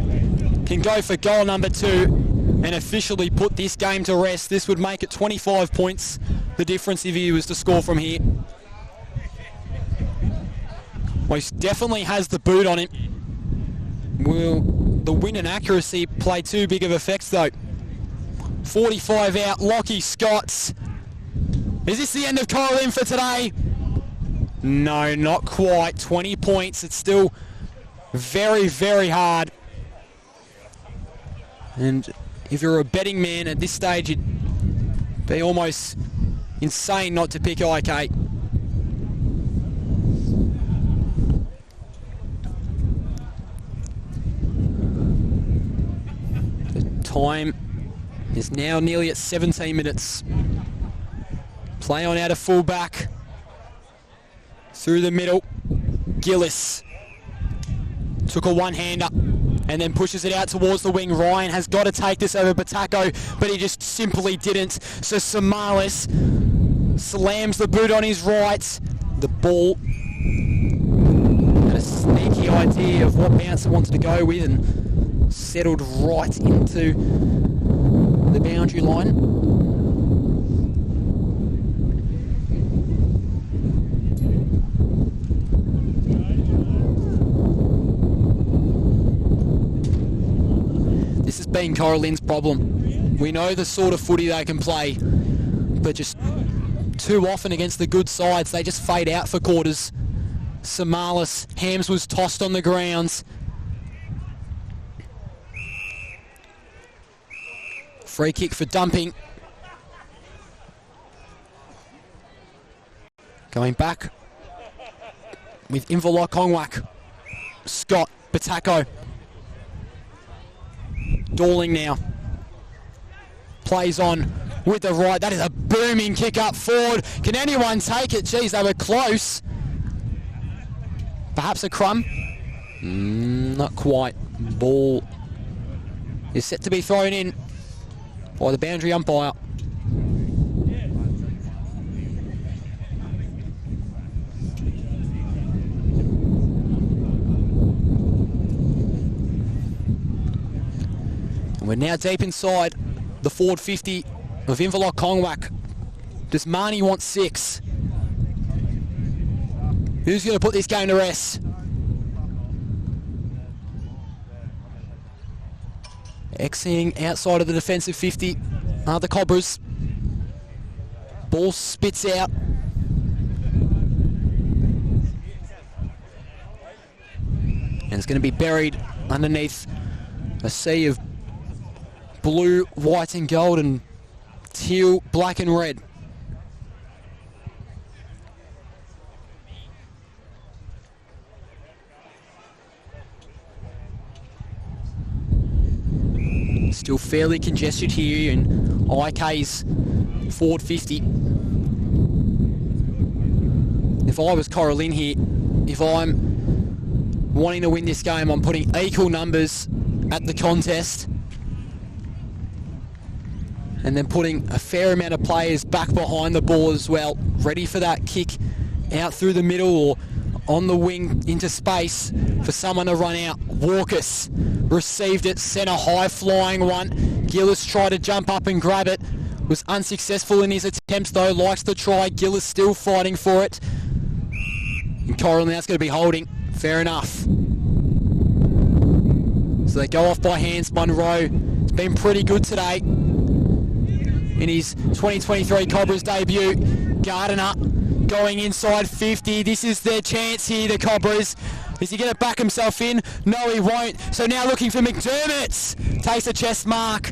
can go for goal number 2 and officially put this game to rest. This would make it 25 points, the difference if he was to score from here. Most definitely has the boot on him. Will the win and accuracy play too big of effects though? 45 out, Lockie Scotts. Is this the end of Cora+Lynn for today? No, not quite. 20 points. It's still very, very hard. And if you're a betting man at this stage, it'd be almost insane not to pick IK. Time is now nearly at 17 minutes. Play on out of fullback. Through the middle. Gillis took a one-hander and then pushes it out towards the wing. Ryan has got to take this over Patako, but he just simply didn't. So Samalis slams the boot on his right. The ball had a sneaky idea of what bouncer wanted to go with and settled right into the boundary line. This has been Cora+Lynn's problem. We know the sort of footy they can play, but just too often against the good sides, they just fade out for quarters. Samalis, Hams was tossed on the grounds. Free kick for dumping. Going back with Inverloch+V+Cora+Lynn. Scott, Patako. Dorling now. plays on with the right. That is a booming kick up forward. Can anyone take it? Geez, they were close. Perhaps a crumb? Not quite. Ball is set to be thrown in by the boundary umpire. And we're now deep inside the forward 50 of Inverloch+V+Cora+Lynn+Stream. Does Marnie want 6? Who's going to put this game to rest? Exiting outside of the defensive 50 are the Cobras. Ball spits out. And it's going to be buried underneath a sea of blue, white and gold and teal, black and red. Still fairly congested here in IK's forward 50. If I was Cora+Lynn here, if I'm wanting to win this game, I'm putting equal numbers at the contest and then putting a fair amount of players back behind the ball as well, ready for that kick out through the middle or on the wing into space for someone to run out. Walkus received it, sent a high flying one. Gillis tried to jump up and grab it, was unsuccessful in his attempts though, likes to try. Gillis still fighting for it. And Cora+Lynn now's going to be holding, fair enough. So they go off by hands. Munro has been pretty good today in his 2023 Cobras debut. Gardiner going inside 50. This is their chance here, the Cobras. Is he going to back himself in? No, he won't. So now looking for McDermott. Takes a chest mark.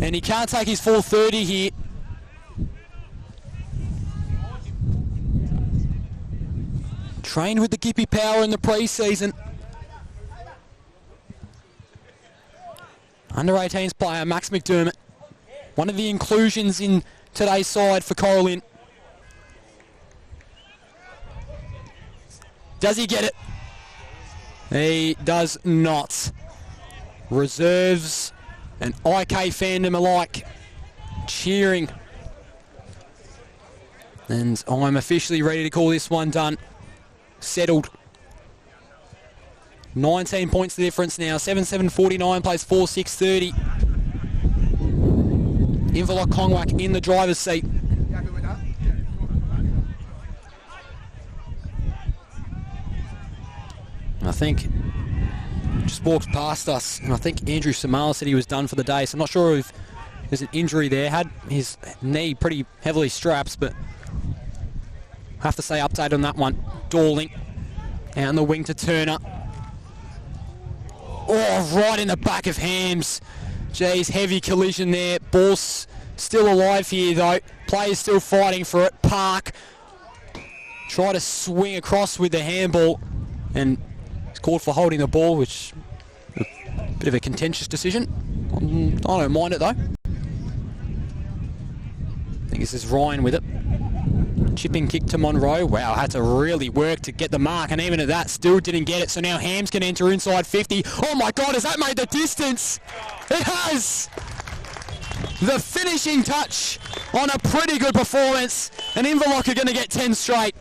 And he can't take his full 30 here. Trained with the Gippy Power in the pre-season. Under 18s player, Max McDermott. One of the inclusions in today's side for Cora+Lynn. Does he get it? He does not. Reserves and IK fandom alike cheering. And I'm officially ready to call this one done. Settled. 19 points the difference now. 7-7-49 plays 4-6-30. Inverloch+V+Cora+Lynn in the driver's seat. I think just walked past us, and I think Andrew Samala said he was done for the day, so I'm not sure if there's an injury there. Had his knee pretty heavily strapped, but I have to say update on that one. Dorling out on the wing to Turner. Oh, right in the back of Hams. Geez, heavy collision there. Ball's still alive here though. Players still fighting for it. Park try to swing across with the handball, and he's called for holding the ball, which is a bit of a contentious decision. I don't mind it though. I think this is Ryan with it. Chipping kick to Monroe. Wow, had to really work to get the mark, and even at that, still didn't get it. So now Hams can enter inside 50. Oh my God, has that made the distance? It has! The finishing touch on a pretty good performance, and Inverloch are going to get 10 straight.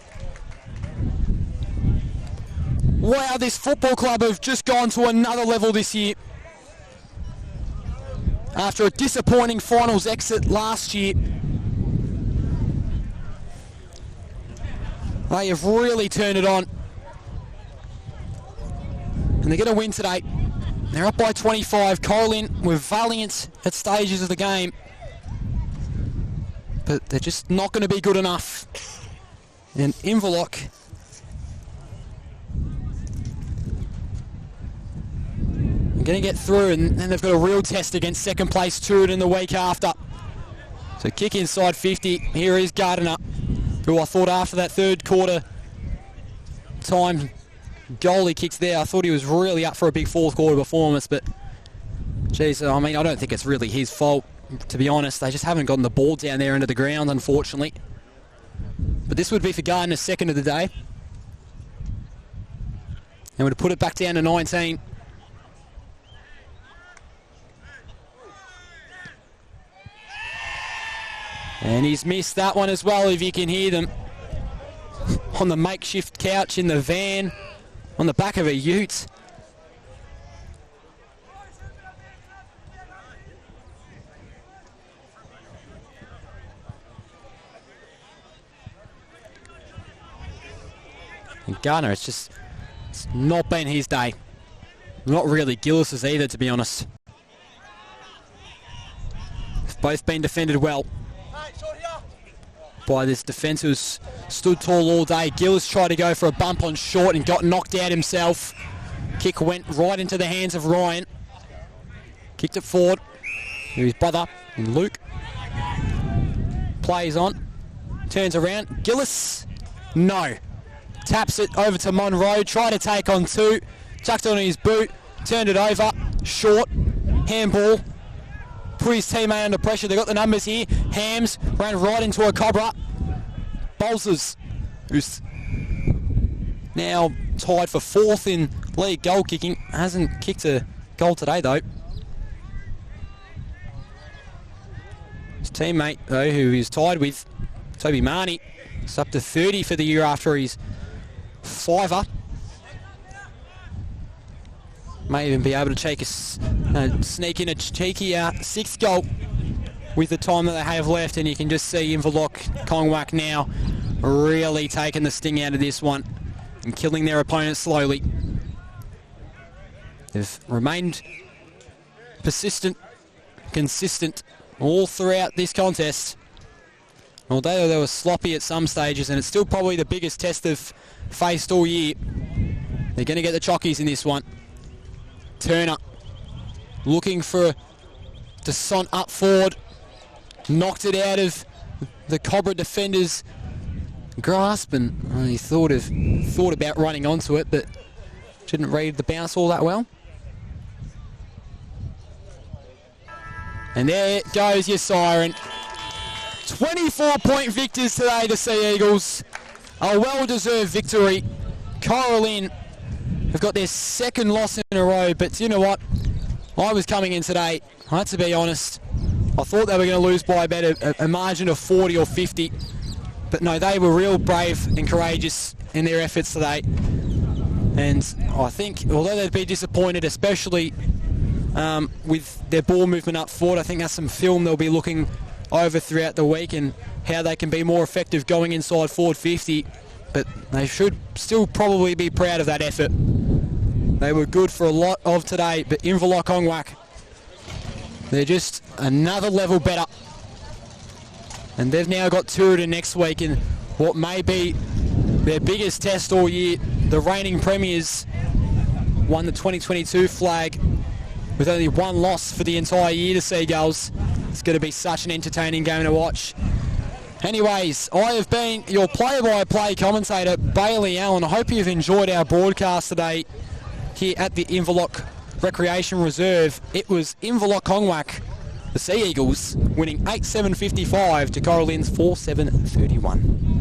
Wow, this football club have just gone to another level this year. After a disappointing finals exit last year, they have really turned it on. And they're going to win today. They're up by 25. Cora+Lynn were valiant at stages of the game, but they're just not going to be good enough. And Inverloch are going to get through, and then they've got a real test against second place Turin in the week after. So kick inside 50. Here is Gardiner, who I thought after that third quarter time goal he kicks there, I thought he was really up for a big fourth quarter performance, but geez, I mean, I don't think it's really his fault. to be honest. They just haven't gotten the ball down there into the ground, unfortunately. But this would be for Gardner's second of the day. And would put it back down to 19. And he's missed that one as well, if you can hear them. On the makeshift couch in the van, on the back of a ute. And Gardner, it's not been his day. Not really Gillis's either, to be honest. They've both been defended well by this defence who's stood tall all day. Gillis tried to go for a bump on short and got knocked out himself. Kick went right into the hands of Ryan. Kicked it forward to his brother and Luke. Plays on. Turns around. Gillis. No. Taps it over to Monroe. Tried to take on two. Chucked it on his boot. Turned it over. Short. Handball. Put his teammate under pressure. They got the numbers here. Hams ran right into a Cobra. Bolsers, who's now tied for fourth in league goal kicking. Hasn't kicked a goal today though. His teammate though, who he's tied with, Toby Marnie, is up to 30 for the year after his fiver. May even be able to sneak in a cheeky sixth goal with the time that they have left, and you can just see Inverloch+V+Cora+Lynn now really taking the sting out of this one and killing their opponent slowly. They've remained persistent, consistent all throughout this contest. Although they were sloppy at some stages, and it's still probably the biggest test they've faced all year, they're going to get the chockies in this one. Turner looking for Descent up forward. Knocked it out of the Cobra defender's grasp, and he thought about running onto it, but didn't read the bounce all that well. And there goes your siren. 24-point victors today, the Sea Eagles. A well-deserved victory. Cora+Lynn have got their second loss in a row, but you know what? I was coming in today, I had to be honest. I thought they were going to lose by about a margin of 40 or 50. But no, they were real brave and courageous in their efforts today. And I think, although they'd be disappointed, especially with their ball movement up forward, I think that's some film they'll be looking over throughout the week and how they can be more effective going inside forward 50. But they should still probably be proud of that effort. They were good for a lot of today, but Inverloch+V+Cora+Lynn, they're just another level better. And they've now got Turritin next week in what may be their biggest test all year. The reigning premiers won the 2022 flag with only one loss for the entire year, the Seagulls. It's going to be such an entertaining game to watch. Anyways, I have been your play-by-play commentator, Bailey Allen. I hope you've enjoyed our broadcast today here at the Inverloch Recreation Reserve. It was Inverloch+V+Cora+Lynn, the Sea Eagles, winning 8-7-55 to Cora+Lynn's 4-7-31.